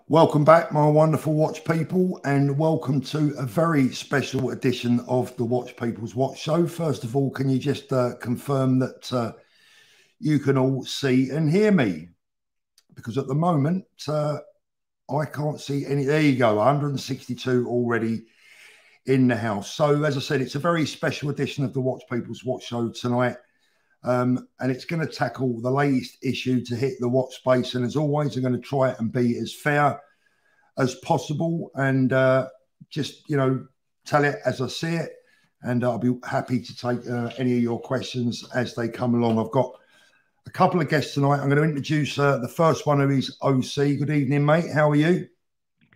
Welcome back, my wonderful watch people, and welcome to a very special edition of the Watch People's Watch Show. First of all, can you just confirm that you can all see and hear me? Because at the moment, I can't see any. There you go, 162 already in the house. So, as I said, it's a very special edition of the Watch People's Watch Show tonight. And it's going to tackle the latest issue to hit the watch space. And as always, I'm going to try it and be as fair as possible and just, tell it as I see it. And I'll be happy to take any of your questions as they come along. I've got a couple of guests tonight. I'm going to introduce the first one, who is OC. Good evening, mate. How are you?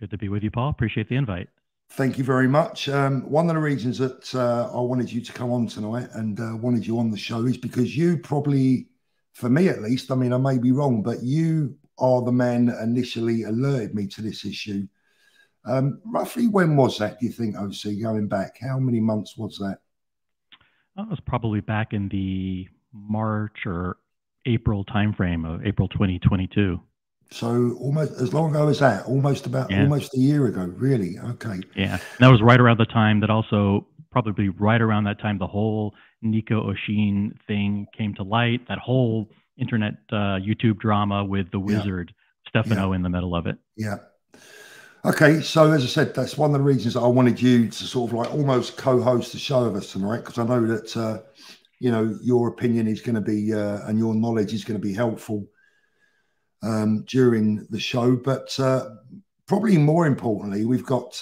Good to be with you, Paul. Appreciate the invite. Thank you very much. One of the reasons that I wanted you to come on tonight and wanted you on the show is because you probably, for me at least, I mean, I may be wrong, but you are the man that initially alerted me to this issue. Roughly when was that, do you think, OC, going back? How many months was that? That was probably back in the March or April timeframe of April 2022. So almost as long ago as that, almost a year ago, really. Okay. Yeah. And that was right around the time that also probably right around that time, the whole Nico Oshin thing came to light, that whole internet YouTube drama with the wizard Stefano in the middle of it. Yeah. Okay. So as I said, that's one of the reasons that I wanted you to sort of like almost co-host the show with us tonight, because I know that, your opinion is going to be, and your knowledge is going to be helpful during the show, but probably more importantly, we've got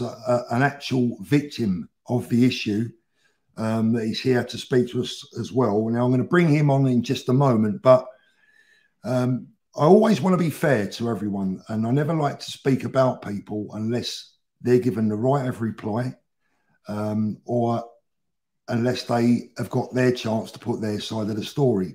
an actual victim of the issue that is here to speak to us as well. Now, I'm going to bring him on in just a moment, but I always want to be fair to everyone, and I never like to speak about people unless they're given the right of reply or unless they have got their chance to put their side of the story.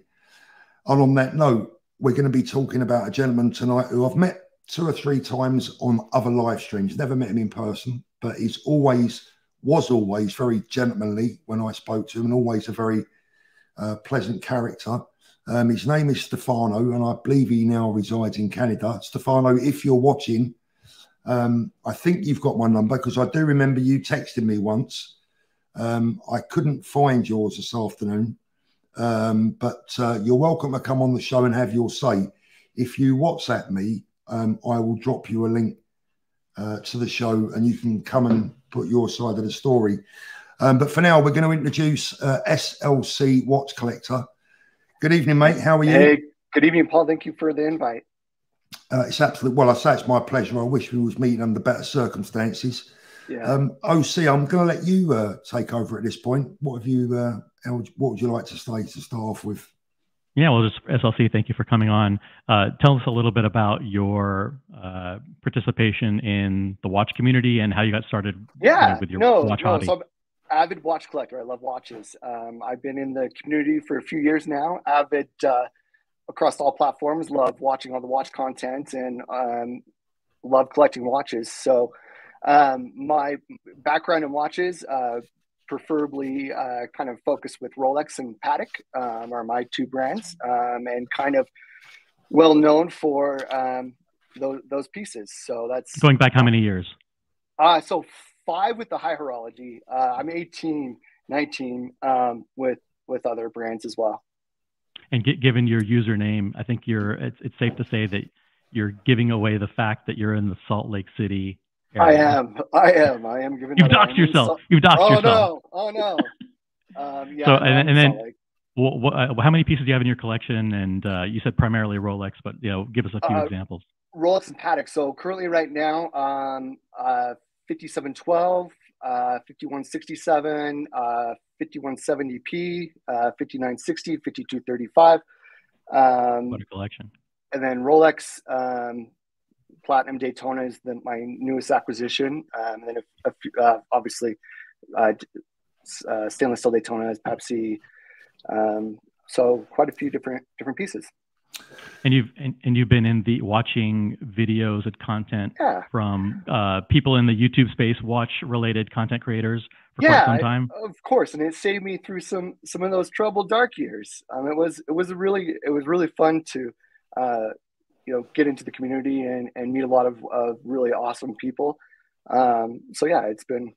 And on that note, we're going to be talking about a gentleman tonight who I've met 2 or 3 times on other live streams. Never met him in person, but was always very gentlemanly when I spoke to him, and always a very pleasant character. His name is Stefano, and I believe he now resides in Canada. Stefano, if you're watching, I think you've got my number, because I do remember you texting me once. I couldn't find yours this afternoon. But you're welcome to come on the show and have your say. If you WhatsApp me, I will drop you a link to the show, and you can come and put your side of the story. But for now, we're going to introduce SLC Watch Collector. Good evening, mate. How are you? Hey, good evening, Paul. Thank you for the invite. It's absolutely, well, I say it's my pleasure. I wish we was meeting under better circumstances. Yeah. OC, I'm going to let you take over at this point. What have you? What would you like to say to start off with? Yeah, well, just SLC, thank you for coming on. Tell us a little bit about your participation in the watch community and how you got started with your watch hobby. So I'm an avid watch collector. I love watches. I've been in the community for a few years now. Avid across all platforms. Love watching all the watch content and love collecting watches. So my background in watches, preferably kind of focused with Rolex and Patek are my 2 brands, and kind of well known for those pieces. So that's going back how many years? So 5 with the high horology. I'm 18, 19 with other brands as well. And given your username, I think it's safe to say that you're giving away the fact that you're in the Salt Lake City area. I am giving. You've doxed yourself. You've doxed yourself. Oh no. Yeah. So and then, how many pieces do you have in your collection? And you said primarily Rolex, but give us a few examples. Rolex and Patek. So currently, right now, 5712, 5167, 5170p, 5960, 5235. What a collection! And then Rolex. Platinum Daytona is my newest acquisition, and then obviously stainless steel Daytona, Pepsi. So quite a few different pieces. And you've been in the watching videos and content from people in the YouTube space, watch related content creators for quite some time. Of course, and it saved me through some of those troubled dark years. It was really fun to get into the community and meet a lot of really awesome people. So yeah, it's been,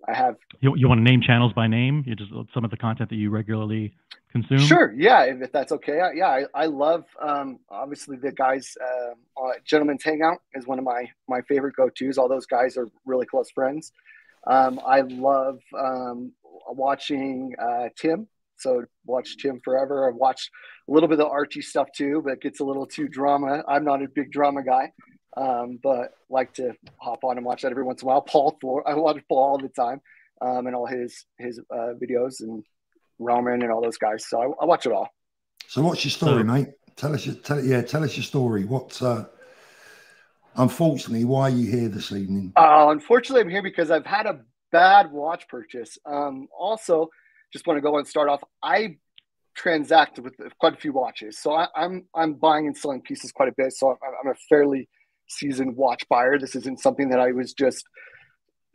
I have. You want to name channels by name? You just some of the content that you regularly consume? Sure. Yeah. If that's okay. I love, obviously the guys, Gentleman's Hangout is one of my favorite go-tos. All those guys are really close friends. I love, watching, Tim. So watch Tim forever. I've watched a little bit of the Archie stuff too, but it gets a little too drama. I'm not a big drama guy, but like to hop on and watch that every once in a while. I watch Paul all the time, and all his videos, and Roman and all those guys. So I watch it all. So what's your story, mate? Tell us your story. What, unfortunately, why are you here this evening? Unfortunately, I'm here because I've had a bad watch purchase. Also, just want to go and start off. I transact with quite a few watches, so I'm buying and selling pieces quite a bit. So I'm a fairly seasoned watch buyer. This isn't something that I was just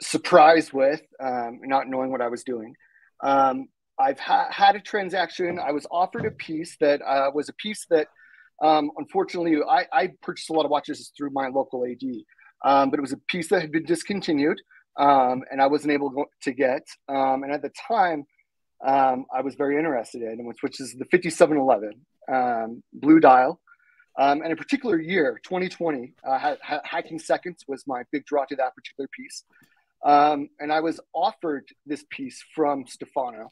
surprised with, not knowing what I was doing. I've had a transaction. I was offered a piece that was a piece that, unfortunately, I purchased a lot of watches through my local AD, but it was a piece that had been discontinued, and I wasn't able to get. And at the time, I was very interested in, which is the 5711 blue dial. And a particular year, 2020, Hacking Seconds was my big draw to that particular piece. And I was offered this piece from Stefano.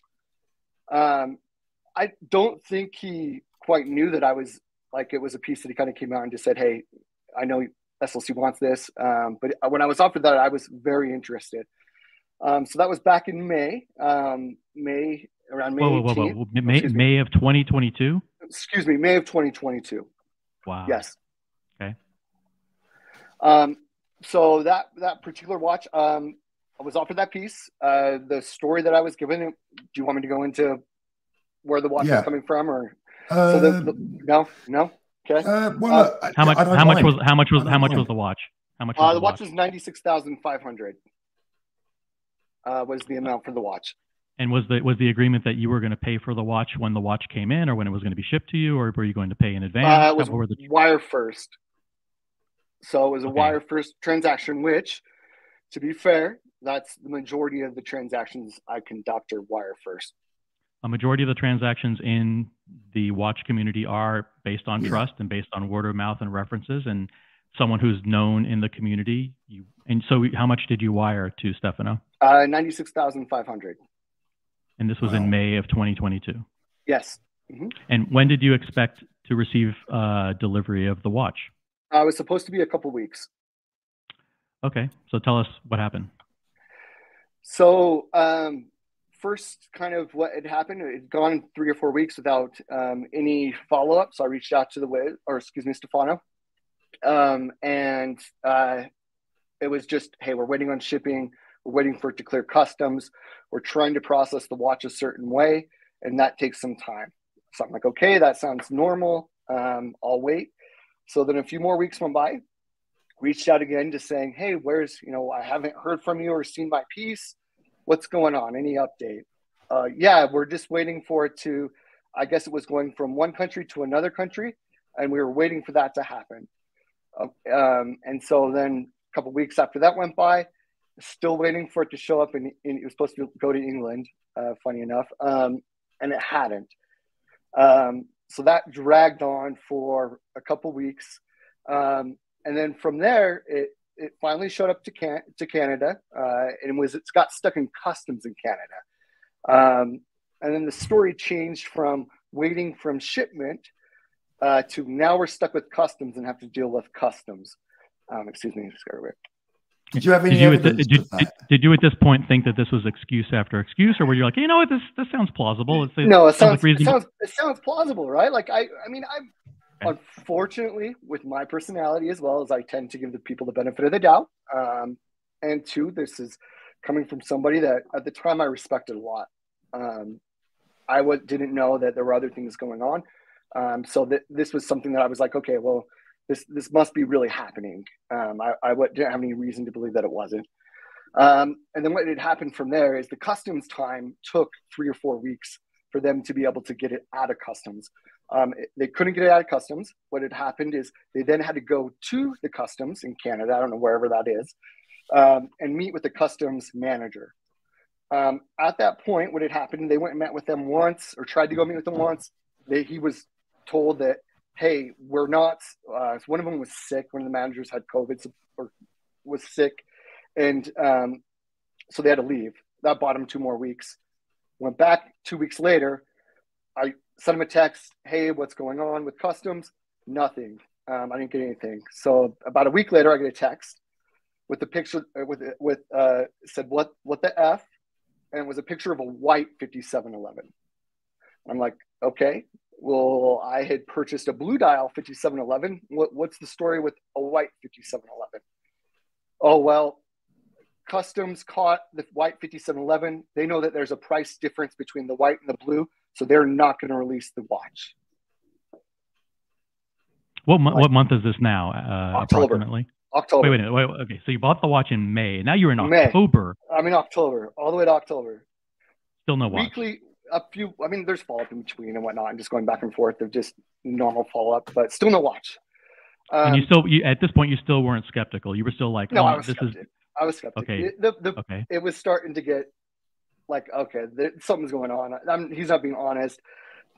I don't think he quite knew that I was like, it was a piece that he kind of came out and just said, "Hey, I know SLC wants this." But when I was offered that, I was very interested. So that was back in May, around May 18th. May of 2022? Excuse me, May of 2022. Wow. Yes. Okay. So that particular watch, I was offered that piece. The story that I was given, do you want me to go into where the watch is coming from, or no? Okay. Well, how much was the watch? How much was the watch was $96,500. Was the amount for the watch. And was the agreement that you were going to pay for the watch when the watch came in, or when it was going to be shipped to you, or were you going to pay in advance? It was wire first. So it was a wire first transaction, which, to be fair, that's the majority of the transactions I conduct are wire first. A majority of the transactions in the watch community are based on trust and based on word of mouth and references, and someone who's known in the community. And so how much did you wire to Stefano? $96,500. And this was in May of 2022? Yes. Mm-hmm. And when did you expect to receive delivery of the watch? It was supposed to be a couple weeks. Okay. So tell us what happened. So first, kind of what had happened, it had gone 3 or 4 weeks without any follow-up. So I reached out to Stefano. And it was just, "Hey, we're waiting on shipping. We're waiting for it to clear customs. We're trying to process the watch a certain way, and that takes some time." So I'm like, "Okay, that sounds normal. I'll wait." So then a few more weeks went by. Reached out again, just saying, "Hey, I haven't heard from you or seen my piece. What's going on? Any update?" We're just waiting for it to, I guess it was going from one country to another country, and we were waiting for that to happen. And so then a couple of weeks after that went by, still waiting for it to show up, and it was supposed to go to England, funny enough, and it hadn't. So that dragged on for a couple of weeks. And then from there, it finally showed up to Canada, and it's got stuck in customs in Canada. And then the story changed from waiting from shipment to now we're stuck with customs and have to deal with customs. Excuse me, just got away. Did you have any evidence of that? Did you at this point think that this was excuse after excuse, or were you like, you know what, this sounds plausible? It sounds plausible, right? Like unfortunately, with my personality as well, as I tend to give the people the benefit of the doubt. And two, this is coming from somebody that at the time I respected a lot. I didn't know that there were other things going on. So this was something that I was like, okay, well, this must be really happening. I didn't have any reason to believe that it wasn't. And then what had happened from there is the customs time took 3 or 4 weeks for them to be able to get it out of customs. They couldn't get it out of customs. What had happened is they then had to go to the customs in Canada, I don't know wherever that is, and meet with the customs manager. At that point, what had happened, they went and met with them once, or tried to go meet with them once. He was told that, hey, we're not, one of them was sick. One of the managers had COVID or was sick. And so they had to leave. That bought him 2 more weeks. Went back 2 weeks later. I sent him a text. Hey, what's going on with customs? Nothing. I didn't get anything. So about a week later, I get a text with the picture said, what the F? And it was a picture of a white 5711. I'm like, okay, well, I had purchased a blue dial 5711. What's the story with a white 5711? Oh, well, customs caught the white 5711. They know that there's a price difference between the white and the blue, so they're not going to release the watch. What month is this now, October. approximately? October. Wait. Okay, so you bought the watch in May. Now you're in May. October. I'm in October, all the way to October. Still no watch. Weekly, there's follow-up in between and whatnot. I'm just going back and forth of just normal follow-up, but still no watch. And at this point, you still weren't skeptical. You were still like, no, I was skeptic. Okay. Okay. It was starting to get like, okay, something's going on. He's not being honest.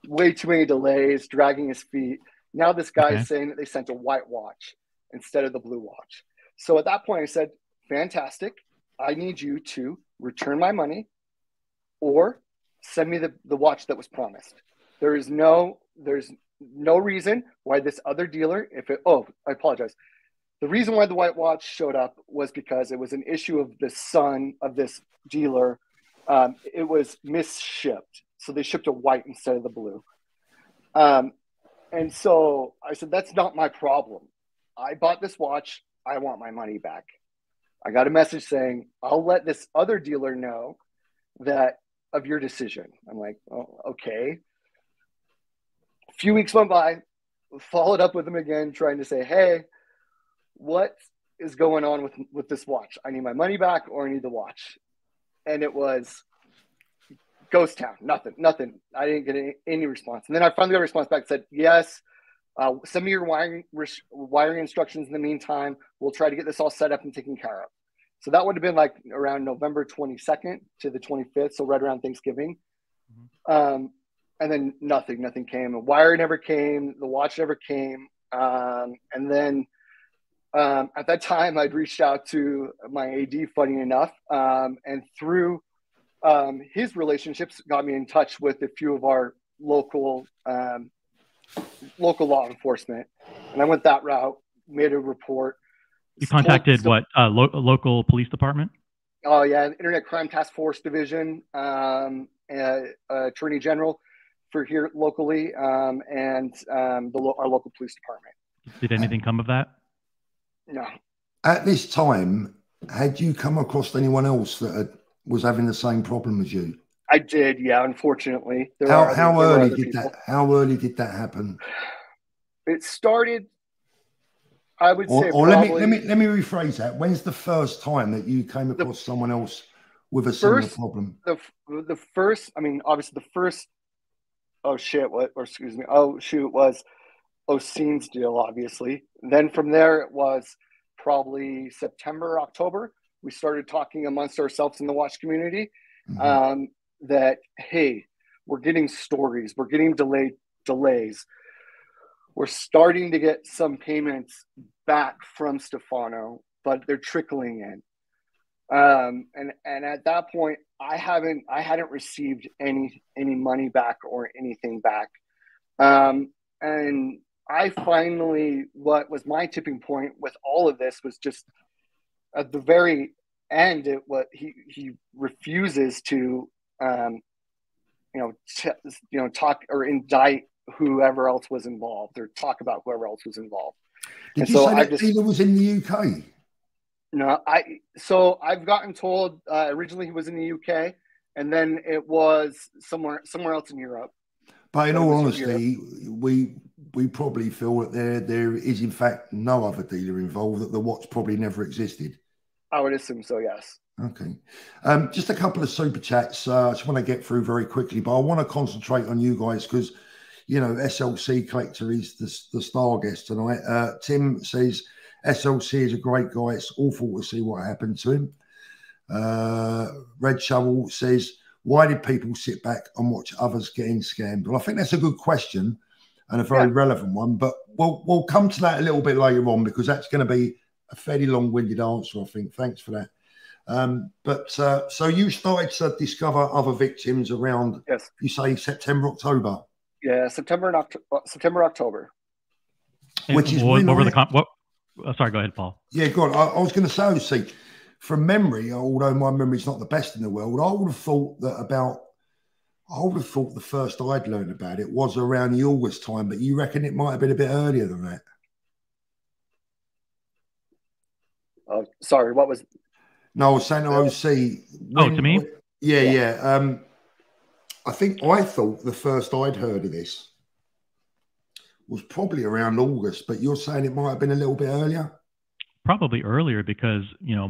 Way too many delays, dragging his feet. Now this guy's saying that they sent a white watch instead of the blue watch. So at that point, I said, fantastic. I need you to return my money or send me the watch that was promised. There's no reason why this other dealer, I apologize. The reason why the white watch showed up was because it was an issue of the son of this dealer. It was misshipped. So they shipped a white instead of the blue. And so I said, that's not my problem. I bought this watch. I want my money back. I got a message saying, I'll let this other dealer know that of your decision. I'm like, oh, okay. A few weeks went by, followed up with him again, trying to say, hey, what is going on with this watch? I need my money back or I need the watch. And it was ghost town. Nothing. I didn't get any response. And then I finally got a response back that said, yes, send me your wiring instructions in the meantime. We'll try to get this all set up and taken care of. So that would have been like around November 22nd to the 25th. So right around Thanksgiving. And then nothing came. The wire never came. The watch never came. And then at that time, I'd reached out to my AD, funny enough, and through his relationships, got me in touch with a few of our local law enforcement. And I went that route, made a report. You contacted what, local police department? Oh, yeah, Internet Crime Task Force Division, Attorney General for here locally, and our local police department. Did anything come of that? No. At this time, had you come across anyone else that was having the same problem as you? I did, yeah. Unfortunately, how early did that happen? It started, I would say. Or let me rephrase that. When's the first time that you came across someone else with a similar problem? The first, obviously the first. Oh shit! Was Ocean's deal, obviously. Then from there, it was probably September, October. We started talking amongst ourselves in the watch community that, hey, we're getting stories. We're getting delays. We're starting to get some payments back from Stefano, but they're trickling in. And at that point, I hadn't received any money back or anything back. And I finally, what was my tipping point with all of this was just at the very end, he refuses to, talk or indict whoever else was involved or talk about whoever else was involved. Did you say that dealer was in the UK? No, I've gotten told originally he was in the UK, and then it was somewhere else in Europe. But in all honesty, we probably feel that there is in fact no other dealer involved, that the watch probably never existed. I would assume so, yes. Okay. Just a couple of super chats. I just want to get through very quickly, but I want to concentrate on you guys because, you know, SLC Collector is the star guest tonight. Tim says, SLC is a great guy. It's awful to see what happened to him. Red Shovel says, why did people sit back and watch others getting scammed? Well, I think that's a good question and a very relevant one, but we'll come to that a little bit later on because that's going to be a fairly long-winded answer, I think. Thanks for that. So you started to discover other victims around, you say September, October? Yeah, September, October. Which is what were the sorry, go ahead, Paul. Yeah, go on. I was going to say, see, from memory, although my memory's not the best in the world, I would have thought the first I'd learned about it was around the August time, but you reckon it might have been a bit earlier than that? Sorry, what was? No, I was saying OC. To me? Yeah. I thought the first I'd heard of this was probably around August, but you're saying it might have been a little bit earlier? Probably earlier because, you know,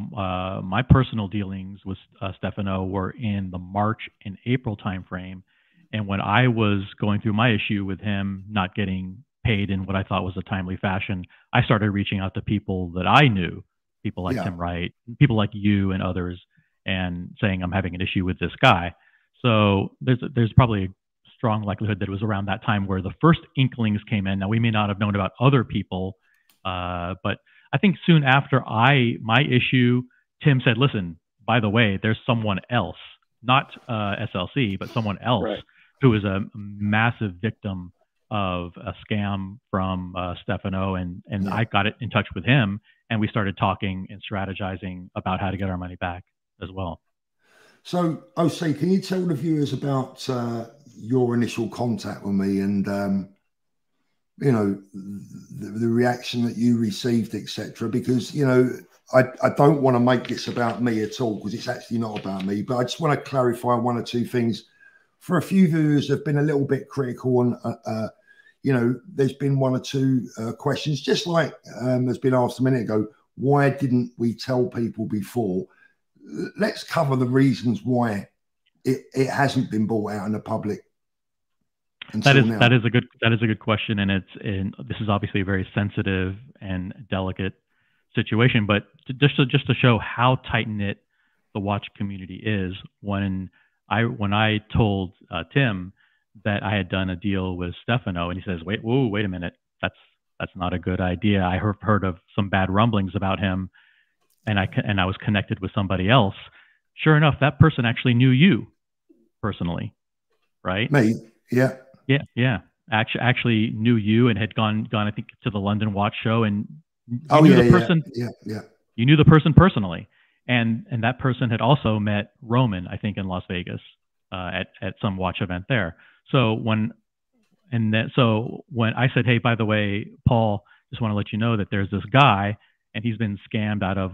my personal dealings with Stefano were in the March and April timeframe. And when I was going through my issue with him not getting paid in what I thought was a timely fashion, I started reaching out to people that I knew, people like timwrite, people like you and others, and saying I'm having an issue with this guy. So there's probably a strong likelihood that it was around that time where the first inklings came in. Now, we may not have known about other people, but I think soon after my issue, Tim said, listen, by the way, there's someone else, not SLC, but someone else who is a massive victim of a scam from Stefano. And I got in touch with him, and we started talking and strategizing about how to get our money back as well. So, OC, can you tell the viewers about your initial contact with me and, you know, the reaction that you received, etc.? Because, you know, I don't want to make this about me at all because it's actually not about me, but I just want to clarify one or two things. For a few viewers have been a little bit critical and, you know, there's been one or two questions, just like has been asked a minute ago, why didn't we tell people before? Let's cover the reasons why it hasn't been brought out in the public. That is a good question, and this is obviously a very sensitive and delicate situation. But just to show how tight knit the watch community is, when I told Tim that I had done a deal with Stefano, and he says, wait a minute, that's not a good idea. I heard of some bad rumblings about him. And I was connected with somebody else. Sure enough, that person actually knew you personally, right? Me, yeah. Actually knew you and had gone I think to the London Watch Show, and you knew the person. You knew the person personally, and that person had also met Roman, I think, in Las Vegas at some watch event there. So when I said, hey, by the way, Paul, just want to let you know that there's this guy, and he's been scammed out of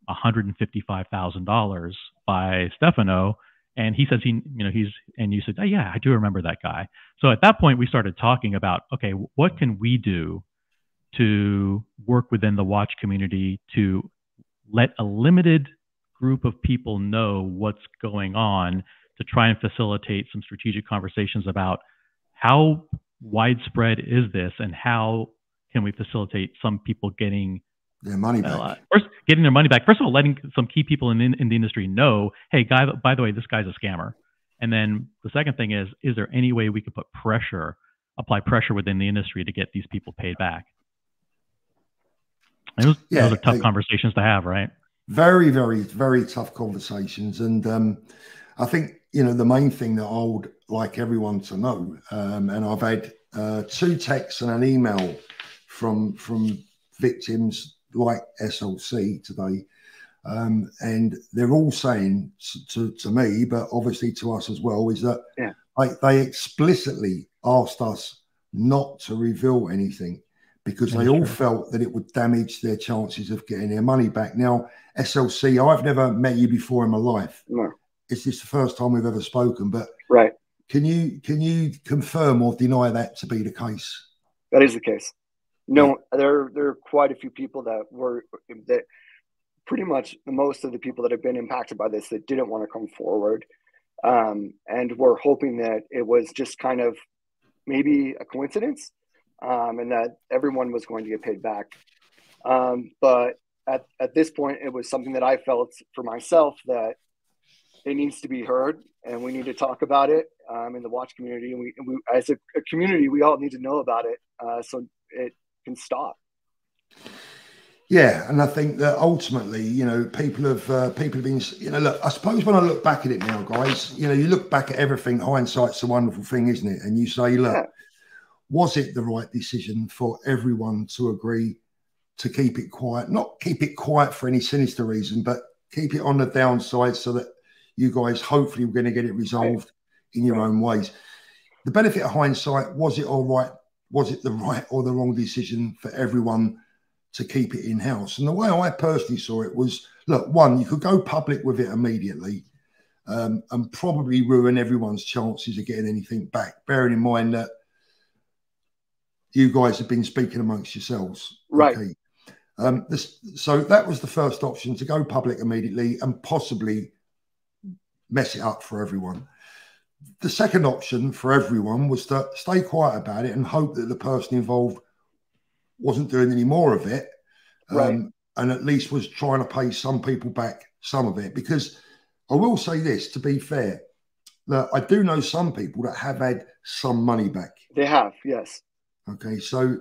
$155,000 by Stefano. And he says and you said, oh yeah, I do remember that guy. So at that point we started talking about, okay, what can we do to work within the watch community to let a limited group of people know what's going on, to try and facilitate some strategic conversations about how widespread is this and how can we facilitate some people getting their money back. First, getting their money back. First of all, letting some key people in the industry know, hey, by the way, this guy's a scammer. And then the second thing is there any way we could apply pressure within the industry to get these people paid back? And those are tough conversations to have, right? Very, very, very tough conversations. And I think, you know, the main thing that I would like everyone to know, and I've had 2 texts and an email from victims like SLC today, and they're all saying to me, but obviously to us as well, is that they explicitly asked us not to reveal anything because they all felt that it would damage their chances of getting their money back. Now, SLC, I've never met you before in my life. No. It's just the first time we've ever spoken, but can you confirm or deny that to be the case? That is the case. No, there are quite a few people that pretty much most of the people that have been impacted by this that didn't want to come forward. And we're hoping that it was just kind of maybe a coincidence, and that everyone was going to get paid back. But at this point, it was something that I felt for myself that it needs to be heard, and we need to talk about it in the watch community. And we as a community, we all need to know about it so it can stop. Yeah, and I think that ultimately, you know, people have been, you know, look, I suppose when I look back at it now, guys, you know, you look back at everything, hindsight's a wonderful thing, isn't it? And you say, look, was it the right decision for everyone to agree to keep it quiet? Not keep it quiet for any sinister reason, but keep it on the downside so that you guys hopefully were going to get it resolved in your own ways. The benefit of hindsight, was it all right? Was it the right or the wrong decision for everyone to keep it in-house? And the way I personally saw it was, look, one, you could go public with it immediately and probably ruin everyone's chances of getting anything back, bearing in mind that you guys have been speaking amongst yourselves. Right. Okay. So that was the first option, to go public immediately and possibly mess it up for everyone. The second option for everyone was to stay quiet about it and hope that the person involved wasn't doing any more of it, and at least was trying to pay some people back some of it. Because I will say this, to be fair, that I do know some people that have had some money back. They have, yes. Okay, so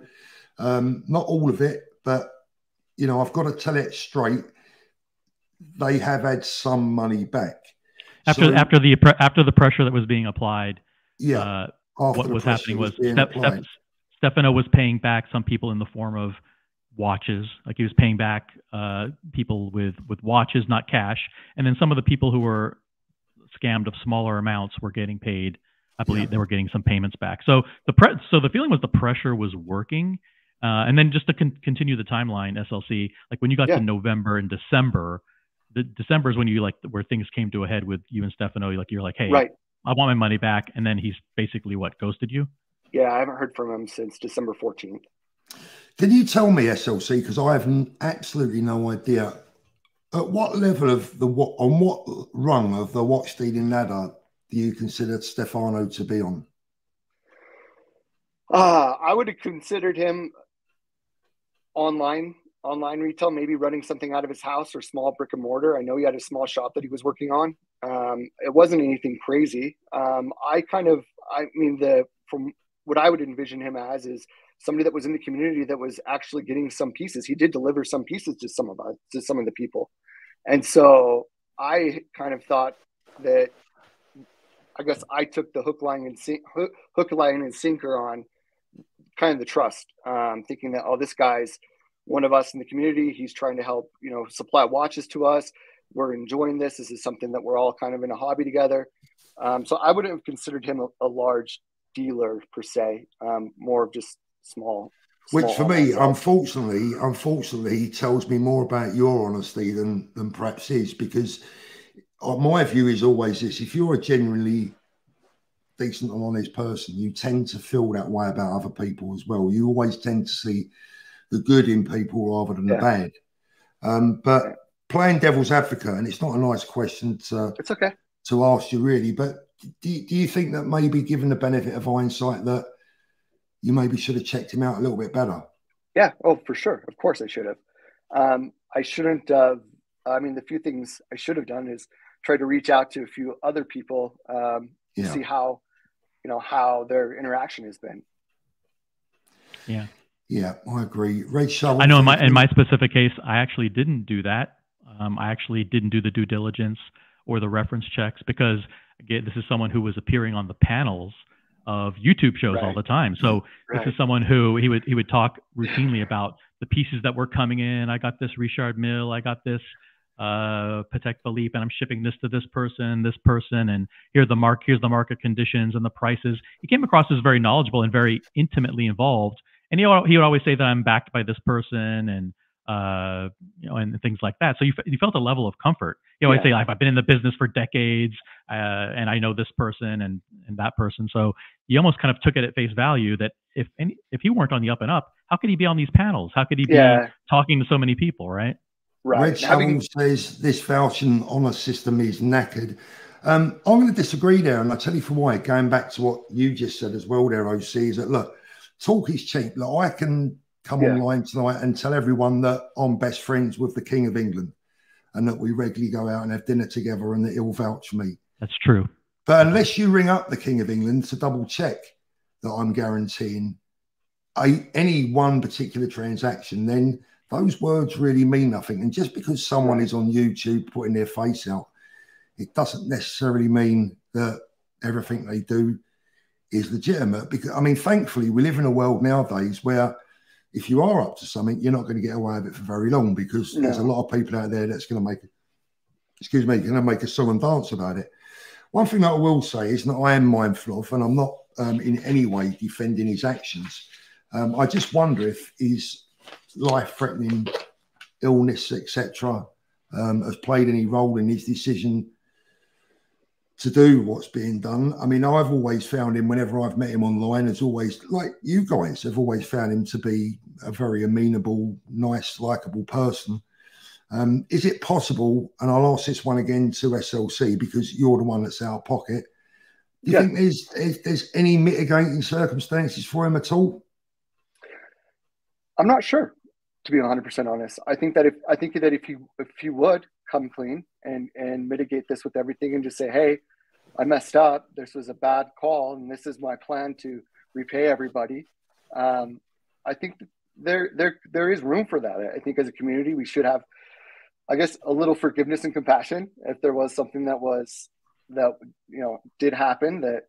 not all of it, but, you know, I've got to tell it straight. They have had some money back. After the pressure that was being applied, what was happening was Stefano was paying back some people in the form of watches. Like, he was paying back people with watches, not cash. And then some of the people who were scammed of smaller amounts were getting paid. I believe they were getting some payments back. So the feeling was the pressure was working. And then just to continue the timeline, SLC, like when you got to November and December, December is when you where things came to a head with you and Stefano. You're like, hey, I want my money back. And then he's basically ghosted you? Yeah, I haven't heard from him since December 14th. Can you tell me, SLC, because I have absolutely no idea, at what level of on what rung of the watch stealing ladder do you consider Stefano to be on? I would have considered him online retail, maybe running something out of his house or small brick and mortar. I know he had a small shop that he was working on. It wasn't anything crazy. From what I would envision him as is somebody that was in the community that was actually getting some pieces. He did deliver some pieces to some of the people. And so I kind of thought that, I guess I took the hook, line, and sinker on kind of the trust, thinking that, this guy's one of us in the community. He's trying to help, supply watches to us. We're enjoying this. This is something that we're all kind of in a hobby together. So I wouldn't have considered him a large dealer per se, more of just small. Which for me, unfortunately, tells me more about your honesty than perhaps his, because my view is always this: if you're a genuinely decent and honest person, you tend to feel that way about other people as well. You always tend to see the good in people rather than the bad. But playing devil's advocate, and it's not a nice question to ask you really, but do you think that maybe, given the benefit of hindsight, that you maybe should have checked him out a little bit better? Yeah, for sure. Of course I should have. I shouldn't have. The few things I should have done is try to reach out to a few other people to see how their interaction has been. Yeah, I agree. Rachel, I know in my specific case, I actually didn't do that. I actually didn't do the due diligence or the reference checks, because again, this is someone who was appearing on the panels of YouTube shows all the time. So this is someone who he would talk routinely about the pieces that were coming in. I got this Richard Mille, I got this Patek Philippe, and I'm shipping this to this person, and here's the market conditions and the prices. He came across as very knowledgeable and very intimately involved. And he would always say that I'm backed by this person, and and things like that. So you felt a level of comfort. He always say, I've been in the business for decades, and I know this person and that person. So you almost kind of took it at face value that if he weren't on the up and up, how could he be on these panels? How could he be talking to so many people, right? Right. Red Shovel says this vouching honour system is knackered. I'm going to disagree there, and I'll tell you for why. Going back to what you just said as well there, OC, is that, look, talk is cheap. Look, I can come online tonight and tell everyone that I'm best friends with the King of England and that we regularly go out and have dinner together and that he'll vouch for me. That's true. But unless you ring up the King of England to double check that I'm guaranteeing any one particular transaction, then those words really mean nothing. And just because someone is on YouTube putting their face out, it doesn't necessarily mean that everything they do is legitimate. Because, I mean, thankfully, we live in a world nowadays where if you are up to something, you're not going to get away with it for very long, because there's a lot of people out there that's going to make, going to make a song and dance about it. One thing that I will say is that I am mindful of, and I'm not in any way defending his actions. I just wonder if his life-threatening illness, etc., has played any role in his decision to do what's being done. I mean, I've always found him, whenever I've met him online, as always, like you guys have always found him to be a very amenable, nice, likable person. Is it possible, and I'll ask this one again to SLC because you're the one that's out of pocket, do you think there's any mitigating circumstances for him at all? I'm not sure, to be 100% honest. I think that if he would come clean and mitigate this with everything and just say, hey, I messed up, this was a bad call, and this is my plan to repay everybody. I think there is room for that. I think as a community, we should have, I guess, a little forgiveness and compassion if there was something that did happen that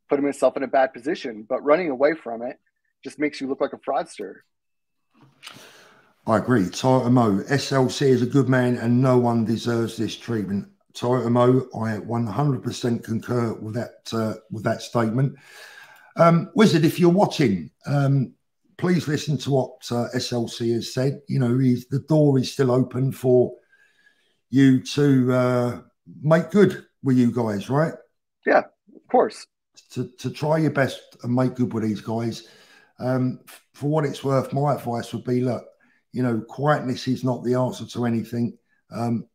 put himself in a bad position. But running away from it just makes you look like a fraudster. I agree. Toyota Mo, SLC is a good man and no one deserves this treatment. Toyota Mo, I 100% concur with that statement. Wizard, if you're watching, please listen to what SLC has said. You know, the door is still open for you to make good with you guys, right? Yeah, of course. To try your best and make good with these guys. For what it's worth, my advice would be, look, you know, quietness is not the answer to anything.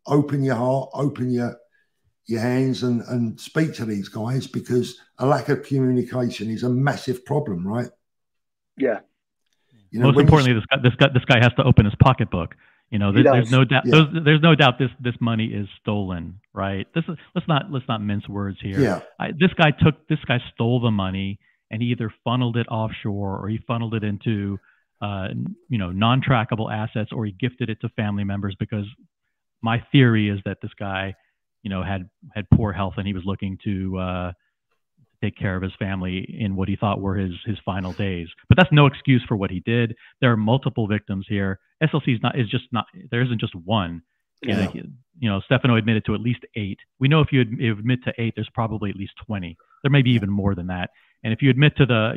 Open your heart, open your hands and speak to these guys, because a lack of communication is a massive problem, right? Yeah. You know, most importantly, this guy has to open his pocketbook. You know, there's no doubt. Yeah. There's no doubt this money is stolen, right? Let's not mince words here. Yeah. This guy stole the money, and he either funneled it offshore or he funneled it into non-trackable assets, or he gifted it to family members, because my theory is that this guy, you know, had poor health and he was looking to take care of his family in what he thought were his final days. But that's no excuse for what he did. There are multiple victims here. SLC there isn't just one. Yeah. Stefano admitted to at least 8. We know if you admit to 8, there's probably at least 20. There may be even more than that. And if you admit to the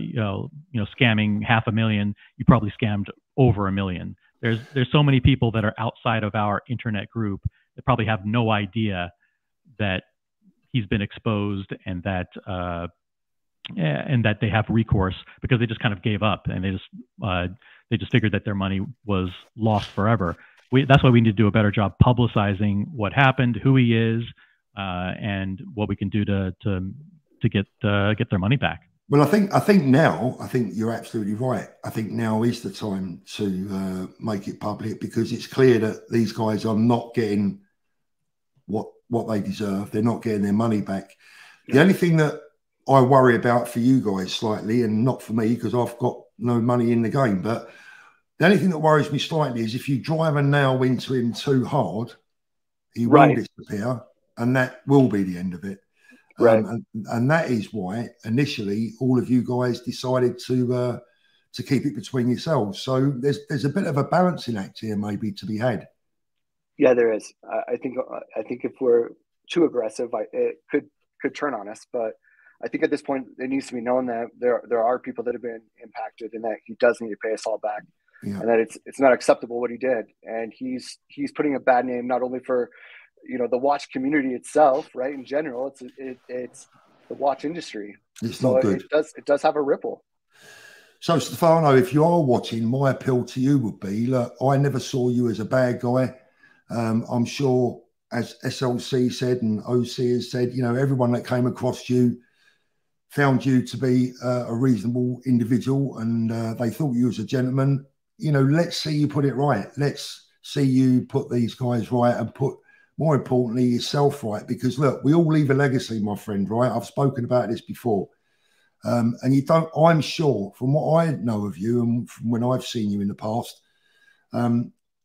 scamming $500,000, you probably scammed over $1 million. There's so many people that are outside of our internet group that probably have no idea that he's been exposed and that they have recourse, because they just kind of gave up and they just figured that their money was lost forever. That's why we need to do a better job publicizing what happened, who he is, and what we can do to get their money back. Well, I think you're absolutely right. I think now is the time to make it public, because it's clear that these guys are not getting what they deserve. They're not getting their money back. The only thing that I worry about for you guys slightly, and not for me because I've got no money in the game, but the only thing that worries me slightly is if you drive a nail into him too hard, he will disappear, and that will be the end of it. Right. And that is why initially all of you guys decided to keep it between yourselves. So there's a bit of a balancing act here maybe to be had. Yeah, there is. I think if we're too aggressive, it could turn on us. But I think at this point it needs to be known that there are people that have been impacted, and that he does need to pay us all back, and that it's not acceptable what he did, and he's putting a bad name not only for the watch community itself, right? In general, it's the watch industry. It's not good. It does have a ripple. So Stefano, if you are watching, my appeal to you would be, look, I never saw you as a bad guy. I'm sure, as SLC said and OC has said, you know, everyone that came across you found you to be a reasonable individual, and they thought you was a gentleman. You know, let's see you put it right. Let's see you put these guys right, and put, more importantly, yourself right. Because look, we all leave a legacy, my friend, right? I've spoken about this before. And you don't, I'm sure, from what I know of you and from when I've seen you in the past,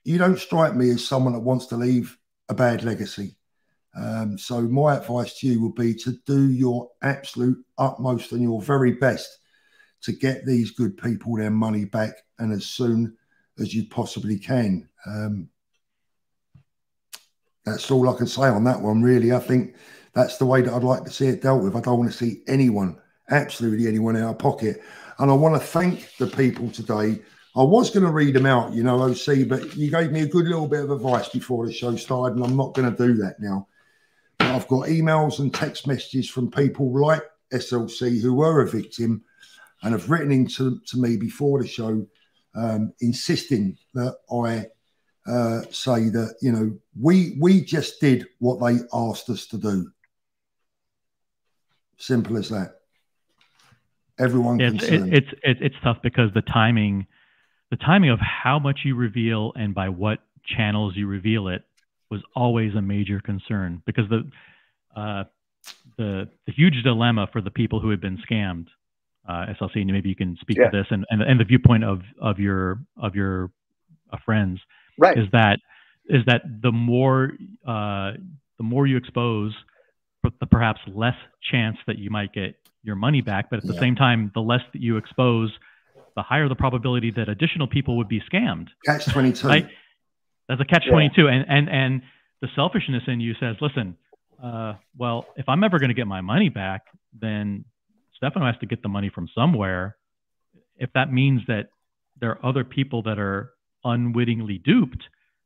you don't strike me as someone that wants to leave a bad legacy. So my advice to you would be to do your absolute utmost and your very best to get these good people their money back, and as soon as you possibly can. That's all I can say on that one, really. I think that's the way that I'd like to see it dealt with. I don't want to see anyone, absolutely anyone, out of pocket. And I want to thank the people today. I was going to read them out, you know, OC, but you gave me a good little bit of advice before the show started, and I'm not going to do that now. But I've got emails and text messages from people like SLC who were a victim and have written into me before the show, insisting that I say that, you know, we just did what they asked us to do. Simple as that. Everyone concerned. It's tough because the timing of how much you reveal and by what channels you reveal it was always a major concern, because the huge dilemma for the people who had been scammed, SLC, and maybe you can speak to this, and the viewpoint of your friends, right, is that the more you expose, the perhaps less chance that you might get your money back, but at the same time, the less that you expose, the higher the probability that additional people would be scammed. Catch-22. Right? That's a catch-22, and the selfishness in you says, listen, well, if I'm ever going to get my money back, then Stefano has to get the money from somewhere. If that means that there are other people that are unwittingly duped,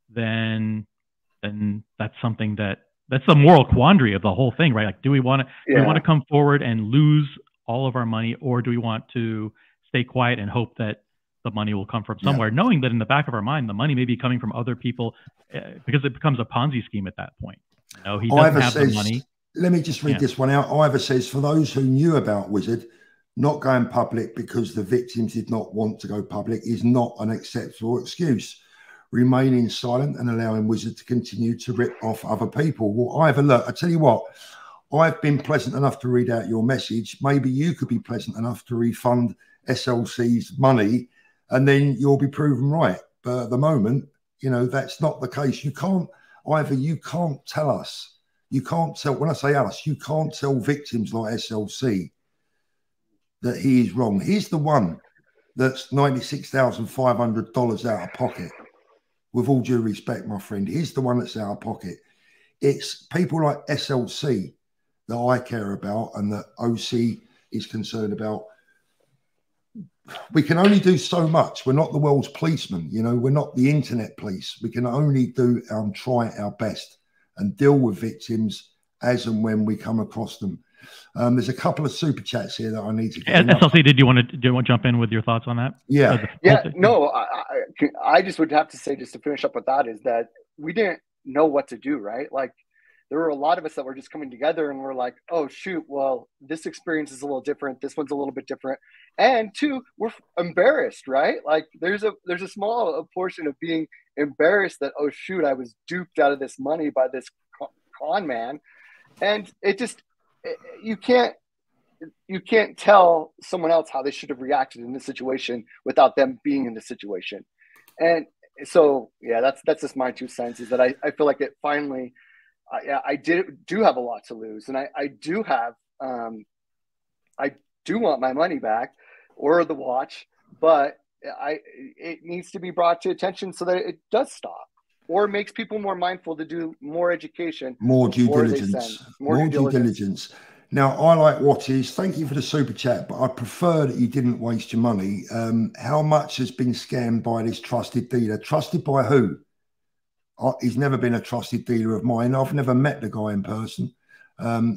then that's something that's the moral quandary of the whole thing, right? Like, do we want to come forward and lose all of our money, or do we want to stay quiet and hope that the money will come from somewhere, knowing that in the back of our mind, the money may be coming from other people, because it becomes a Ponzi scheme at that point. You know, he doesn't have the money. Let me just read this one out. Ivor says, for those who knew about Wizard not going public because the victims did not want to go public is not an acceptable excuse. Remaining silent and allowing Wizard to continue to rip off other people. Well, Ivor, look, I tell you what, I've been pleasant enough to read out your message. Maybe you could be pleasant enough to refund SLC's money, and then you'll be proven right. But at the moment, you know, that's not the case. You can't, Ivor, you can't tell us. You can't tell, when I say us, you can't tell victims like SLC that he is wrong. He's the one that's $96,500 out of pocket. With all due respect, my friend, he's the one that's out of pocket. It's people like SLC that I care about and that OC is concerned about. We can only do so much. We're not the world's policemen. You know, we're not the internet police. We can only do and try our best and deal with victims as and when we come across them. There's a couple of super chats here that I need to get. SLC, do you want to jump in with your thoughts on that? No, I just would have to say, just to finish up with that, is that we didn't know what to do, right? Like, there were a lot of us that were just coming together and we're like, oh shoot, well, this experience is a little different, this one's a little bit different, and two, we're embarrassed, right? Like, there's a small portion of being embarrassed that, oh shoot, I was duped out of this money by this con man. And it just, you can't tell someone else how they should have reacted in this situation without them being in the situation. And so, yeah, that's just my 2 cents, is that I feel like it finally, I do have a lot to lose. And I do have, I do want my money back, or the watch, but it needs to be brought to attention so that it does stop, or makes people more mindful to do more education, more due diligence, more due diligence. Now, I like watches. Thank you for the super chat, but I prefer that you didn't waste your money. How much has been scammed by this trusted dealer? Trusted by who? He's never been a trusted dealer of mine. I've never met the guy in person.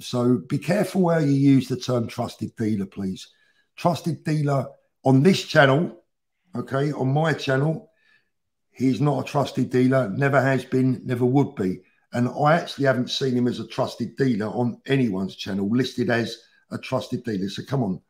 So be careful where you use the term trusted dealer, please. Trusted dealer on this channel, okay, on my channel, He's not a trusted dealer, never has been, never would be. And I actually haven't seen him as a trusted dealer on anyone's channel listed as a trusted dealer. So come on.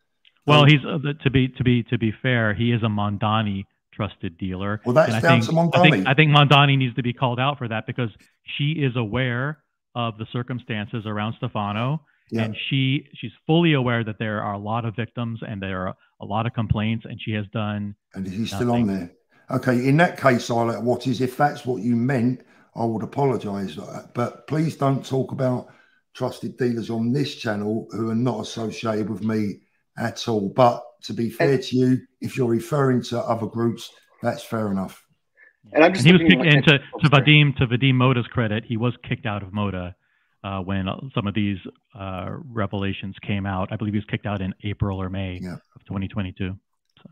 Well, he's to be fair, he is a Mondani trusted dealer. Well, that's down to Mondani. I think Mondani needs to be called out for that, because she is aware of the circumstances around Stefano, and she's fully aware that there are a lot of victims and there are a lot of complaints, and she has done. And he's still on there. Okay, in that case, Islet Watches, if that's what you meant, I would apologise. But please don't talk about trusted dealers on this channel who are not associated with me at all. But to be fair to you, if you're referring to other groups, that's fair enough. And I'm just he was kicked into Vadim Moda's credit, he was kicked out of Moda when some of these revelations came out. I believe he was kicked out in April or May of 2022. So.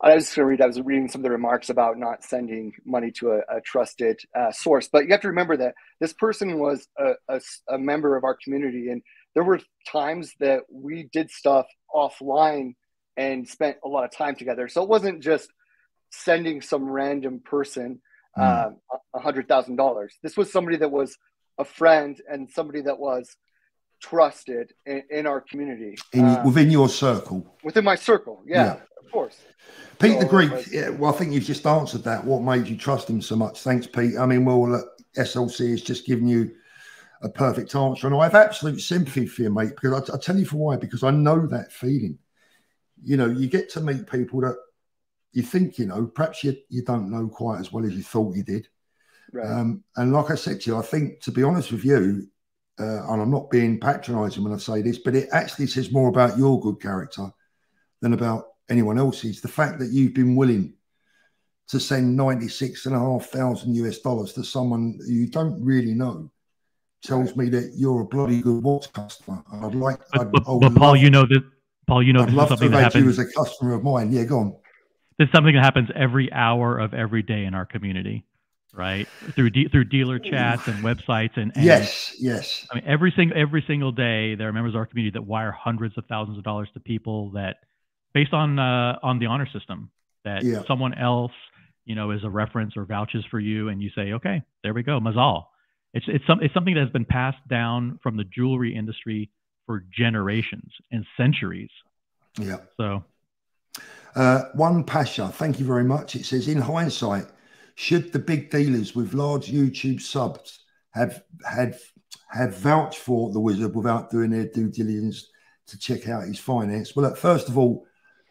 I was reading some of the remarks about not sending money to a trusted source, but you have to remember that this person was a member of our community, and there were times that we did stuff offline and spent a lot of time together. So it wasn't just sending some random person $100,000. This was somebody that was a friend and somebody that was trusted in our community. Within your circle? Within my circle, yeah. Of course. Pete the Greek, well, I think you've just answered that. What made you trust him so much? Thanks, Pete. I mean, well, look, SLC has just given you a perfect answer. And I have absolute sympathy for you, mate, because I'll tell you for why, because I know that feeling. You know, you get to meet people that you think, you know, perhaps you don't know quite as well as you thought you did. Right. And like I said to you, I think, to be honest with you, and I'm not being patronising when I say this, but it actually says more about your good character than about anyone else's. The fact that you've been willing to send $96,500 to someone you don't really know tells me that you're a bloody good watch customer. I'd like, but Paul, you know that. Paul, you know, I'd love to have you as a customer of mine. Yeah, go on. There's something that happens every hour of every day in our community, right? Through dealer chats and websites and yes. I mean, every single day there are members of our community that wire hundreds of thousands of dollars to people that, based on the honor system, that someone else, you know, is a reference or vouches for you, and you say, okay, there we go, mazal. It's something that has been passed down from the jewelry industry for generations and centuries. Yeah. So, one Pasha, thank you very much. It says, in hindsight, should the big dealers with large YouTube subs have vouched for the Wizard without doing their due diligence to check out his finance? Well, first of all,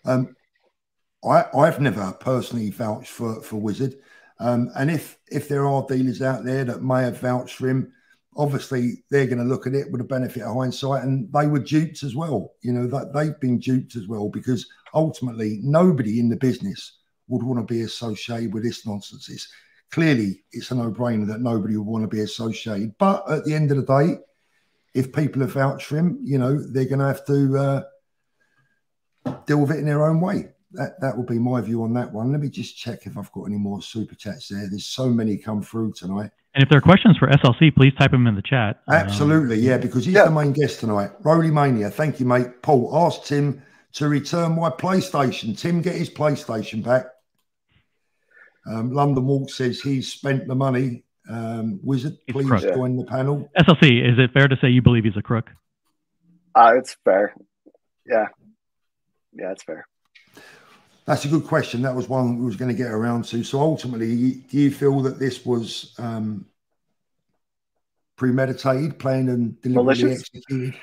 I've never personally vouched for Wizard. And if there are dealers out there that may have vouched for him, obviously they're going to look at it with the benefit of hindsight, and they were duped as well. You know, that they've been duped as well, because ultimately nobody in the business would want to be associated with this nonsense. It's a no-brainer that nobody would want to be associated. But at the end of the day, if people have vouched for him, you know, they're going to have to deal with it in their own way. That would be my view on that one. Let me just check if I've got any more super chats there. There's so many come through tonight. And if there are questions for SLC, please type them in the chat. Absolutely, yeah, because he's the main guest tonight. Roly Mania, thank you, mate. Paul, ask Tim to return my PlayStation. Tim, get his PlayStation back. London Walk says he's spent the money. Wizard, please join the panel. SLC, is it fair to say you believe he's a crook? It's fair. Yeah, it's fair. That's a good question. That was one we was going to get around to. So ultimately, do you feel that this was premeditated, planned and deliberately executed?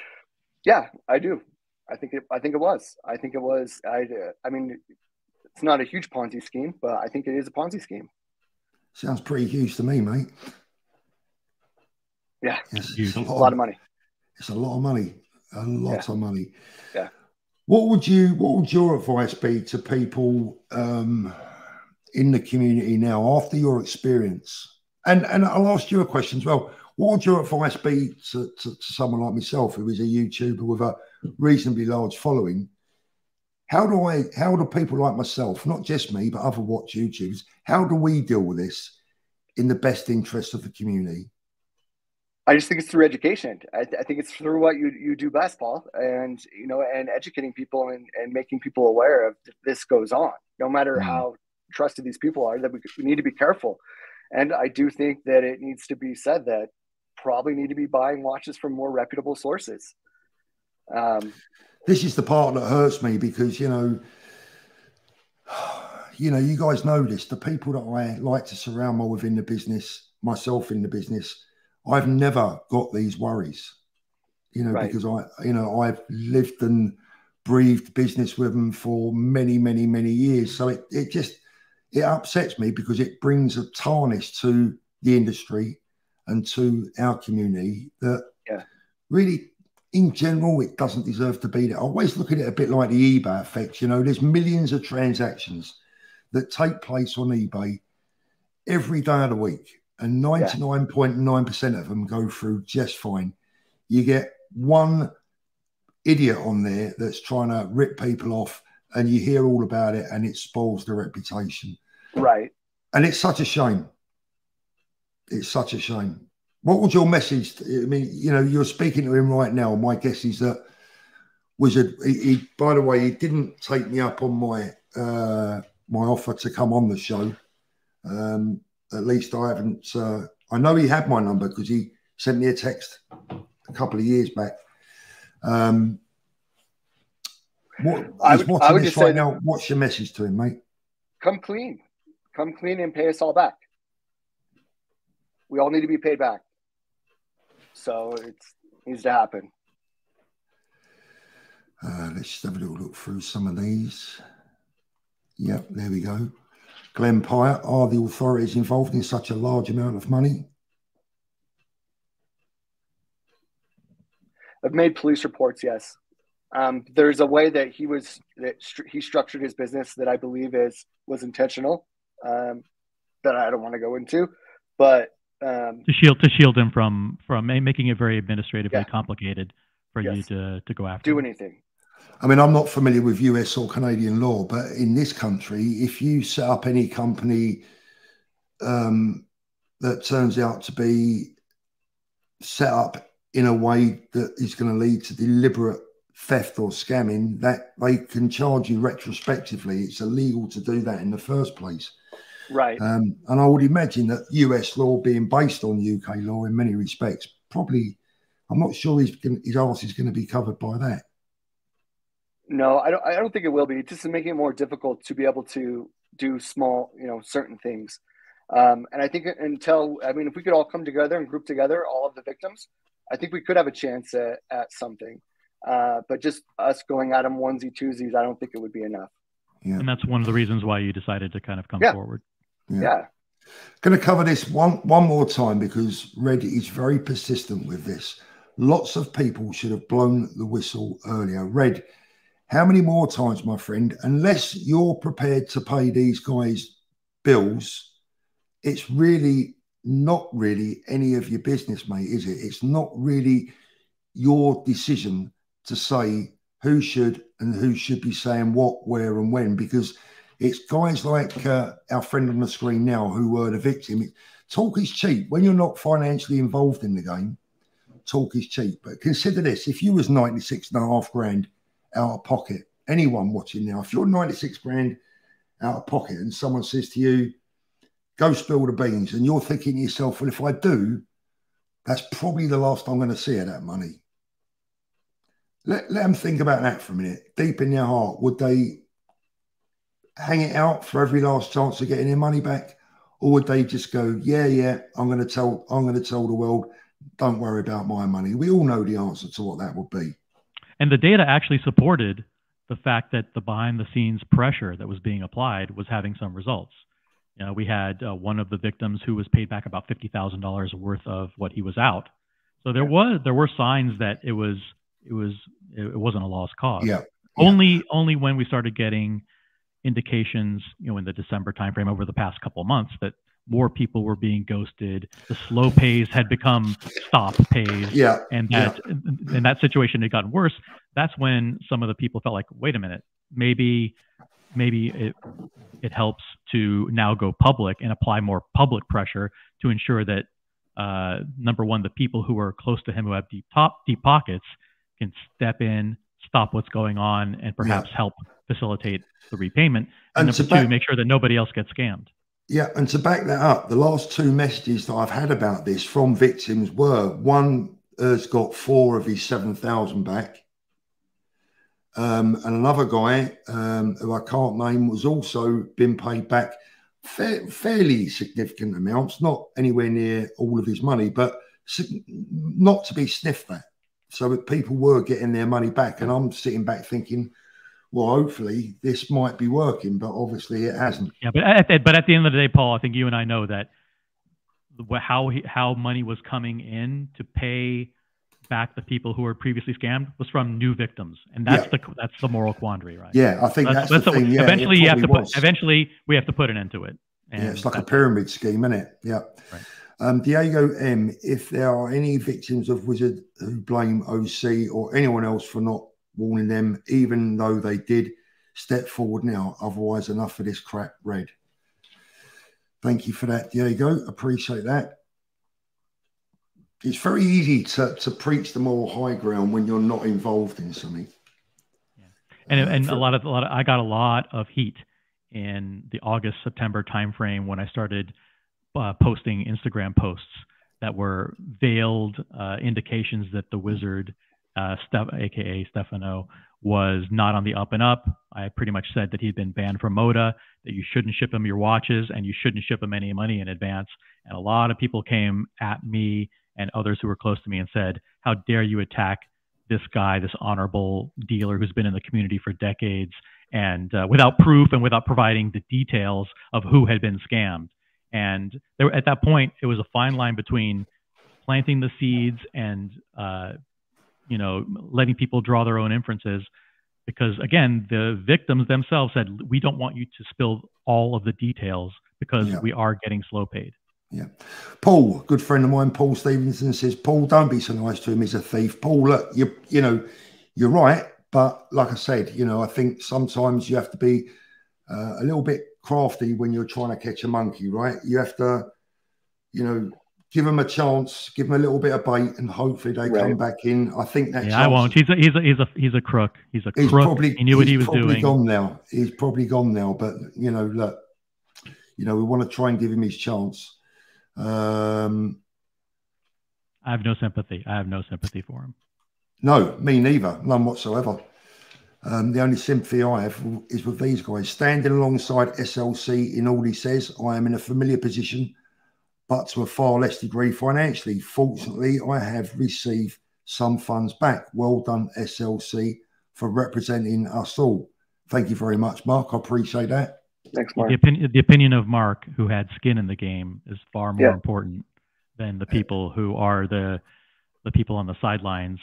Yeah, I do. I think it was. I mean, it's not a huge Ponzi scheme, but I think it is a Ponzi scheme. Sounds pretty huge to me, mate. Yeah, it's a lot of money. It's a lot of money. A lot of money. Yeah. What would your advice be to people in the community now after your experience? And I'll ask you a question as well. What would your advice be to someone like myself, who is a YouTuber with a reasonably large following? How do people like myself, not just me, but other watch YouTubers, how do we deal with this in the best interest of the community? I just think it's through education. I think it's through what you do best, Paul, and educating people and making people aware of this goes on, no matter how trusted these people are, that we need to be careful. And I do think that it needs to be said that probably need to be buying watches from more reputable sources. This is the part that hurts me because, you know, you guys know this, the people that I like to surround myself in the business, I've never got these worries, you know, right. Because I've lived and breathed business with them for many, many, many years. So it upsets me because it brings a tarnish to the industry and to our community that really, in general, it doesn't deserve to be there. I always look at it a bit like the eBay effect. You know, there's millions of transactions that take place on eBay every day of the week, and 99.9% of them go through just fine. You get one idiot on there that's trying to rip people off, and you hear all about it, and it spoils their reputation. Right. And it's such a shame. It's such a shame. What was your message? I mean, you know, you're speaking to him right now. My guess is that by the way, he didn't take me up on my my offer to come on the show. At least I haven't. I know he had my number because he sent me a text a couple of years back. I would just say now. What's your message to him, mate? Come clean and pay us all back. We all need to be paid back. So it needs to happen. Let's just have a little look through some of these. Yep, there we go. Glenn Pyatt, are the authorities involved in such a large amount of money? I've made police reports, yes. There's a way that he structured his business that I believe was intentional, that I don't want to go into, but to shield him from making it very administratively complicated for you to go after. Do anything. I mean, I'm not familiar with US or Canadian law, but in this country, if you set up any company that turns out to be set up in a way that is going to lead to deliberate theft or scamming, that they can charge you retrospectively. It's illegal to do that in the first place. Right. And I would imagine that US law being based on UK law in many respects, probably, I'm not sure his arse is going to be covered by that. No, I don't think it will be. It's just making it more difficult to be able to do small, certain things. And I think if we could all come together and group together all of the victims, I think we could have a chance at something. But just us going at them onesie twosies, I don't think it would be enough. Yeah. And that's one of the reasons why you decided to kind of come forward. Yeah. Going to cover this one more time because Red is very persistent with this. Lots of people should have blown the whistle earlier. Red, how many more times, my friend, unless you're prepared to pay these guys bills, it's really not really any of your business, mate, is it? It's not really your decision to say who should and who should be saying what, where and when, because it's guys like our friend on the screen now who were the victim. Talk is cheap. When you're not financially involved in the game, talk is cheap. But consider this, if you was 96.5 grand out of pocket, anyone watching now, if you're 96 grand out of pocket and someone says to you, go spill the beans, and you're thinking to yourself, well, if I do, that's probably the last I'm going to see of that money. Let them think about that for a minute. Deep in their heart, would they hang it out for every last chance of getting their money back, or would they just go, yeah, I'm going to tell the world, don't worry about my money? We all know the answer to what that would be. And the data actually supported the fact that the behind-the-scenes pressure that was being applied was having some results. We had one of the victims who was paid back about $50,000 worth of what he was out. So there were signs that it wasn't a lost cause. Yeah. Only when we started getting indications, in the December timeframe over the past couple of months that more people were being ghosted. The slow pays had become stop pays. Yeah. And that situation had gotten worse. That's when some of the people felt like, wait a minute, maybe it helps to now go public and apply more public pressure to ensure that, number one, the people who are close to him who have deep pockets can step in, stop what's going on, and perhaps help facilitate the repayment, and And number two, make sure that nobody else gets scammed. Yeah, and to back that up, the last 2 messages that I've had about this from victims were, one has got 4 of his 7,000 back, and another guy who I can't name was also been paid back fairly significant amounts, not anywhere near all of his money, but not to be sniffed at. So that people were getting their money back, and I'm sitting back thinking, well, hopefully this might be working, but obviously it hasn't. Yeah, but at the end of the day, Paul, I think you and I know that how money was coming in to pay back the people who were previously scammed was from new victims, and that's the moral quandary, right? Yeah, I think that's the thing. Yeah, eventually we have to put an end to it. And yeah, it's like a pyramid scheme, isn't it? Yeah. Right. Diego M, if there are any victims of Wizard who blame OC or anyone else for not warning them, even though they did, step forward now. Otherwise, enough of this crap. Red. Thank you for that, Diego. Appreciate that. It's very easy to preach the moral high ground when you're not involved in something. Yeah. And a lot of I got a lot of heat in the August-September timeframe when I started posting Instagram posts that were veiled indications that the Wizard, aka Stefano, was not on the up and up. I pretty much said that he'd been banned from Moda, that you shouldn't ship him your watches, and you shouldn't ship him any money in advance. And a lot of people came at me and others who were close to me and said, how dare you attack this guy, this honorable dealer who's been in the community for decades, and without proof and without providing the details of who had been scammed. And there, at that point, it was a fine line between planting the seeds and letting people draw their own inferences, because again, the victims themselves said, we don't want you to spill all of the details because we are getting slow paid. Yeah. Paul, good friend of mine, Paul Stevenson, says, Paul, don't be so nice to him. He's a thief. Paul, look, you're right. But like I said, I think sometimes you have to be a little bit crafty when you're trying to catch a monkey, right? You have to, give them a chance, give them a little bit of bait, and hopefully they come back in. I think that. Yeah, I won't. He's a crook. He's a crook. He knew what he was doing. He's probably gone now. He's probably gone now. But look, we want to try and give him his chance. I have no sympathy. I have no sympathy for him. No, me neither. None whatsoever. The only sympathy I have is with these guys. Standing alongside SLC in all he says, I am in a familiar position, but to a far less degree financially. Fortunately, I have received some funds back. Well done, SLC, for representing us all. Thank you very much, Mark. I appreciate that. Thanks, Mark. The opinion of Mark, who had skin in the game, is far more important than the people who are the people on the sidelines,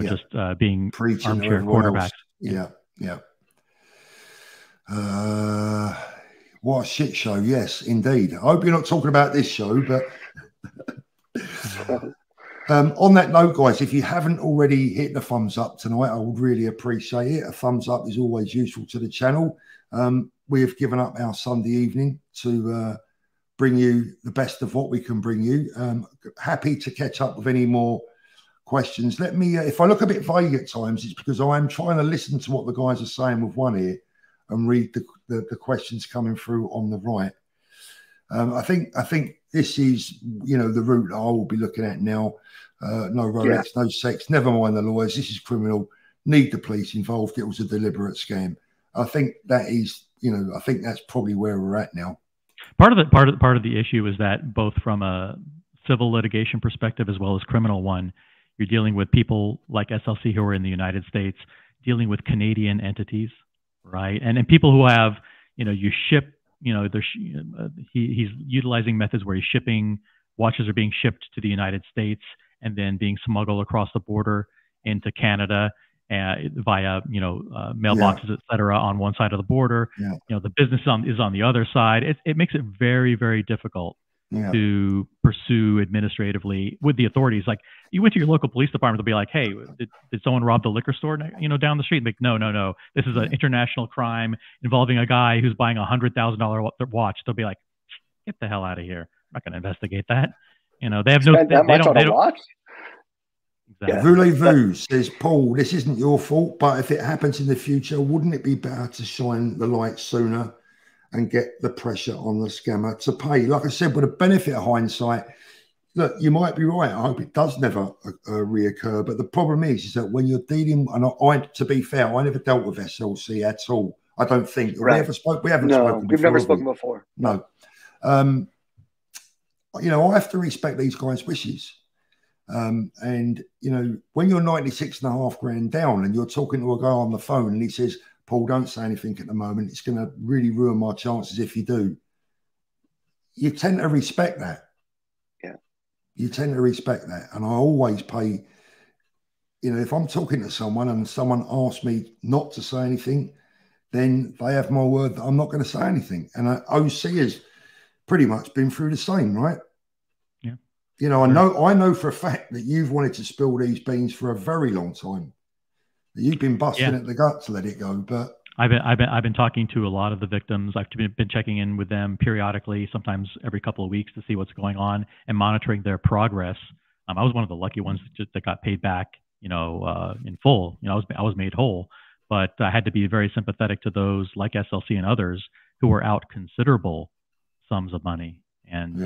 just being preaching armchair quarterbacks. Yeah. What a shit show. Yes, indeed. I hope you're not talking about this show, but on that note, guys, if you haven't already hit the thumbs up tonight, I would really appreciate it. A thumbs up is always useful to the channel. We have given up our Sunday evening to bring you the best of what we can bring you. Happy to catch up with any more questions. Let me, if I look a bit vague at times, it's because I am trying to listen to what the guys are saying with one ear and read the questions coming through on the right. I think this is, the route I will be looking at now. No Rolex, no sex, never mind the lawyers. This is criminal. Need the police involved. It was a deliberate scam. I think that is, I think that's probably where we're at now. Part of the issue is that both from a civil litigation perspective as well as criminal one, you're dealing with people like SLC who are in the United States, dealing with Canadian entities, right? And people who have, you ship, he's utilizing methods where he's shipping, watches are being shipped to the United States and then being smuggled across the border into Canada via, mailboxes, et cetera, on one side of the border. The business is on the other side. It makes it very, very difficult to pursue administratively with the authorities. Like, you went to your local police department to be like, hey, did someone rob the liquor store, down the street? Like, no. This is an international crime involving a guy who's buying $100,000 watch. They'll be like, get the hell out of here. I'm not going to investigate that. They have no. Spend that much on a watch? Exactly. Voulez-vous says, Paul, this isn't your fault, but if it happens in the future, wouldn't it be better to shine the light sooner and get the pressure on the scammer to pay? Like I said, with the benefit of hindsight, look, you might be right. I hope it does never reoccur. But the problem is that when you're dealing, and to be fair, I never dealt with SLC at all. I don't think. Right. We haven't spoken before. We've never spoken before. No. You know, I have to respect these guys' wishes. And, you know, when you're 96.5 grand down and you're talking to a guy on the phone and he says, Paul, don't say anything at the moment. It's going to really ruin my chances if you do. You tend to respect that. Yeah. You tend to respect that. And I always pay, you know, if I'm talking to someone and someone asks me not to say anything, then they have my word that I'm not going to say anything. And OC has pretty much been through the same, right? Yeah. You know, I know for a fact that you've wanted to spill these beans for a very long time. You've been busting at the gut to let it go, but I've been talking to a lot of the victims. I've been checking in with them periodically, sometimes every couple of weeks, to see what's going on and monitoring their progress. I was one of the lucky ones that got paid back, you know, in full. You know, I was made whole, but I had to be very sympathetic to those like SLC and others who were out considerable sums of money and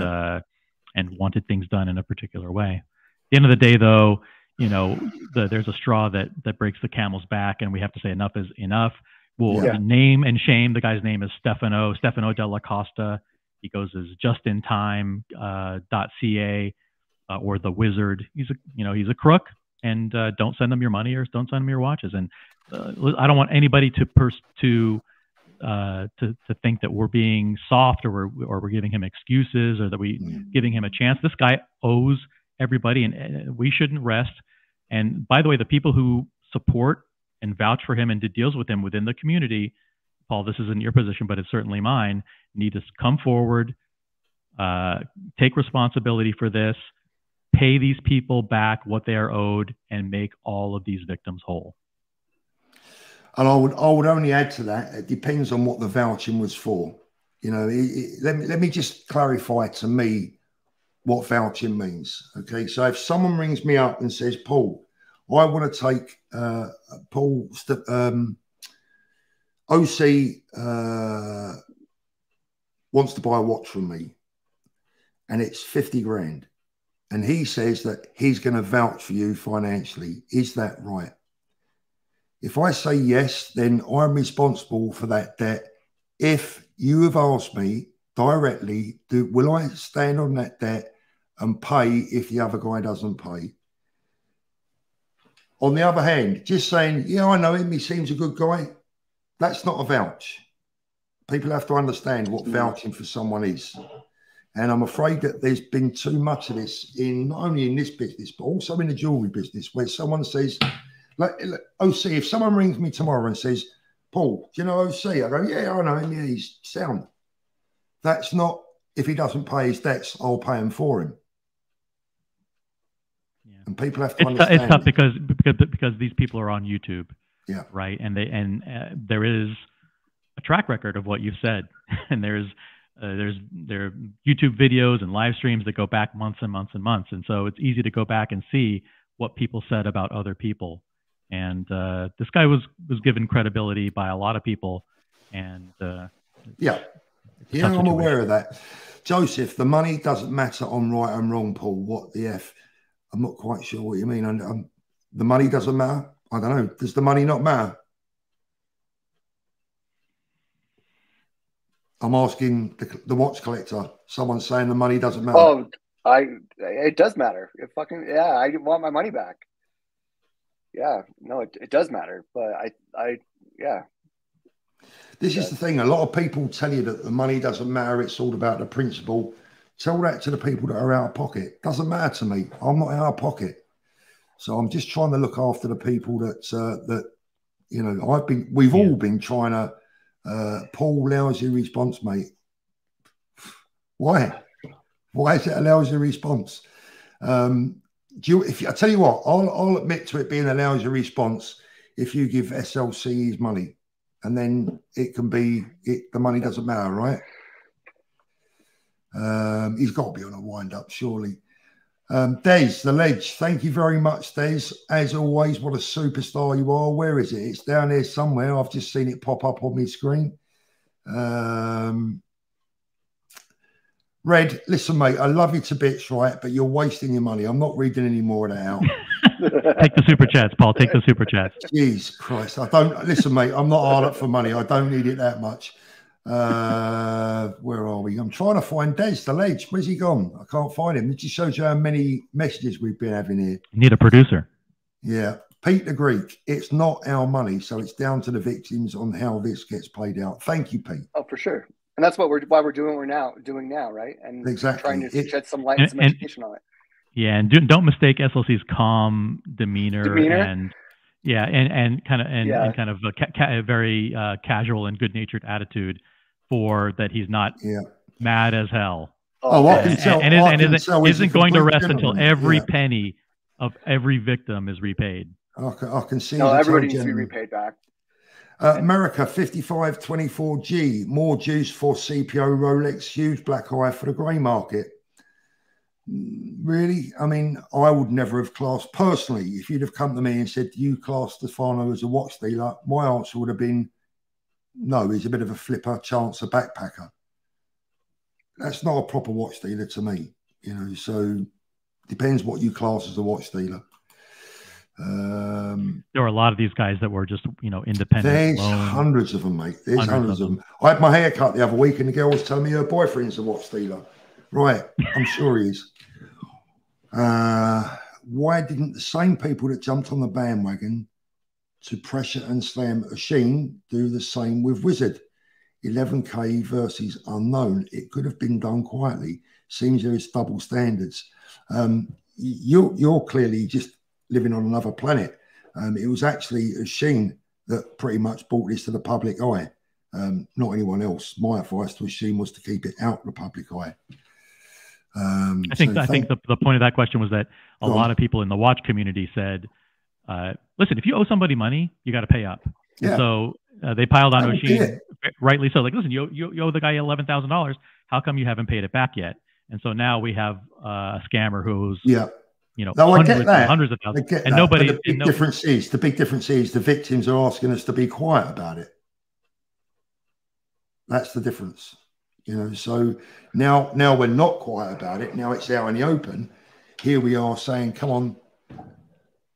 wanted things done in a particular way. At the end of the day, though, you know, there's a straw that breaks the camel's back, and we have to say enough is enough. Well, name and shame. The guy's name is Stefano Della Costa. He goes as justintime.ca or the Wizard. He's a crook, and don't send him your money or don't send him your watches. And I don't want anybody to think that we're being soft or we're giving him excuses or that we giving him a chance. This guy owes everybody, and we shouldn't rest. And by the way, the people who support and vouch for him and did deals with him within the community, Paul, this isn't your position, but it's certainly mine, need to come forward, take responsibility for this, pay these people back what they are owed, and make all of these victims whole. And I would only add to that, it depends on what the vouching was for. You know, let me just clarify to me what vouching means. Okay, so if someone rings me up and says, Paul, I want to take Paul OC wants to buy a watch from me, and it's 50 grand, and he says that he's going to vouch for you financially. Is that right? If I say yes, then I'm responsible for that debt. If you have asked me directly, will I stand on that debt and pay if the other guy doesn't pay? On the other hand, just saying, yeah, I know him, he seems a good guy, that's not a vouch. People have to understand what vouching for someone is. And I'm afraid that there's been too much of this not only in this business, but also in the jewelry business, where someone says, like, OC, if someone rings me tomorrow and says, Paul, do you know OC? I go, yeah, I know him. Yeah, he's sound. That's not, if he doesn't pay his debts, I'll pay him for him. Yeah. And people have to understand. It's tough because these people are on YouTube. Yeah. Right. And there is a track record of what you've said. And there are YouTube videos and live streams that go back months and months and months. And so it's easy to go back and see what people said about other people. And this guy was given credibility by a lot of people, and I'm aware of that. Joseph, the money doesn't matter on right and wrong, Paul. What the F? I'm not quite sure what you mean. The money doesn't matter. I don't know. Does the money not matter? I'm asking the watch collector. Someone's saying the money doesn't matter. Oh, it does matter. I want my money back. Yeah, no, it does matter, but This is the thing. A lot of people tell you that the money doesn't matter. It's all about the principle. Tell that to the people that are out of pocket. Doesn't matter to me. I'm not out of pocket. So I'm just trying to look after the people that you know, we've all been trying to, Paul, lousy response, mate. Why? Why is it a lousy response? I tell you what, I'll admit to it being a lousy response if you give SLC his money, and then it can be the money doesn't matter, right? He's got to be on a wind up, surely. Des, the Ledge, thank you very much, Des. As always, what a superstar you are. Where is it? It's down there somewhere. I've just seen it pop up on my screen. Red, listen, mate, I love you to bits, right? But you're wasting your money. I'm not reading any more of that out. Take the super chats, Paul. Take the super chats. Jeez Christ. I don't, listen, mate, I'm not hard up for money. I don't need it that much. Where are we? I'm trying to find Des, the Ledge. Where's he gone? I can't find him. It just shows you how many messages we've been having here. You need a producer. Yeah. Pete the Greek, it's not our money, so it's down to the victims on how this gets played out. Thank you, Pete. Oh, for sure. And that's what why we're doing now, right? And exactly trying to shed some light and some education on it. Yeah, and don't mistake SLC's calm demeanor. And yeah, and kind of a very casual and good-natured attitude for that he's not mad as hell. Oh, I can tell. And isn't going to rest until every penny of every victim is repaid. I can see. No, everybody needs to be repaid back. America 5524G, more juice for CPO Rolex, huge black eye for the grey market. Really? I mean, I would never have classed, personally, if you'd have come to me and said, you class Stefano as a watch dealer, my answer would have been, no, he's a bit of a flipper, chancer, backpacker. That's not a proper watch dealer to me, you know, so depends what you class as a watch dealer. There were a lot of these guys that were just, you know, independent. There's hundreds of them, mate. There's hundreds of them. I had my hair cut the other week and the girl was telling me her boyfriend's a watch dealer. Right, I'm sure he is. Why didn't the same people that jumped on the bandwagon to pressure and slam Oshin do the same with Wizard? 11K versus unknown. It could have been done quietly. Seems there is double standards. You're clearly just living on another planet. It was actually Oshin that pretty much brought this to the public eye, not anyone else. My advice to Oshin was to keep it out of the public eye. I think the point of that question was that a lot of people in the watch community said, listen, if you owe somebody money, you got to pay up. Yeah. So they piled on Oshin, rightly so. Like, listen, you owe the guy $11,000. How come you haven't paid it back yet? And so now we have a scammer who's you know, hundreds of thousands, and nobody. But the big difference is the victims are asking us to be quiet about it. That's the difference. You know, so now we're not quiet about it. Now it's out in the open. Here we are saying, come on,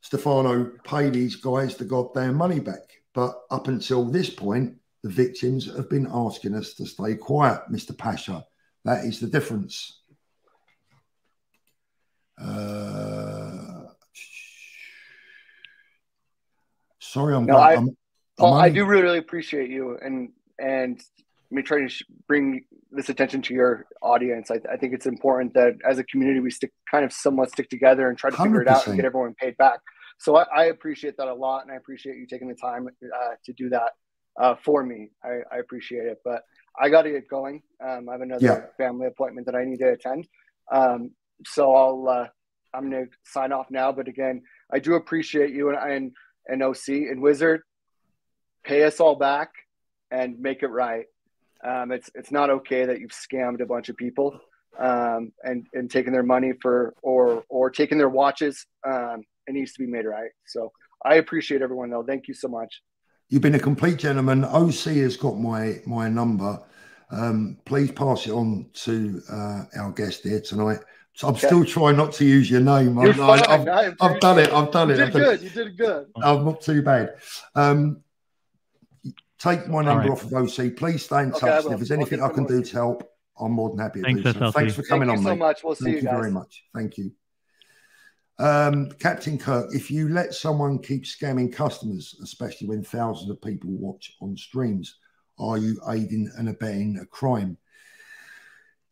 Stefano, pay these guys the goddamn money back. But up until this point, the victims have been asking us to stay quiet, Mr. Pasha. That is the difference. Sorry, I do really appreciate you and me trying to bring this attention to your audience. I think it's important that as a community we somewhat stick together and try to figure it out and get everyone paid back. So I appreciate that a lot, and I appreciate you taking the time to do that for me. I appreciate it, but I got to get going. I have another family appointment that I need to attend. So I'm going to sign off now. But again, I do appreciate you and OC and Wizard. Pay us all back and make it right. It's not okay that you've scammed a bunch of people and taken their money or taken their watches. It needs to be made right. So I appreciate everyone, though. Thank you so much. You've been a complete gentleman. OC has got my number. Please pass it on to our guest here tonight. So I'm still trying not to use your name. I've done it. You did good. I'm not too bad. Take my number off of OC. Please stay in touch. And if there's anything I can do to help, I'm more than happy to do so. Thanks for coming on, mate. Thank you so much. We'll see you guys. Thank you very much. Thank you. Captain Kirk, if you let someone keep scamming customers, especially when thousands of people watch on streams, are you aiding and abetting a crime?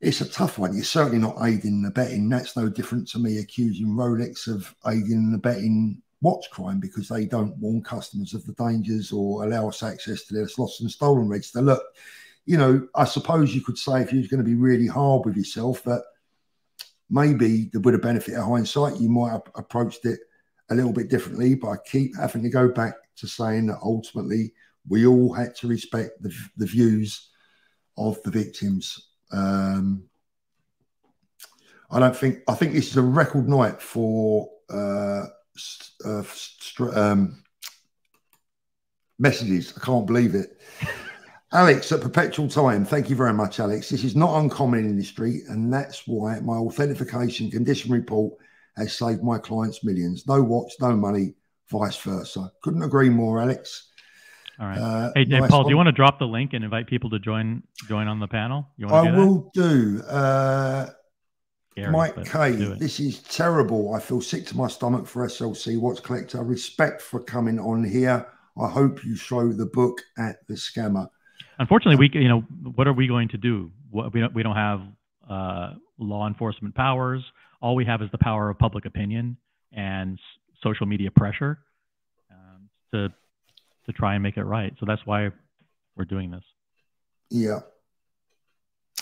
It's a tough one. You're certainly not aiding and abetting. That's no different to me accusing Rolex of aiding and abetting watch crime because they don't warn customers of the dangers or allow us access to their lost and stolen register. Look, you know, I suppose you could say if you're going to be really hard with yourself that maybe with a benefit of hindsight, you might have approached it a little bit differently, but I keep having to go back to saying that ultimately we all had to respect the views of the victims. I think this is a record night for messages. I can't believe it. Alex at Perpetual Time, thank you very much, Alex. This is not uncommon in the street, and that's why my authentication condition report has saved my clients millions. No watch, no money, vice versa. Couldn't agree more, Alex. All right. Hey, nice Paul, do you want to drop the link and invite people to join on the panel? You want to do that? I will do. Mike K, this is terrible. I feel sick to my stomach for SLC Watch Collector. Respect for coming on here. I hope you show the book at the scammer. Unfortunately, what are we going to do? We don't have law enforcement powers. All we have is the power of public opinion and social media pressure to try and make it right. So that's why we're doing this. Yeah.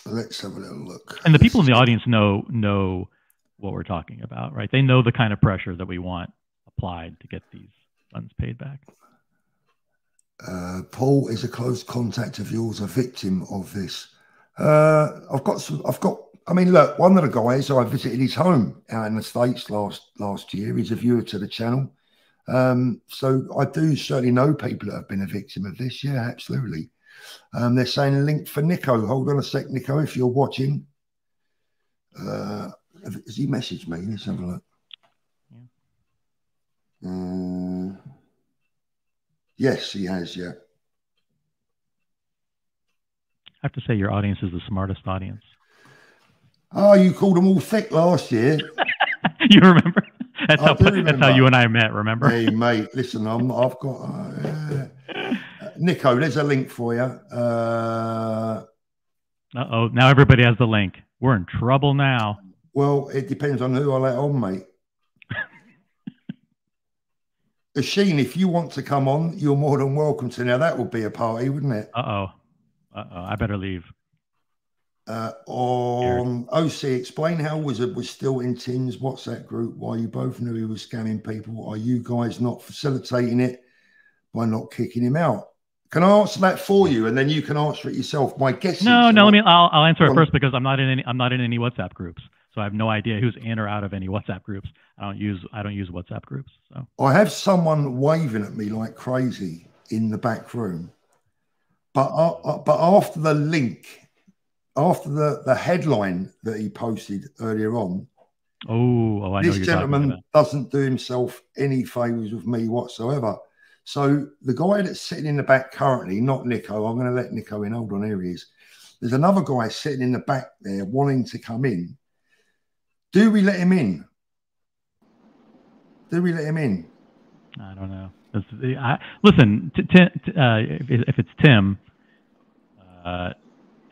Let's have a little look. And the people in the audience know what we're talking about, right? They know the kind of pressure that we want applied to get these funds paid back. Paul, is a close contact of yours a victim of this? I mean, look, one of the guys, I visited his home out in the States last year. He's a viewer to the channel. So I do certainly know people that have been a victim of this. Yeah, absolutely. They're saying a link for Nico. Hold on a sec, Nico, if you're watching. Has he messaged me? Let's have a look. Yeah. Yes, he has, yeah. I have to say your audience is the smartest audience. Oh, you called them all thick last year. You remember? That's how you and I met, remember? Hey, mate, listen, I've got... Nico, there's a link for you. Uh-oh, now everybody has the link. We're in trouble now. Well, it depends on who I let on, mate. Sheen, if you want to come on, you're more than welcome to. Now, that would be a party, wouldn't it? I better leave. On OC, explain how Wizard was still in Tim's WhatsApp group while you both knew he was scamming people. Are you guys not facilitating it by not kicking him out? Can I answer that for you, and then you can answer it yourself? My guess. I'll answer it first because I'm not in any WhatsApp groups. So I have no idea who's in or out of any WhatsApp groups. I don't use WhatsApp groups. So I have someone waving at me like crazy in the back room. But after the link, after the headline that he posted earlier on, I know this gentleman doesn't do himself any favors with me whatsoever. So the guy that's sitting in the back currently, not Nico, I'm going to let Nico in. Hold on, here he is. There's another guy sitting in the back there wanting to come in. Do we let him in? Do we let him in? I don't know. Listen, if it's Tim,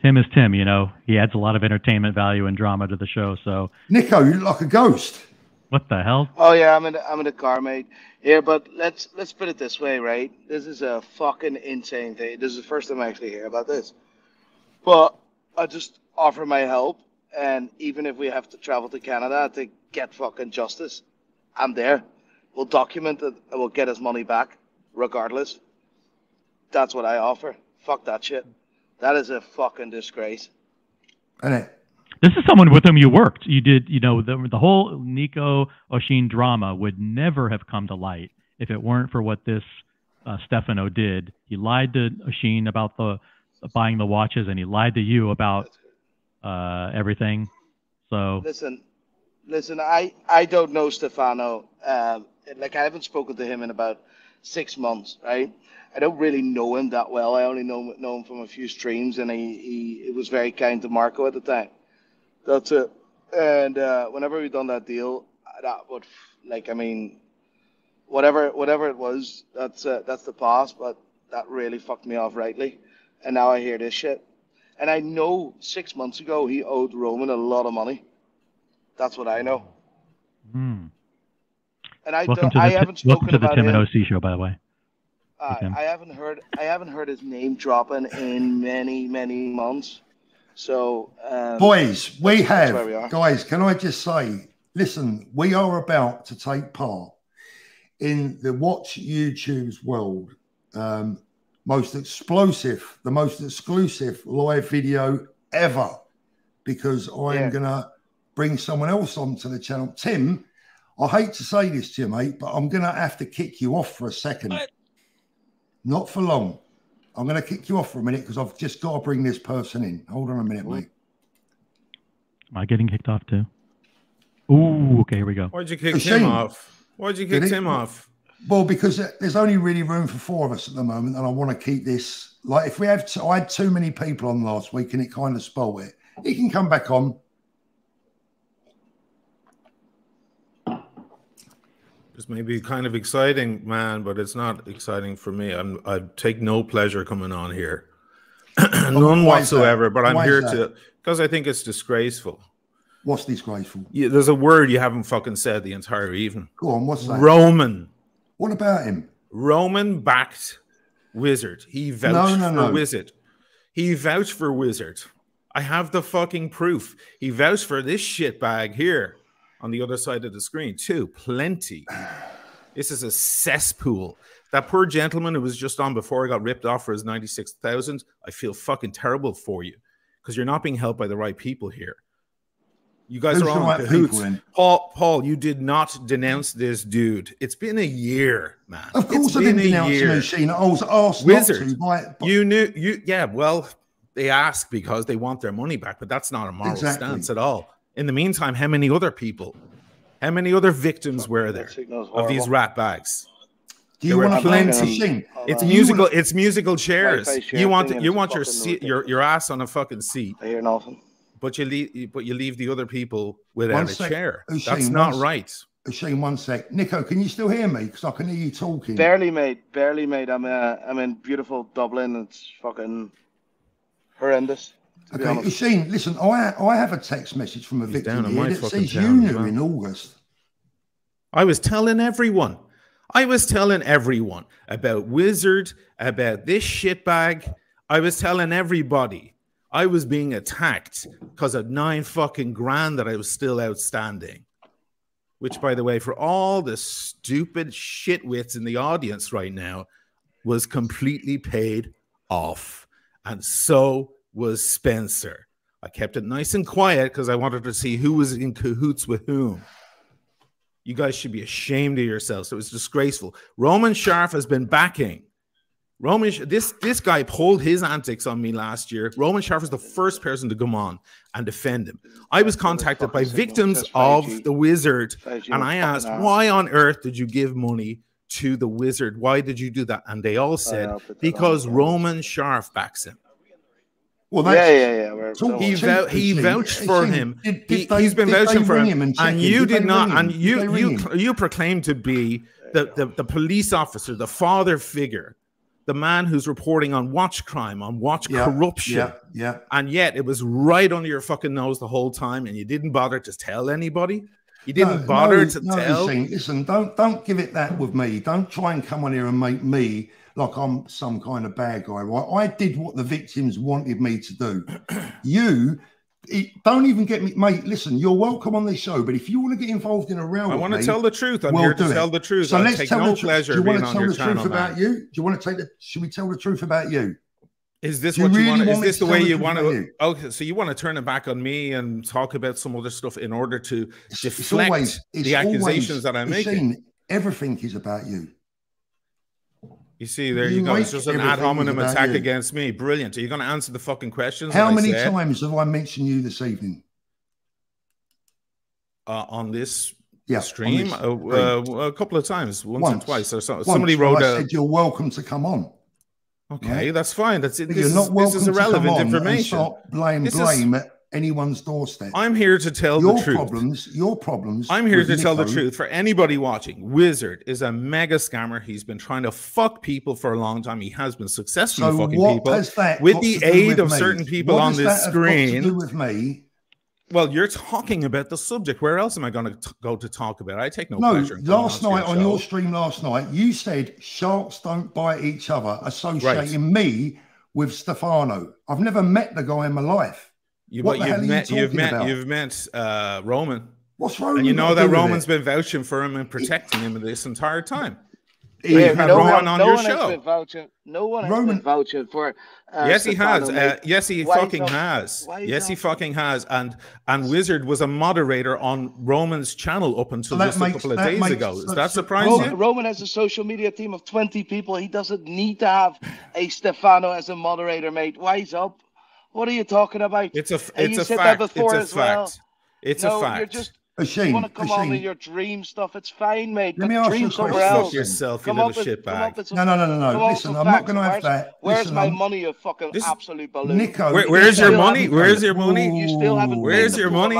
Tim is Tim. You know, he adds a lot of entertainment value and drama to the show. So, Nico, you look like a ghost. What the hell? Oh yeah, I'm in the car, mate. Yeah, but let's put it this way, right? This is a fucking insane thing. This is the first time I actually hear about this. But I just offer my help. And even if we have to travel to Canada to get fucking justice, I'm there. We'll document it and we'll get his money back, regardless. That's what I offer. Fuck that shit. That is a fucking disgrace. This is someone with whom you worked. You did, the whole Nico Oshin drama would never have come to light if it weren't for what this Stefano did. He lied to Oshin about the buying the watches, and he lied to you about everything. So listen, I don't know Stefano. I haven't spoken to him in about 6 months, right? I don't really know him that well. I only know him from a few streams, and he was very kind to Marco at the time. That's it. And whenever we done that deal, that would whatever it was, that's the past. But that really fucked me off rightly. And now I hear this shit. And I know 6 months ago he owed Roman a lot of money. That's what I know. And I haven't spoken to the Tim and OC show, by the way. I haven't heard his name dropping in many months. So boys, we have guys. Can I just say, listen, we are about to take part in the Watch YouTube's world. The most exclusive live video ever, because I am gonna bring someone else onto the channel. Tim, I hate to say this to you, mate, but I'm going to have to kick you off for a second. What? Not for long. I'm going to kick you off for a minute because I've just got to bring this person in. Hold on a minute, mate. Am I getting kicked off too? Ooh, okay, here we go. Why'd you kick Tim off? Why'd you kick Tim off? Well, because there's only really room for 4 of us at the moment, and I want to keep this. Like, if we have, I had too many people on last week, and it kind of spoiled it. He can come back on. This may be kind of exciting, man, but it's not exciting for me. I take no pleasure coming on here, none whatsoever. But I'm here because I think it's disgraceful. What's disgraceful? Yeah, there's a word you haven't fucking said the entire evening. Go on, what's that? Roman. What about him? Roman backed Wizard. He vouched for Wizard. He vouched for Wizard. I have the fucking proof. He vouched for this shitbag here on the other side of the screen too. Plenty. This is a cesspool. That poor gentleman who was just on before I got ripped off for his 96,000. I feel fucking terrible for you because you're not being helped by the right people here. You guys are all in cahoots. Paul, you did not denounce this dude. It's been a year, man. Of course I didn't denounce Machine. I was asked Wizard. not to. You knew, yeah, well, they ask because they want their money back, but that's not a moral stance at all. In the meantime, how many other people, how many other victims were there of these rat bags? Do you want plenty? It's musical chairs. You want your seat, your ass on a fucking seat. I hear nothing. But you leave the other people without a chair. That's not right. Shane, one sec. Nico, can you still hear me? Because I can hear you talking. Barely, mate. Barely, mate. I'm in beautiful Dublin. It's fucking horrendous. Okay, Shane, listen. I have a text message from a victim here that says you knew in August. I was telling everyone. About Wizard, about this shitbag. I was telling everybody. I was being attacked because of 9 fucking grand that I was still outstanding. Which, by the way, for all the stupid shitwits in the audience right now, was completely paid off. And so was Spencer. I kept it nice and quiet because I wanted to see who was in cahoots with whom. You guys should be ashamed of yourselves. It was disgraceful. Roman Sharf has been backing. This guy pulled his antics on me last year. Roman Sharf was the first person to come on and defend him. I was contacted by victims of the Wizard, and I asked, why on earth did you give money to the Wizard? Why did you do that? And they all said, because Roman Sharf backs him. Well, He vouched for him. He's been vouching for him, and you did not. And you proclaimed to be the police officer, the father figure. The man who's reporting on watch crime, on watch corruption. Yeah. And yet it was right under your fucking nose the whole time, and you didn't bother to tell anybody. You didn't bother to tell. Listen, don't give it that with me. Don't try and come on here and make me like I'm some kind of bad guy, right? I did what the victims wanted me to do. Don't even get me, mate. Listen, you're welcome on this show, but if you want to get involved in a row, I want to tell the truth. I'm here to tell the truth. So let's tell the truth. Do you want to tell the truth about you? Do you want to take the? Should we tell the truth about you? Is this what you want? Is this the way you want to? Okay, so you want to turn it back on me and talk about some other stuff in order to deflect the accusations that I'm making? Everything is about you. You see, there you go. It's just an ad hominem attack against me. Brilliant. Are you going to answer the fucking questions? How many times have I mentioned you this evening? On this stream? A couple of times. Once or twice. Or so. Somebody wrote I said you're welcome to come on. Okay, that's fine. That's it. You're not welcome. This is irrelevant information. Stop blame at anyone's doorstep. I'm here to tell the truth. Your problems. I'm here to tell the truth for anybody watching. Wizard is a mega scammer. He's been trying to fuck people for a long time. He has been successfully fucking people with the aid of certain people on this screen. What does that have to do with me? Well, you're talking about the subject. Where else am I going to go to talk about? I take no pleasure. Last night on your stream last night, you said sharks don't bite each other, associating me with Stefano. I've never met the guy in my life. You've met Roman. What's Roman? And you know that Roman's been vouching for him and protecting him this entire time. Roman on your show. No one has been vouching for. Yes, he has. Yes, he fucking has. Yes, he fucking has. And Wizard was a moderator on Roman's channel up until just a couple of days ago. Does that surprise you? Roman has a social media team of 20 people. He doesn't need to have a Stefano as a moderator, mate. Wise up. What are you talking about? It's a fact. It's a fact. It's a fact. You're just. You want to come on with your dream stuff? It's fine, mate. Let me ask you a question. Fuck yourself, you little shitbag. No. Listen, I'm not going to have that. Where's my money, you fucking absolute balloon? Nico, where's your money? Where's your money? You still haven't. Where's your money?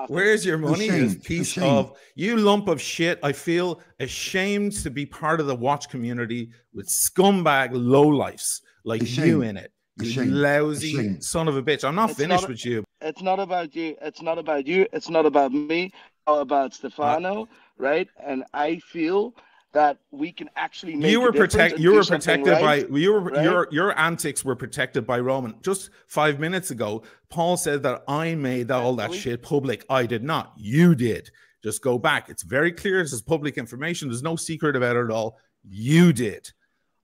Where's your money? You piece of you lump of shit. I feel ashamed to be part of the watch community with scumbag lowlifes like you in it. You lousy son of a bitch. I'm not finished with you. It's not about you. It's not about you. It's not about me. It's all about Stefano, right? And I feel that we can actually make your antics were protected by Roman. Just 5 minutes ago, Paul said that I made all that shit public. I did not. You did. Just go back. It's very clear. This is public information. There's no secret about it at all. You did.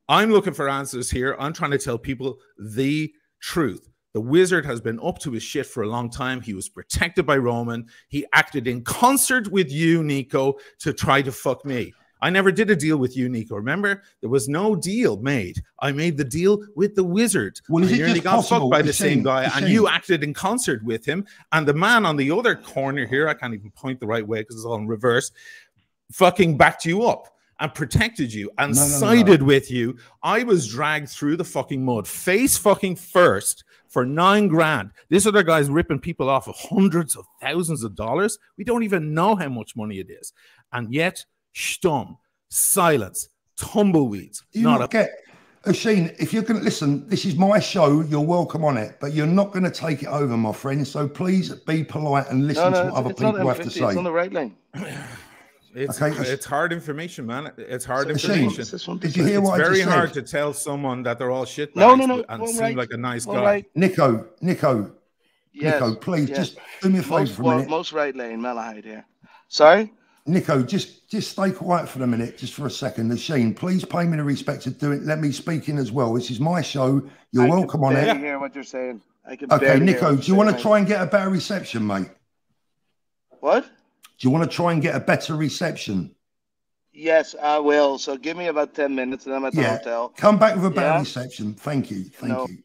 I'm looking for answers here. I'm trying to tell people the truth. The Wizard has been up to his shit for a long time. He was protected by Roman. He acted in concert with you, Nico, to try to fuck me. I never did a deal with you, Nico. Remember? There was no deal made. I made the deal with the Wizard. Well, I nearly got fucked by the same guy, and you acted in concert with him. And the man on the other corner here, I can't even point the right way because it's all in reverse, fucking backed you up and protected you and sided with you. I was dragged through the fucking mud, face fucking first, for $9 grand. This other guy's ripping people off of hundreds of thousands of dollars. We don't even know how much money it is. And yet, stumm, silence, tumbleweeds. Oisin, if you're going to listen, this is my show. You're welcome on it, but you're not going to take it over, my friend. So please be polite and listen to what other people have to say. It's on the right lane. It's hard information, man. It's hard information. Did you hear what I just said? It's very hard to tell someone that they're all shit. No. And seem like a nice guy. Nico, yes, Nico, please just do me a favor for a minute. Most right lane, Malahide here. Sorry? Nico, just stay quiet for a minute, just for a second. Shane, please pay me the respect to do it. Let me speak in as well. This is my show. You're welcome on it. I can hear what you're saying. Okay, Nico, do you want to try and get a better reception, mate? What? Do you want to try and get a better reception? Yes, I will. So give me about 10 minutes and I'm at the hotel. Come back with a better reception. Thank you. Thank you.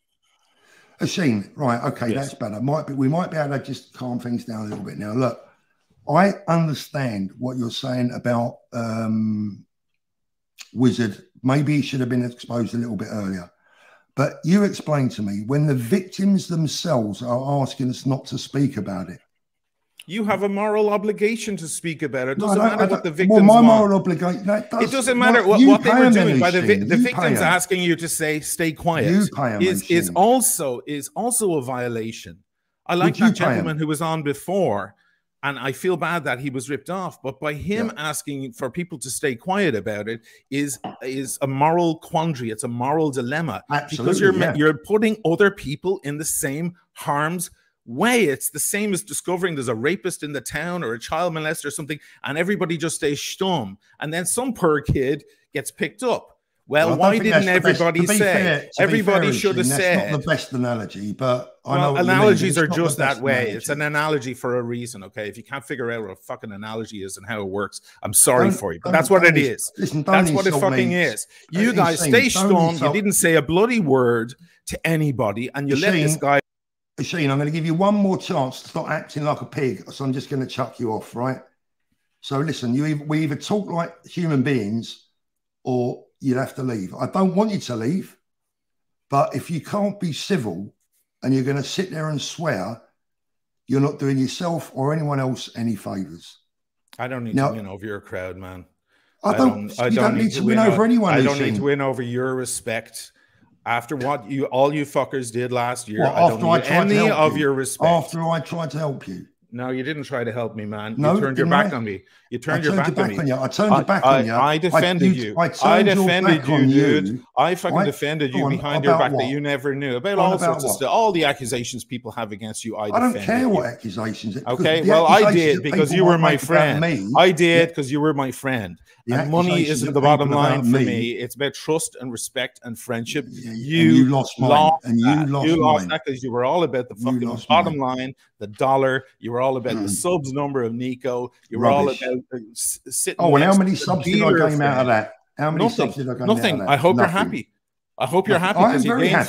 Asheen, right, okay, that's better. We might be able to just calm things down a little bit now. Look, I understand what you're saying about Wizard. Maybe he should have been exposed a little bit earlier. But you explain to me, when the victims themselves are asking us not to speak about it, you have a moral obligation to speak about it. It doesn't matter what the victims want. Well, my moral obligation. It doesn't matter what they were doing. By the victims asking you to stay quiet is also a violation. I like that gentleman who was on before, and I feel bad that he was ripped off. But by him asking for people to stay quiet about it is a moral quandary. It's a moral dilemma. Absolutely, because you're putting other people in the same harm's way. It's the same as discovering there's a rapist in the town or a child molester or something, and everybody just stays stum, and then some poor kid gets picked up. Well, why didn't everybody say? Everybody should have said. That's not the best analogy, but I know analogies are just that way. Analogy. It's an analogy for a reason, okay? If you can't figure out what a fucking analogy is and how it works, I'm sorry for you, but that's what it is. Listen, that's what it fucking is. You guys stay stum. You didn't say a bloody word to anybody, and you let this guy. Shane, I'm going to give you one more chance to stop acting like a pig, so I'm just going to chuck you off, right? So listen, we either talk like human beings or you'd have to leave. I don't want you to leave, but if you can't be civil and you're going to sit there and swear, you're not doing yourself or anyone else any favours. I don't need to win over your crowd, man. You don't need to win over anyone. I don't need to win over your respect. After what all you fuckers did last year, I don't need any of your respect. After I tried to help you. No, you didn't try to help me, man. No, you turned your back on me. You turned your back on me. I turned your back on you. I defended you. I defended you, dude. I fucking defended you behind your back that you never knew about all sorts of stuff. All the accusations people have against you. I don't care what accusations. Okay, well, I did because you were my friend. I did because you were my friend. And money isn't the bottom line for me. It's about trust and respect and friendship. You lost mine. And you lost that because you were all about the fucking bottom line, the dollar. You were all about the subs number of Nico. You were all about sitting. Oh, and how many subs did I gain out of that? How many subs did I gain Nothing. out of that? I hope you're happy. I hope you're happy because you gained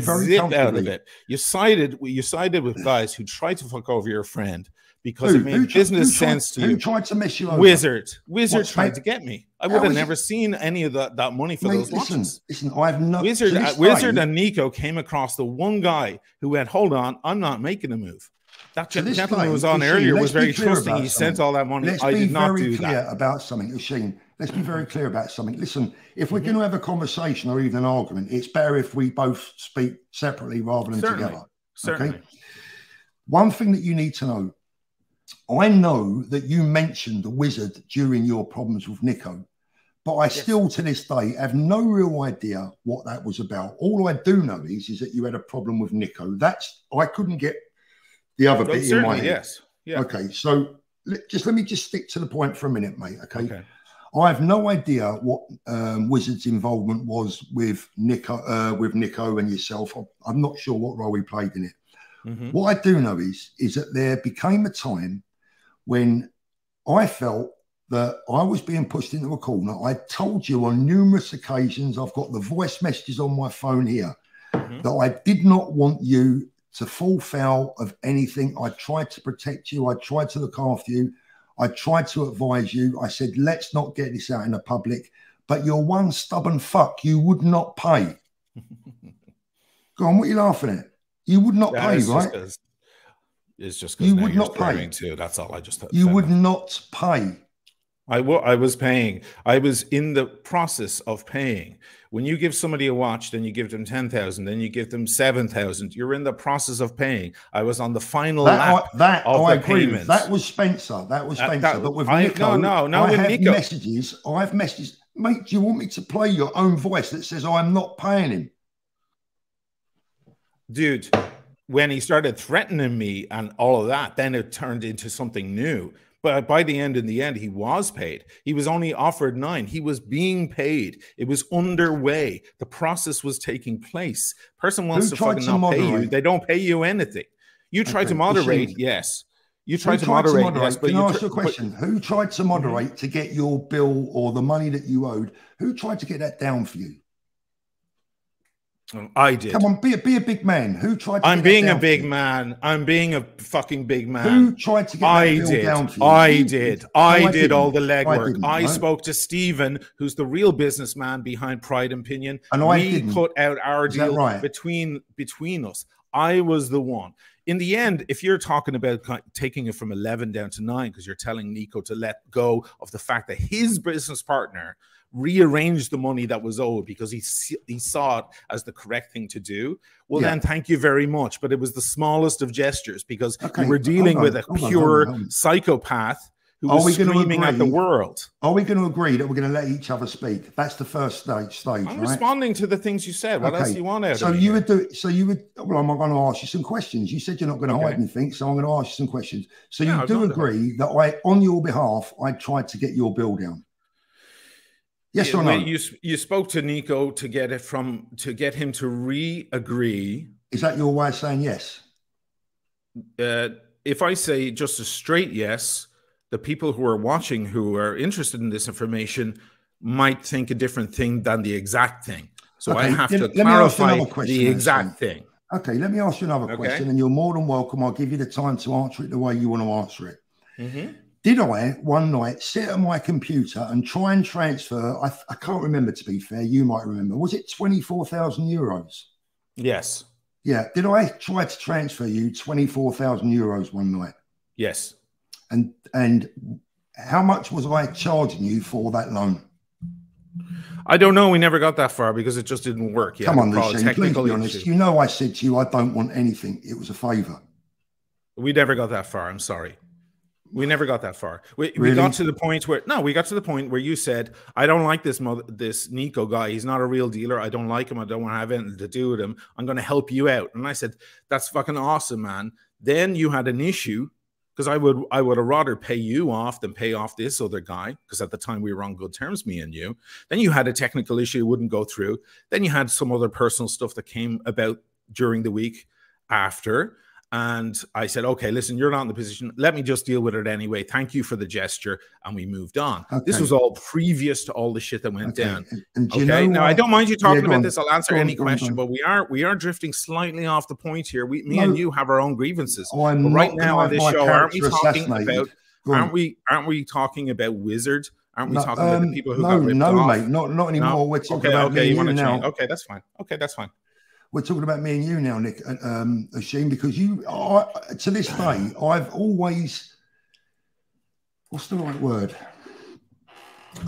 fucking zip out of it. You sided with guys who tried to fuck over your friend because it made business sense to you. Who tried to mess you over? Wizard tried to get me. I would have never seen any of that money for those watches. Listen, I have no. Wizard and Nico came across the one guy who went, "Hold on, I'm not making a move." That gentleman who was on earlier was very trusting. He sent all that money. I did not do that. Let's be very clear about something, Shane. Let's be very clear about something. Listen, if we're going to have a conversation or even an argument, it's better if we both speak separately rather than together. Certainly. Okay? One thing that you need to know, I know that you mentioned the Wizard during your problems with Nico, but I still to this day have no real idea what that was about. All I do know is that you had a problem with Nico. I couldn't get the other bit in my head. Yes. Yeah. Okay, so let me stick to the point for a minute, mate. Okay. I have no idea what Wizard's involvement was with Nico and yourself. I'm not sure what role he played in it. What I do know is that there became a time when I felt that I was being pushed into a corner. I told you on numerous occasions, I've got the voice messages on my phone here, that I did not want you to fall foul of anything. I tried to protect you. I tried to look after you. I tried to advise you. I said, let's not get this out in the public. But you're one stubborn fuck. You would not pay. Go on, what are you laughing at? You would not pay, right? It's just because you would not pay. Too. That's all I just. You would not pay. I was paying. I was in the process of paying. When you give somebody a watch, then you give them 10,000, then you give them 7,000. You're in the process of paying. I was on the final lap of the payments. That was Spencer. But with Nico, I have messages. Mate, do you want me to play your own voice that says I'm not paying him? Dude, when he started threatening me and all of that, then it turned into something new. But by the end, he was paid. He was only offered 9. He was being paid. It was underway. The process was taking place. Person wants to fucking not pay you. They don't pay you anything. You tried to moderate, yes. You tried to moderate, yes. But can I ask you a question? Who tried to moderate to get your bill or the money that you owed? Who tried to get that down for you? I did. Come on, be a big man. Who tried to I'm being a big man. I'm being a fucking big man. Who tried to get that bill down for you? I did all the legwork. I spoke to Stephen, who's the real businessman behind Pride and Pinion. And we put out our deal between us. I was the one. In the end, if you're talking about taking it from 11 down to 9 because you're telling Nico to let go of the fact that his business partner rearranged the money that was owed because he saw it as the correct thing to do, well, then thank you very much. But it was the smallest of gestures because we were dealing with a pure psychopath who was screaming at the world. Are we going to agree that we're going to let each other speak? That's the first stage, I'm responding to the things you said. What else do you want out of me? Well, I'm going to ask you some questions. You said you're not going to hide anything, so I'm going to ask you some questions. So you do agree that on your behalf, I tried to get your bill down? Yes or no? You spoke to Nico to get him to re-agree. Is that your way of saying yes? If I say just a straight yes, the people who are watching who are interested in this information might think a different thing than the exact thing. So I have to clarify the exact thing. Okay, let me ask you another question, and you're more than welcome. I'll give you the time to answer it the way you want to answer it. Did I one night sit at my computer and try and transfer? I can't remember, to be fair. You might remember. Was it 24,000 euros? Yes. Yeah. Did I try to transfer you 24,000 euros one night? Yes. And how much was I charging you for that loan? I don't know. We never got that far because it just didn't work. Come on, Lucien, please be honest. You know I said to you, I don't want anything. It was a favour. We never got that far. I'm sorry. We never got that far. We Really? got to the point where we got to the point where you said, I don't like this Nico guy. He's not a real dealer. I don't like him. I don't want to have anything to do with him. I'm going to help you out. And I said, that's fucking awesome, man. Then you had an issue because I would have rather pay you off than pay off this other guy, because at the time we were on good terms, me and you. Then you had a technical issue, wouldn't go through. Then you had some other personal stuff that came about during the week after. And I said, okay, listen, you're not in the position. Let me just deal with it anyway. Thank you for the gesture. And we moved on. Okay. This was all previous to all the shit that went down. And okay. Now, I don't mind you talking about this. I'll answer any question, but we are drifting slightly off the point here. Me and you have our own grievances. But right now on this show, aren't we talking about Wizard? Aren't we talking about the people who got ripped off? Mate, not anymore. No? We're talking about me and you now. Okay, that's fine. Okay, that's fine. We're talking about me and you now, Nick, Oisin, because to this day, I've always, what's the right word?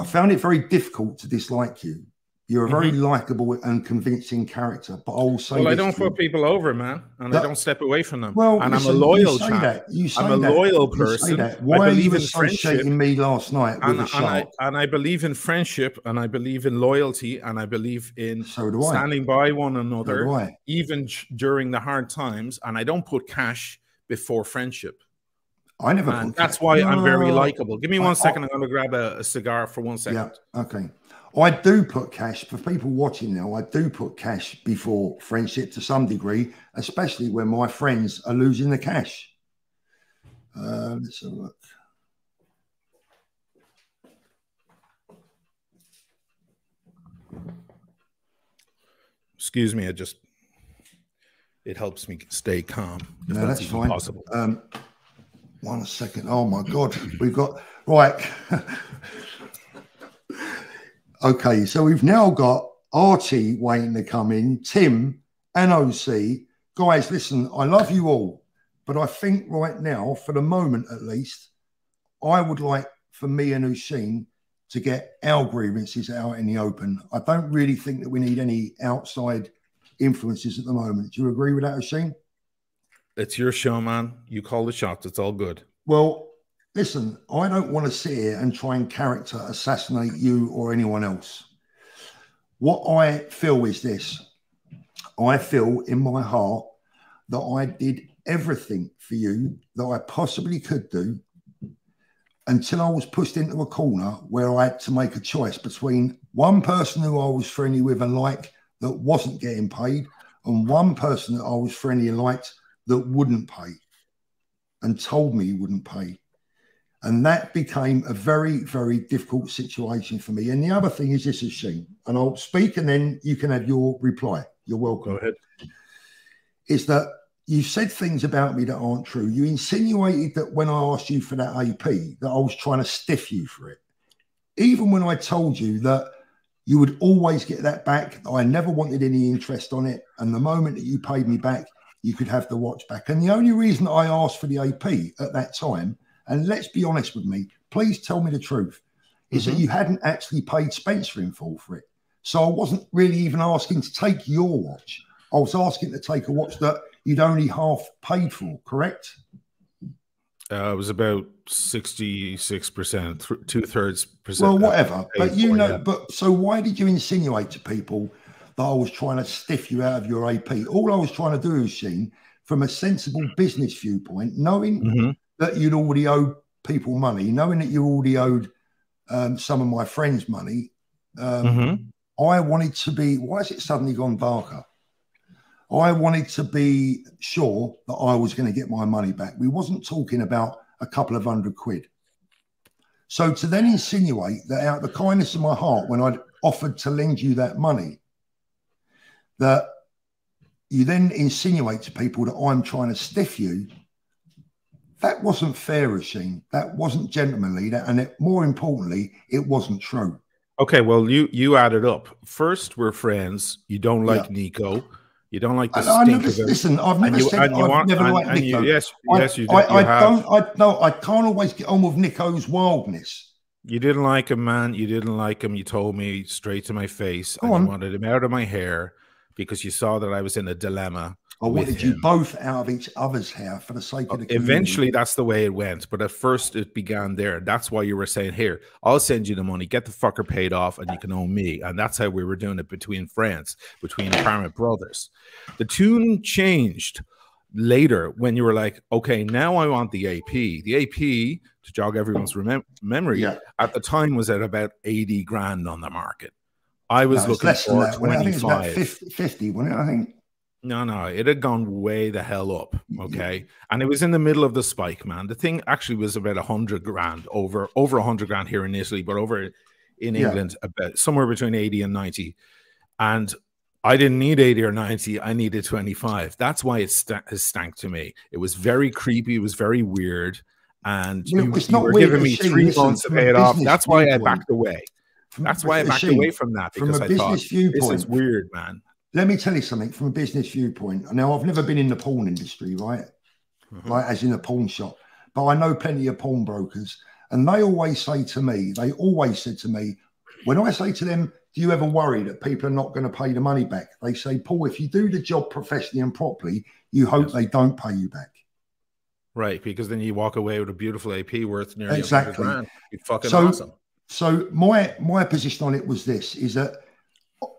I found it very difficult to dislike you. You're a very likable and convincing character, but I'll say I don't put people over, man, and I don't step away from them. Well, and listen, I'm a loyal chap. I'm a loyal person. Why are you associating me last night with a shark? And I believe in friendship, and I believe in loyalty, and I believe in standing by one another, even during the hard times. And I don't put cash before friendship. I never. And that's why I'm very likable. Give me 1 second. I'm going to grab a cigar for 1 second. Yeah. Okay. I do put cash, for people watching now, I do put cash before friendship to some degree, especially when my friends are losing the cash. Let's have a look. Excuse me, it helps me stay calm. No, that's fine. Possible. 1 second. Oh my God, we've got, right. Okay, so we've now got Archie waiting to come in, Tim and OC. Guys, listen, I love you all, but I think right now, for the moment at least, I would like for me and Oisin to get our grievances out in the open. I don't really think that we need any outside influences at the moment. Do you agree with that, Oisin? It's your show, man. You call the shots. It's all good. Well, listen, I don't want to sit here and try and character assassinate you or anyone else. What I feel is this. I feel in my heart that I did everything for you that I possibly could do until I was pushed into a corner where I had to make a choice between one person who I was friendly with and liked that wasn't getting paid and one person that I was friendly and liked that wouldn't pay and told me he wouldn't pay. And that became a very, very difficult situation for me. And the other thing is this, Oisin, and I'll speak and then you can have your reply. You're welcome. Go ahead. Is that you said things about me that aren't true. You insinuated that when I asked you for that AP, that I was trying to stiff you for it. Even when I told you that you would always get that back, I never wanted any interest on it. And the moment that you paid me back, you could have the watch back. And the only reason I asked for the AP at that time, and let's be honest with me, please tell me the truth, is that you hadn't actually paid Spencer in full for it. So I wasn't really even asking to take your watch. I was asking to take a watch that you'd only half paid for, correct? It was about 66%, 2/3%. Well, whatever. But you know, but so why did you insinuate to people that I was trying to stiff you out of your AP? All I was trying to do is, Sheen, from a sensible business viewpoint, knowing that you'd already owed people money, knowing that you already owed some of my friends money, I wanted to be, why has it suddenly gone darker? I wanted to be sure that I was going to get my money back. We wasn't talking about a couple of £100. So to then insinuate that out of the kindness of my heart, when I'd offered to lend you that money, that you then insinuate to people that I'm trying to stiff you, that wasn't fair, Oisin. That wasn't gentlemanly. More importantly, it wasn't true. Okay, well, you added up. First, we're friends. You don't like Nico. You don't like the stink of it. Listen, I've never said I've never liked Nico. Yes, you do. I can't always get on with Nico's wildness. You didn't like him, man. You didn't like him. You told me straight to my face. I wanted him out of my hair because you saw that I was in a dilemma. I wanted you both out of each other's hair for the sake of the community. Eventually, that's the way it went. But at first, it began there. That's why you were saying, here, I'll send you the money, get the fucker paid off, and you can owe me. And that's how we were doing it between friends, between apartment brothers. The tune changed later when you were like, okay, now I want the AP. The AP, to jog everyone's memory, at the time was at about 80 grand on the market. I was looking less for than that. 25. I think it's about 50, wasn't it? I think. No, it had gone way the hell up. Okay. And it was in the middle of the spike, man. The thing actually was about 100 grand, over 100 grand here in Italy, but over in England, about somewhere between 80 and 90. And I didn't need 80 or 90. I needed 25. That's why it stank to me. It was very creepy. It was very weird. And you were giving me 3 months to pay it off. That's why I backed away. That's why I backed away from that, because I thought, this is weird, man. Let me tell you something from a business viewpoint. Now, I've never been in the porn industry, right? Like as in a pawn shop, but I know plenty of pawnbrokers, and they always said to me, when I say to them, do you ever worry that people are not going to pay the money back? They say, Paul, if you do the job professionally and properly, you hope they don't pay you back. Right, because then you walk away with a beautiful AP worth nearly exactly. 100 grand. It's fucking awesome. So my position on it was this, is that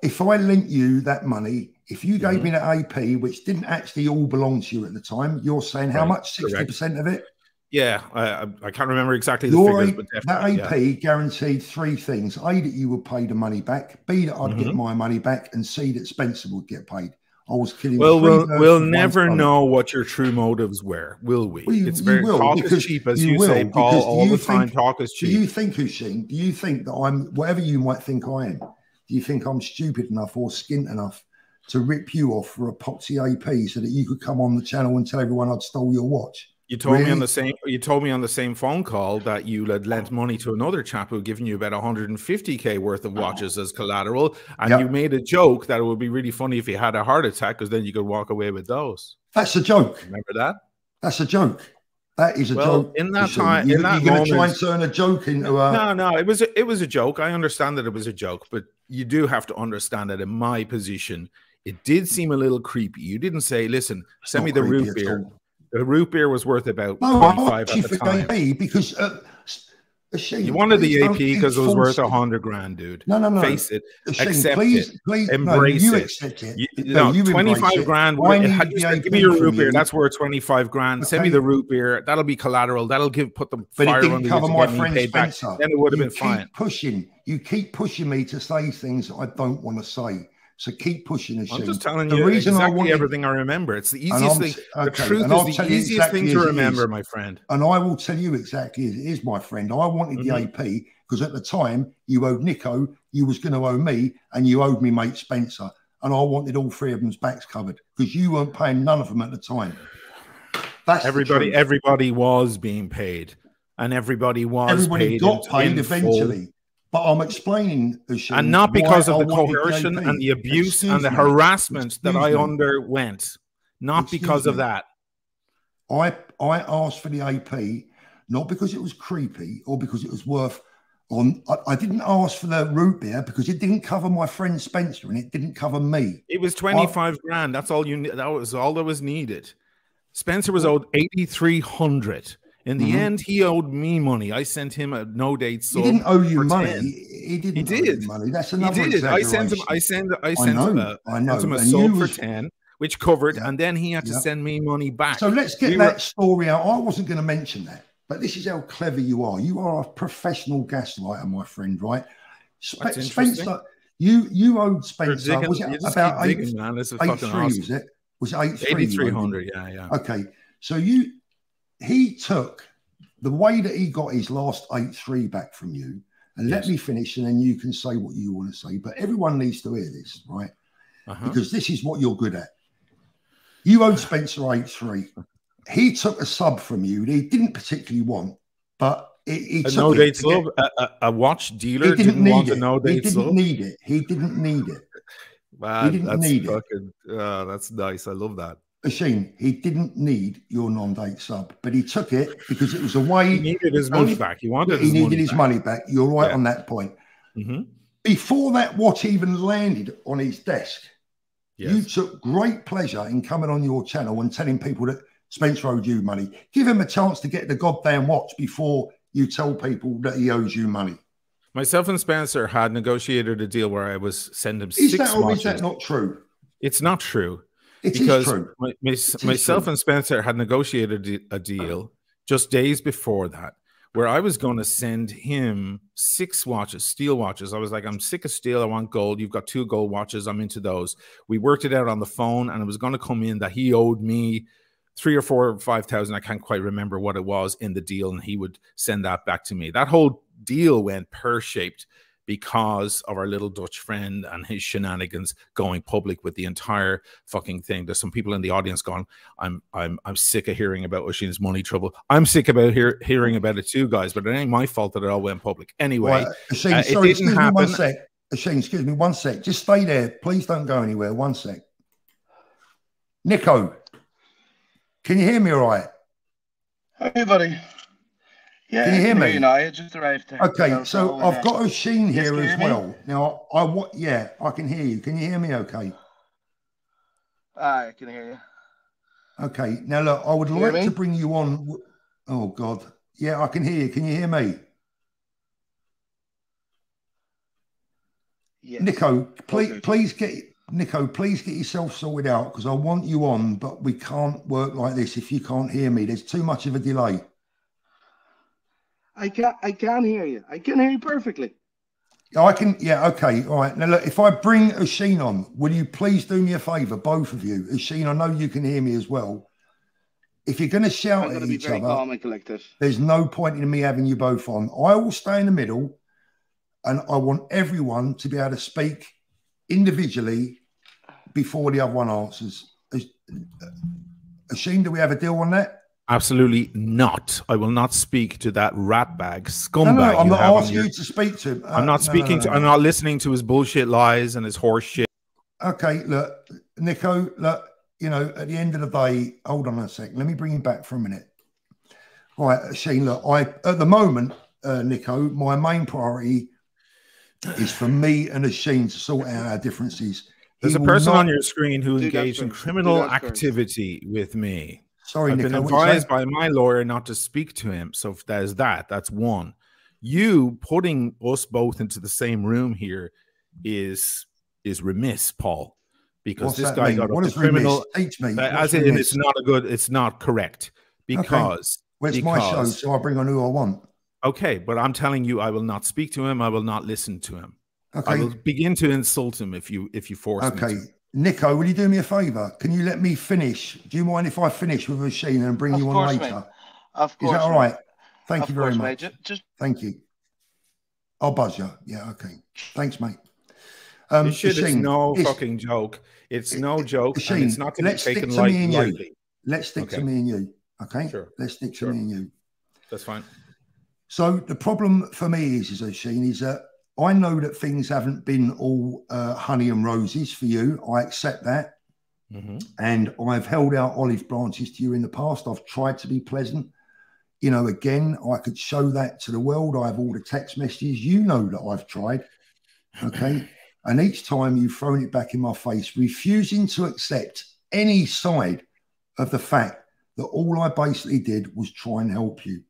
if I lent you that money, if you gave me that AP, which didn't actually all belong to you at the time, you're saying how much? 60% of it? Yeah, I can't remember exactly the figures, but definitely. That AP guaranteed 3 things. A, that you would pay the money back. B, that I'd get my money back. And C, that Spencer would get paid. I was killing. Well, we'll never know what your true motives were, will we? Well, it's very talk is cheap, as you say, Paul, all the time. Talk is cheap. Do you think, Hussein, do you think that I'm, whatever you might think I am, do you think I'm stupid enough or skint enough to rip you off for a poxy AP so that you could come on the channel and tell everyone I'd stole your watch? You told me on the same. You told me on the same phone call that you had lent money to another chap who had given you about 150k worth of watches as collateral, and you made a joke that it would be really funny if he had a heart attack, because then you could walk away with those. That's a joke. Remember that? That's a joke. That is a joke. In that time, you're going to try and turn a joke into a... No, it was a joke. I understand that it was a joke, but you do have to understand that in my position, it did seem a little creepy. You didn't say, "Listen, send me the root beer." The root beer was worth about 25 at the time. Because you wanted the AP because it was worth 100 grand, dude. No. Face it. Accept it. Embrace it. Accept it. You 25 grand. Give me your root beer. That's worth 25 grand. Okay. Send me the root beer. That'll be collateral. That'll put the fire on cover my friend Spencer. Then it would have been fine. You keep pushing me to say things I don't want to say. So keep pushing us. I'm just telling you exactly everything I remember. It's the easiest thing. The truth is the easiest thing to remember, my friend. And I will tell you exactly as it is, my friend. I wanted the AP because at the time you owed Nico, you was going to owe me, and you owed me mate Spencer. And I wanted all 3 of them's backs covered because you weren't paying none of them at the time. That's everybody was being paid, and everybody got paid eventually. But I'm explaining, and not because of the coercion and the abuse and the harassment that I underwent. Not because of that. I asked for the AP not because it was creepy or because it was worth. I didn't ask for the root beer because it didn't cover my friend Spencer and it didn't cover me. It was 25 grand. That's all you. That was all that was needed. Spencer was owed 8,300. In the end, he owed me money. I sent him a no-date sub. He didn't owe you money. He did. Owe you money. That's another. He did. I sent him a sub for 10, which covered, and then he had to send me money back. So let's get that story out. I wasn't going to mention that, but this is how clever you are. You are a professional gaslighter, my friend. Right? Spencer, you owed Spencer. Was it about 8,300? Was it? Was it 8,300? Yeah. Okay. So he took the way that he got his last 8,300 back from you, and let me finish, and then you can say what you want to say. But everyone needs to hear this, right? Because this is what you're good at. You owed Spencer 8,300. He took a sub from you that he didn't particularly want, but he took no-date sub. A watch dealer didn't want a no-date sub. He didn't need it. Man, he didn't need it. That's nice. I love that. Shane, he didn't need your non-date sub, but he took it because it was a way. He needed his money back. He needed his money back. You're right on that point. Before that watch even landed on his desk, Yes. You took great pleasure in coming on your channel and telling people that Spencer owed you money. Give him a chance to get the goddamn watch before you tell people that he owes you money. Myself and Spencer had negotiated a deal where I was sending him Is 6 that or watches. is that not true? It's not true. It because is true. Myself and Spencer had negotiated a deal just days before that, where I was going to send him 6 watches, steel watches. I was like, I'm sick of steel. I want gold. You've got 2 gold watches. I'm into those. We worked it out on the phone, and it was going to come in that he owed me 3 or 4 or 5,000. I can't quite remember what it was in the deal, and he would send that back to me. That whole deal went pear-shaped because of our little Dutch friend and his shenanigans going public with the entire fucking thing. There's some people in the audience going, I'm sick of hearing about Oisin's money trouble. I'm sick about hearing about it too, guys, but it ain't my fault that it all went public. Anyway, Oisin, sorry, it didn't happen. 1 sec. Oisin, excuse me 1 sec. Just stay there. Please don't go anywhere. 1 sec. Nico, can you hear me all right? Hey, buddy. Yeah, can you hear me? I just arrived there. Okay, so I've got Oisin here as well. Now, yeah, I can hear you. Can you hear me okay? I can hear you. Okay, now look, I would like to bring you on. Oh, God. Yeah, I can hear you. Can you hear me? Yes. Nico, please get yourself sorted out, because I want you on, but we can't work like this if you can't hear me. There's too much of a delay. I can't hear you. I can hear you perfectly. I can, yeah, okay, all right. Now, look, if I bring Oisin on, will you please do me a favour, both of you? Oisin, I know you can hear me as well. If you're going to shout at each other, there's no point in me having you both on. I will stay in the middle, and I want everyone to be able to speak individually before the other one answers. Oisin, do we have a deal on that? Absolutely not. I will not speak to that ratbag scumbag. No, I'm not asking you to speak to him. I'm not speaking to. I'm not listening to his bullshit lies and his horse shit. Okay, look, Nico. Look, you know, at the end of the day, hold on a sec. Let me bring him back for a minute. All right, Shane. Look, at the moment, Nico, my main priority is for me and Oisin to sort out our differences. There's a person on your screen who engaged in criminal activity with me. Sorry, I've been advised by my lawyer not to speak to him. So if there's that, that's one. You putting us both into the same room here is remiss, Paul, because this guy got up to criminal. Teach me. As in, it's not a good. It's not correct because it's my show, so I bring on who I want. Okay, but I'm telling you, I will not speak to him. I will not listen to him. Okay, I will begin to insult him if you force me to. Nico, will you do me a favour? Can you let me finish? Do you mind if I finish with Oisin and bring you on later? Mate. Of course. Is that all right? Thank you very much. Just thank you. I'll buzz you. Yeah, okay. Thanks, mate. This shit is no fucking joke. It's no joke. And it's not to be taken lightly. Let's stick to me and you. Okay? Sure. Let's stick to me and you. That's fine. So the problem for me is Oisin, is that I know that things haven't been all honey and roses for you. I accept that. And I've held out olive branches to you in the past. I've tried to be pleasant. You know, again, I could show that to the world. I have all the text messages. You know that I've tried. Okay. And each time you've thrown it back in my face, refusing to accept any side of the fact that all I basically did was try and help you.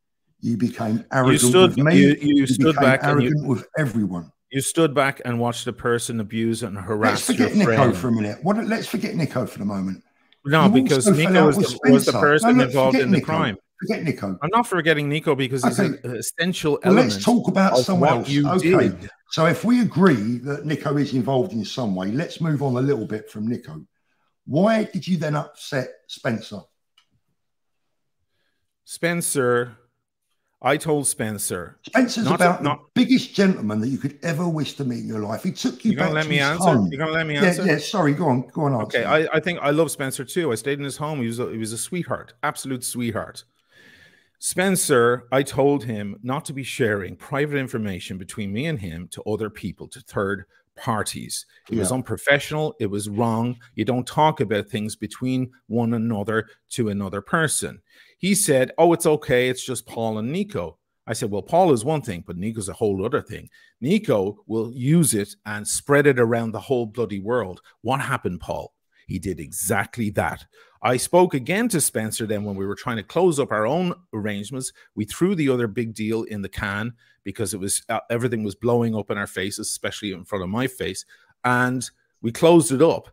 You became arrogant with me. You stood back arrogant with everyone. You stood back and watched the person abuse and harass your friend. Let's forget Nico for a minute. Let's forget Nico for the moment. No, because Nico was the person involved in the crime. Forget Nico. I'm not forgetting Nico because he's an essential element. Let's talk about someone else. You did. So if we agree that Nico is involved in some way, let's move on a little bit from Nico. Why did you then upset Spencer? I told Spencer's about the biggest gentleman that you could ever wish to meet in your life. He took you back to his home. You're going to let me answer? Yeah, sorry, go on. Okay, I think I love Spencer too. I stayed in his home. He was a sweetheart, absolute sweetheart. Spencer, I told him not to be sharing private information between me and him to other people, to third parties. It was unprofessional. It was wrong. You don't talk about things between one another to another person. He said, oh, it's okay. It's just Paul and Nico. I said, well, Paul is one thing, but Nico's a whole other thing. Nico will use it and spread it around the whole bloody world. What happened, Paul? He did exactly that. I spoke again to Spencer then when we were trying to close up our own arrangements. We threw the other big deal in the can because it was everything was blowing up in our faces, especially in front of my face, and we closed it up.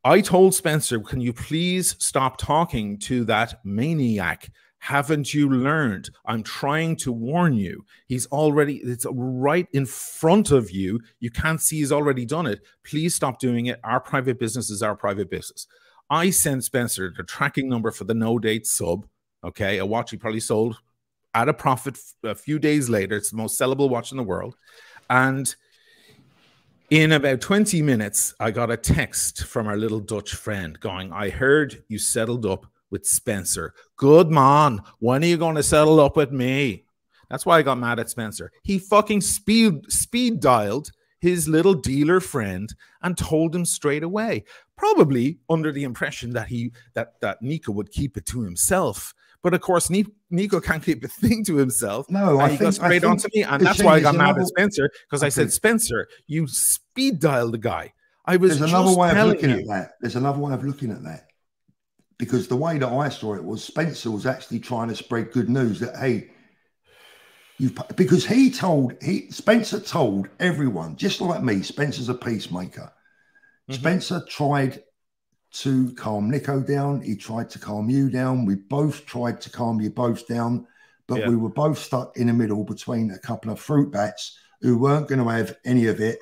I told Spencer, can you please stop talking to that maniac? Haven't you learned? I'm trying to warn you. He's already, it's right in front of you. You can't see he's already done it. Please stop doing it. Our private business is our private business. I sent Spencer the tracking number for the no date sub, okay, a watch he probably sold at a profit a few days later. It's the most sellable watch in the world. And in about 20 minutes, I got a text from our little Dutch friend going, I heard you settled up with Spencer. Good man. When are you going to settle up with me? That's why I got mad at Spencer. He fucking speed dialed his little dealer friend and told him straight away, probably under the impression that that Nico would keep it to himself. But of course, Nico can't keep a thing to himself. No, he got straight onto me, and that's why I got mad at Spencer, because I said, Spencer, you speed dialed the guy. I was There's another way of looking at that. There's another way of looking at that. Because the way that I saw it was Spencer was actually trying to spread good news that, hey, because Spencer told everyone, just like me, Spencer's a peacemaker. Spencer tried to calm Nico down. He tried to calm you down. We both tried to calm you both down, but we were both stuck in the middle between a couple of fruit bats who weren't going to have any of it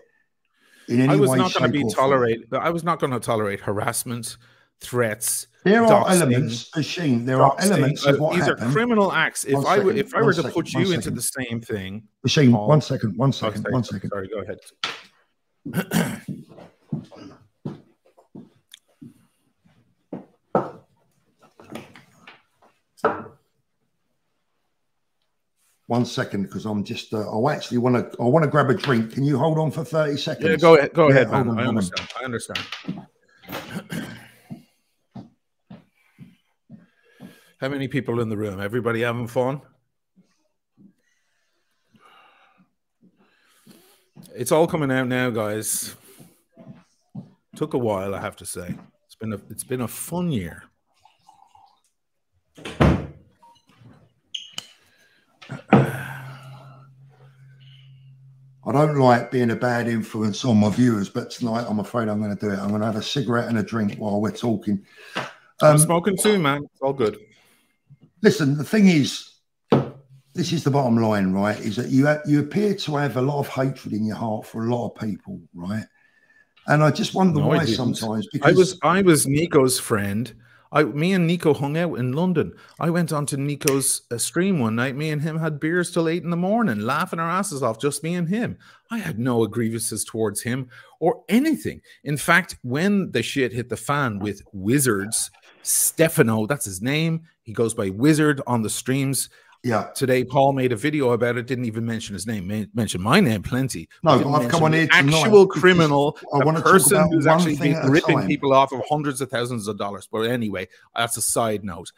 in any way. I was not going to tolerate harassment, threats. There are elements, Sheen. There are elements of what happened. These are criminal acts. If I were to put you into the same thing, Sheen, one second. Sorry, go ahead. One second, because I'm just. I want to grab a drink. Can you hold on for 30 seconds? Yeah, go ahead, man. I understand. How many people in the room? Everybody having fun? It's all coming out now, guys. Took a while, I have to say. It's been a fun year. I don't like being a bad influence on my viewers, but tonight I'm afraid I'm going to do it. I'm going to have a cigarette and a drink while we're talking. I'm smoking too, man. It's all good. Listen, the thing is, this is the bottom line, right? Is that you appear to have a lot of hatred in your heart for a lot of people, right? And I just wonder why sometimes. Because I was Nico's friend. Me and Nico hung out in London. I went on to Nico's stream one night. Me and him had beers till 8 in the morning, laughing our asses off, just me and him. I had no grievances towards him or anything. In fact, when the shit hit the fan with Wizards, Stefano, that's his name. He goes by Wizard on the streams. Yeah. Today, Paul made a video about it. Didn't even mention his name. Mentioned my name plenty. No, but I've come on here tonight. Actual criminal, a person who's actually been ripping people off of hundreds of thousands of dollars. But anyway, that's a side note.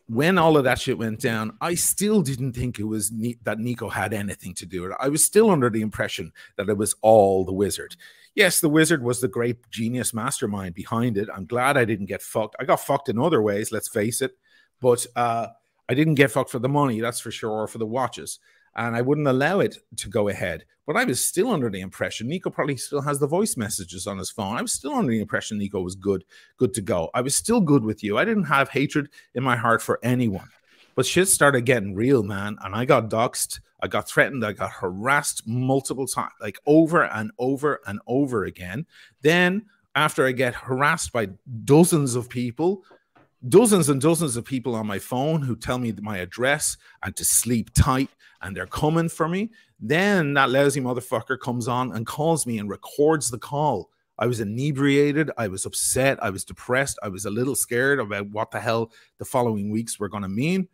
When all of that shit went down, I still didn't think it was that Nico had anything to do with it. I was still under the impression that it was all the Wizard. Yes, the Wizard was the great genius mastermind behind it. I'm glad I didn't get fucked. I got fucked in other ways, let's face it. But I didn't get fucked for the money, that's for sure, or for the watches. And I wouldn't allow it to go ahead. But I was still under the impression, Nico probably still has the voice messages on his phone. I was still under the impression Nico was good to go. I was still good with you. I didn't have hatred in my heart for anyone. But shit started getting real, man. And I got doxxed. I got threatened. I got harassed multiple times, like over and over and over again. Then after I get harassed by dozens and dozens of people on my phone who tell me my address and to sleep tight and they're coming for me, then that lousy motherfucker comes on and calls me and records the call. I was inebriated. I was upset. I was depressed. I was a little scared about what the hell the following weeks were going to mean.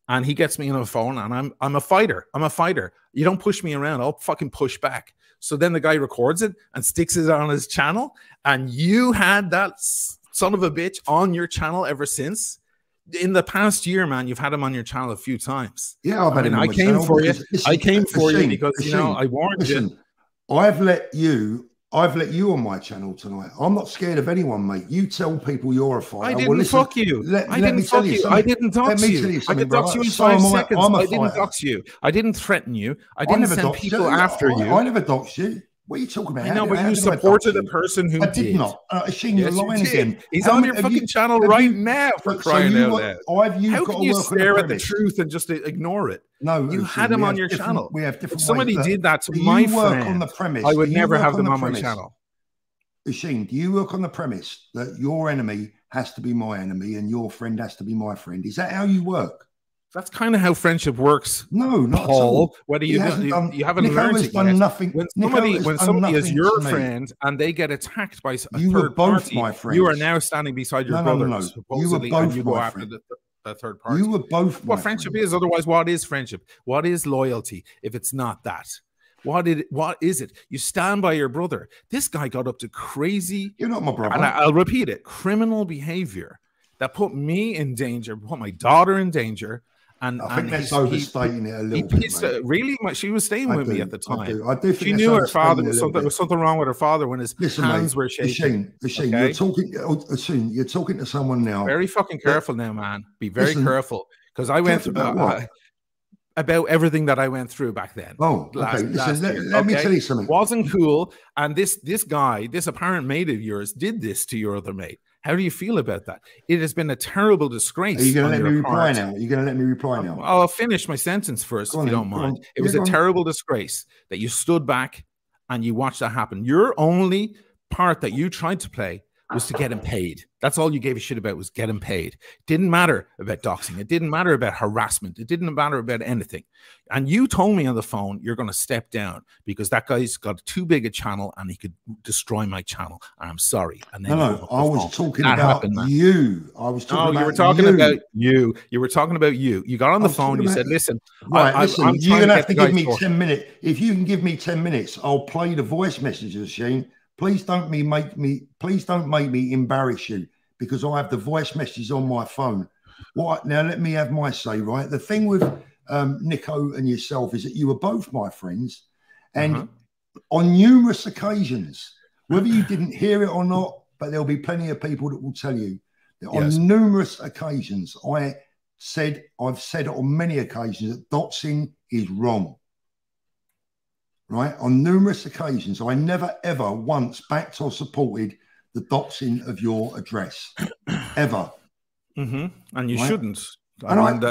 And he gets me on the phone and I'm a fighter. I'm a fighter. You don't push me around. I'll fucking push back. So then the guy records it and sticks it on his channel. And you had that son of a bitch on your channel ever since. In the past year, man, you've had him on your channel a few times. Yeah, I came for you. I came for you because, you know, I warned you. I've let you I've let you on my channel tonight. I'm not scared of anyone, mate. You tell people you're a fighter. I didn't fuck you. I didn't fuck you. I didn't dox you. I could dox you in 5 seconds. I didn't dox you. I didn't threaten you. I didn't send people after you. I never doxed you. What are you talking about? I know, but you supported a person who did. I did not. Asheen, you're lying again. He's on your fucking channel right now for crying out loud. How can you stare at the truth and just ignore it? No, you had him on your channel. We have different. If somebody did that to my friend, on the premise, I would never have them on my channel. Asheen, do you work on the premise that your enemy has to be my enemy and your friend has to be my friend? Is that how you work? That's kind of how friendship works. No, not Paul. at all. Whether you haven't learned it yet. Nothing. When somebody is your friend and they get attacked by a third party, my friends. you are now standing beside your brother. No. You were both you go after the third party. You were both. What friendship is? Otherwise, what is friendship? What is loyalty? If it's not that. What is it? You stand by your brother. This guy got up to crazy. You're not my brother. And I'll repeat it: criminal behavior that put me in danger, put my daughter in danger. And I think that's overstating it a little bit. Really, she was staying with me at the time. I do think she knew her father. There was something wrong with her father when his hands were shaking. Asheen, okay? You're talking to someone now. Very fucking careful now, man. Be very careful, because I went through about everything that I went through back then. Oh, okay. Listen, let me tell you something. It wasn't cool, and this guy, this apparent mate of yours, did this to your other mate. How do you feel about that? It has been a terrible disgrace. Are you going to let me reply now? Are you going to let me reply now? I'll finish my sentence first, if you don't mind. It was a terrible disgrace that you stood back and you watched that happen. Your only part that you tried to play was to get him paid. That's all you gave a shit about, was get him paid. It didn't matter about doxing. It didn't matter about harassment. It didn't matter about anything. And you told me on the phone, you're going to step down because that guy's got too big a channel and he could destroy my channel. And I'm sorry. And then no, I was talking about you. I was talking about you were talking about you. You were talking about you. You got on the phone. You said, listen, listen, you're going to have to give me 10 minutes. If you can give me 10 minutes, I'll play the voice messages, Shane. Please don't make me embarrass you, because I have the voice messages on my phone. Now let me have my say, right? The thing with Nico and yourself is that you were both my friends, and on numerous occasions, whether you didn't hear it or not, but there'll be plenty of people that will tell you that on numerous occasions, I've said it on many occasions that doxing is wrong. Right, on numerous occasions, I never ever once backed or supported the doxing of your address, ever. And you shouldn't. I didn't.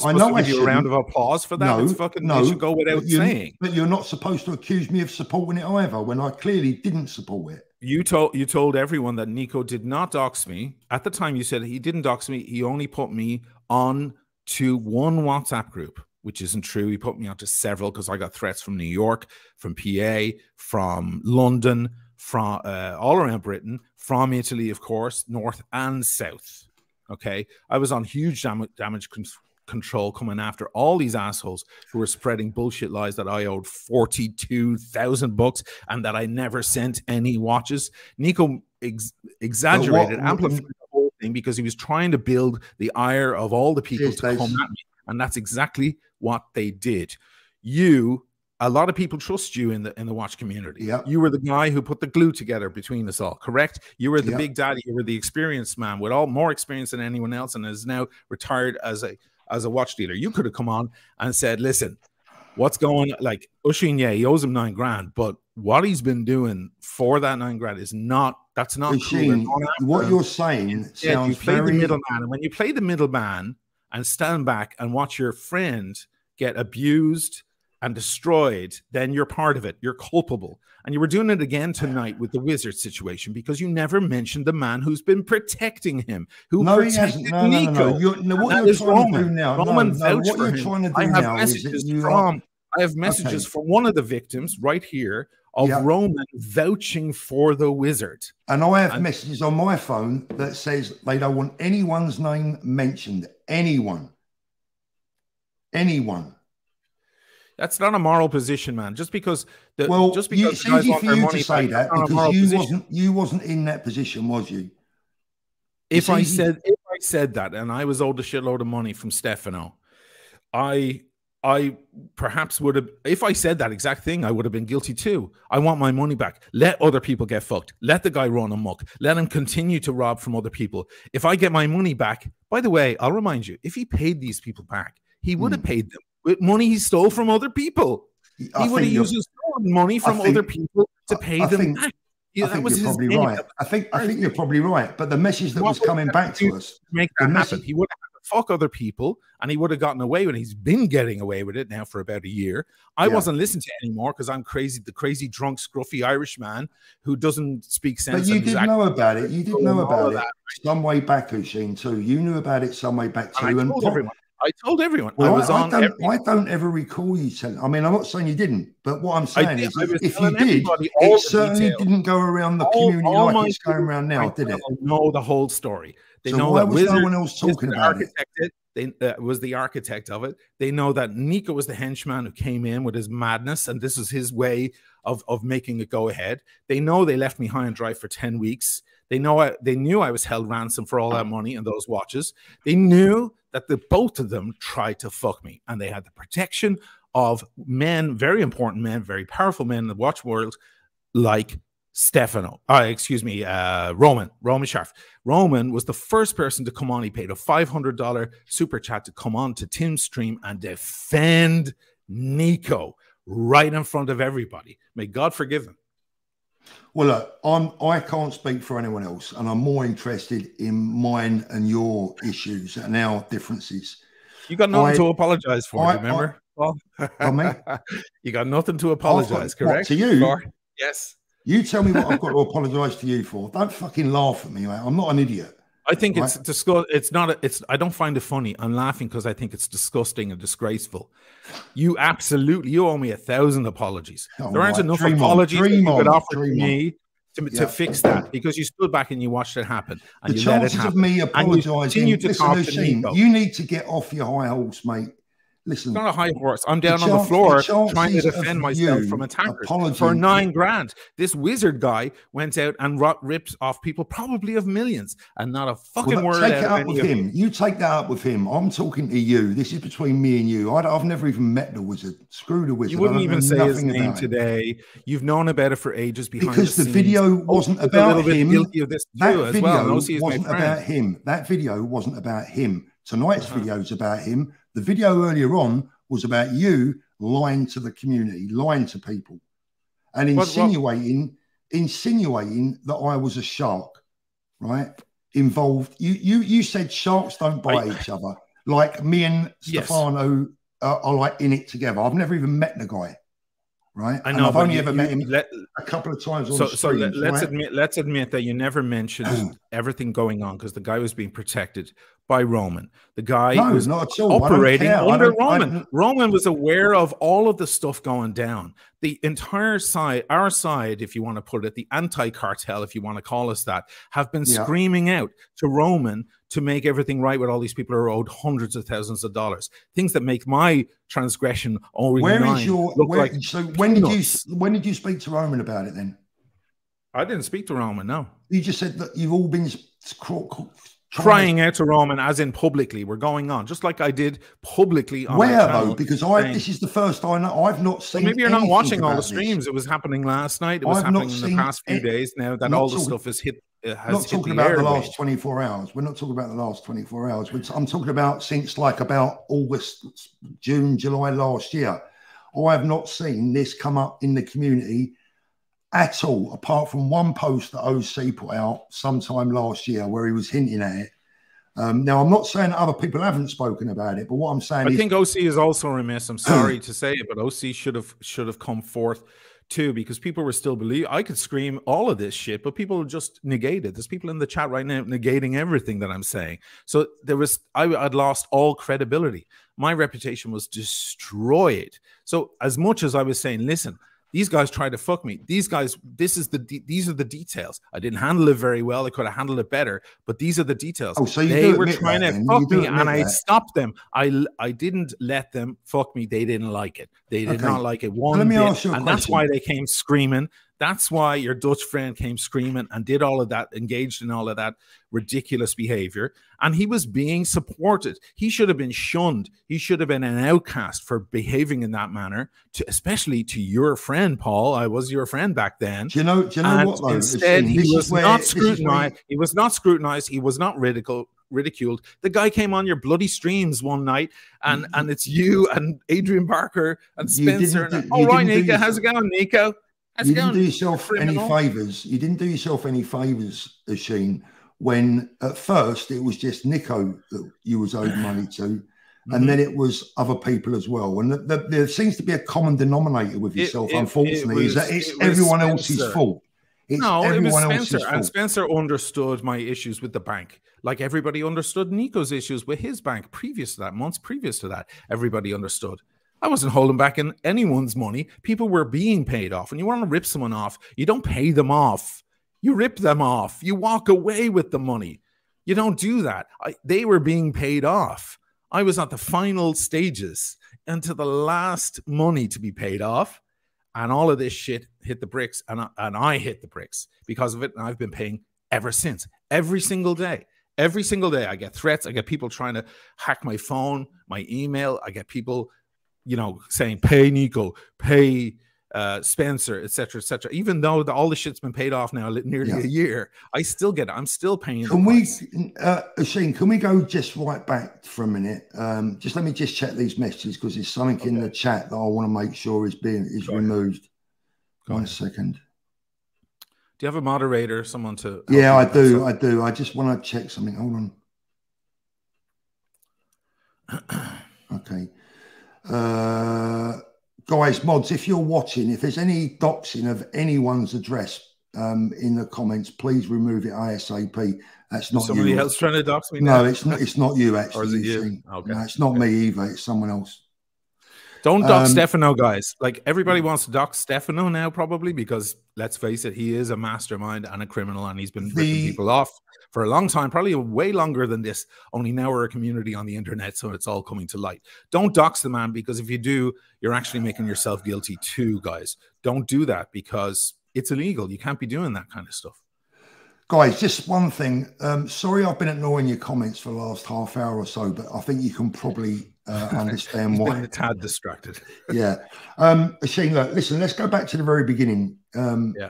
I know I give you a round of applause for that. No, it's fucking, it should go without saying. But you're not supposed to accuse me of supporting it either, when I clearly didn't support it. You told everyone that Nico did not dox me. At the time, you said he didn't dox me. He only put me on to one WhatsApp group, which isn't true. He put me onto several because I got threats from New York, from PA, from London, from all around Britain, from Italy, of course, north and south. Okay, I was on huge damage control, coming after all these assholes who were spreading bullshit lies that I owed $42,000 and that I never sent any watches. Nico exaggerated, amplified the whole thing because he was trying to build the ire of all the people to come at me. And that's exactly what they did. A lot of people trust you in the watch community. Yep. You were the guy who put the glue together between us all, correct? You were the big daddy. You were the experienced man with more experience than anyone else, and is now retired as a watch dealer. You could have come on and said, listen, what's going on? Like, Oisin, yeah, he owes him $9 grand, but what he's been doing for that $9 grand is that's not Oisin, cool. What you're saying sounds you play the middleman, and when you play the middleman and stand back and watch your friend get abused and destroyed, then you're part of it. You're culpable. And you were doing it again tonight with the Wizard situation because you never mentioned the man who's been protecting him, who protected Nico. No. What you're trying to do now, I have messages from one of the victims right here of Roman vouching for the Wizard. And I have messages on my phone that says they don't want anyone's name mentioned. Anyone. That's not a moral position, man. Just because it's easy for you to say that because you wasn't in that position, was you? If I said that and I was owed a shitload of money from Stefano, I I perhaps would have, if I said that exact thing, I would have been guilty too. I want my money back. Let other people get fucked. Let the guy run amok. Let him continue to rob from other people. If I get my money back, by the way, I'll remind you, if he paid these people back, he would have paid them with money he stole from other people. He would have used his stolen money from other people to pay them back. I think you're probably right. I think you're probably right. But the message that was coming back to us, make that happen. He would have had to fuck other people, and he would have gotten away with it. He's been getting away with it now for about a year. I wasn't listening to it anymore because I'm crazy, the crazy, drunk, scruffy Irish man who doesn't speak sense. But you did know about it. You did know about it some way back, Oisin, too. You knew about it some way back too. And I told everyone. Well, I don't ever recall you telling. I mean, I'm not saying you didn't, but what I'm saying is, if you did, it certainly didn't go around the community like it's going around now, did it? Know the whole story. They know why that was no one else talking about it? They was the architect of it. They know that Nico was the henchman who came in with his madness, and this was his way of making it go ahead. They know they left me high and dry for 10 weeks. They knew I was held ransom for all that money and those watches. They knew that both of them tried to fuck me, and they had the protection of men, very important men, very powerful men in the watch world, like Roman Sharf. Roman was the first person to come on. He paid a $500 super chat to come on to Tim's stream and defend Nico right in front of everybody. May God forgive him. Well, look, I can't speak for anyone else, and I'm more interested in mine and your issues and our differences. You got nothing to apologize for, remember? You got nothing to apologize, correct? What, to you? Yes. You tell me what I've got to apologize to you for. Don't fucking laugh at me, mate. I'm not an idiot. I think it's disgusting. It's not. I don't find it funny. I'm laughing because I think it's disgusting and disgraceful. You owe me 1,000 apologies. There aren't enough apologies you could offer to me to fix that, because you stood back and you watched it happen. And the you let it chances happen. of me apologizing. Listen, you need to get off your high horse, mate. Listen, it's not a high horse. I'm down on the floor trying to defend myself from attackers for $9,000. This wizard guy went out and ripped off people, probably of millions, and not a fucking word. Take it up with him. You take that up with him. I'm talking to you. This is between me and you. I've never even met the wizard. Screw the wizard. You wouldn't even say his name today. You've known about it for ages behind because the the video wasn't about him. That video wasn't about him. That video wasn't about him. Tonight's video is about him. The video earlier on was about you lying to the community, lying to people, and insinuating that I was a shark, right? Involved. You said sharks don't bite each other. Like me and Stefano are like in it together. I've never even met the guy, right? I know. I've only ever met him a couple of times on the streams, let's admit that you never mentioned everything going on, because the guy was being protected by Roman. The guy was not at all operating under Roman. Roman was aware of all of the stuff going down. The entire side, our side, if you want to put it, the anti-cartel, if you want to call us that, have been screaming out to Roman to make everything right with all these people who are owed hundreds of thousands of dollars. Things that make my transgression owing so when did you speak to Roman about it then? I didn't speak to Roman, no. You just said that you've all been crying out to Roman, as in publicly. We're going on, just like I did publicly on where though, because this is the first I know. I've not seen. Maybe you're not watching all the streams. It was happening last night. It was happening in the past few days. Now that all the stuff is hit, not talking about the last 24 hours. We're not talking about the last 24 hours. I'm talking about since like about August, June, July last year. I have not seen this come up in the community at all, apart from one post that OC put out sometime last year where he was hinting at it. Now, I'm not saying other people haven't spoken about it, but what I'm saying I think OC is also remiss. I'm sorry to say it, but OC should have come forth too, because people were still believing. I could scream all of this shit, but people just negated. There's people in the chat right now negating everything that I'm saying. So I'd lost all credibility. My reputation was destroyed. So as much as I was saying, listen, these guys tried to fuck me. These guys, these are the details. I didn't handle it very well. I could have handled it better, but these are the details. Oh, so they were trying to fuck me, and I stopped them. I didn't let them fuck me. They didn't like it. They did not like it one bit, and that's why they came screaming That's why your Dutch friend came screaming and did all of that, engaged in all of that ridiculous behavior. And he was being supported. He should have been shunned. He should have been an outcast for behaving in that manner, especially to your friend, Paul. I was your friend back then. Do you know what, though? Instead, he was not scrutinized. He was not scrutinized. He was not ridiculed. The guy came on your bloody streams one night, and it's you and Adrian Barker and Spencer. All right, Nico, how's it going, Nico? You didn't do yourself any favors. You didn't do yourself any favors, Oisin, when at first it was just Nico that you was owed money to, and then it was other people as well. And there seems to be a common denominator with yourself, unfortunately, is that it's everyone else's fault. No, it was Spencer. And Spencer understood my issues with the bank. Like everybody understood Nico's issues with his bank previous to that, months previous to that. Everybody understood. I wasn't holding back in anyone's money. People were being paid off. When you want to rip someone off, you don't pay them off. You rip them off. You walk away with the money. You don't do that. They were being paid off. I was at the final stages and to the last money to be paid off. And all of this shit hit the bricks. And I hit the bricks because of it. And I've been paying ever since. Every single day. Every single day I get threats. I get people trying to hack my phone, my email. I get people, you know, saying, pay Nico, pay Spencer, etc., etc. Even though all the shit's been paid off now nearly a year, I still get it. I'm still paying. Can we, Oisin, can we go just right back for a minute? Just let me just check these messages because there's something in the chat that I want to make sure is removed. One second. Do you have a moderator, someone to? Yeah, I do. I do. I just want to check something. Hold on. Okay. Guys, mods, if you're watching, if there's any doxing of anyone's address in the comments, please remove it ASAP. That's not somebody else trying to dox me now? No, it's not. It's not you actually. Or is it you? Okay. No, it's not me either. It's someone else. Don't dox Stefano, guys. Like everybody wants to dox Stefano now, probably because let's face it, he is a mastermind and a criminal, and he's been ripping people off for a long time, probably way longer than this. Only now we're a community on the internet, so it's all coming to light. Don't dox the man, because if you do, you're actually making yourself guilty too, guys. Don't do that because it's illegal. You can't be doing that kind of stuff. Guys, just one thing. Sorry I've been ignoring your comments for the last half hour or so, but I think you can probably understand why. Been a tad distracted. Yeah. Shane, look, listen, let's go back to the very beginning. Yeah.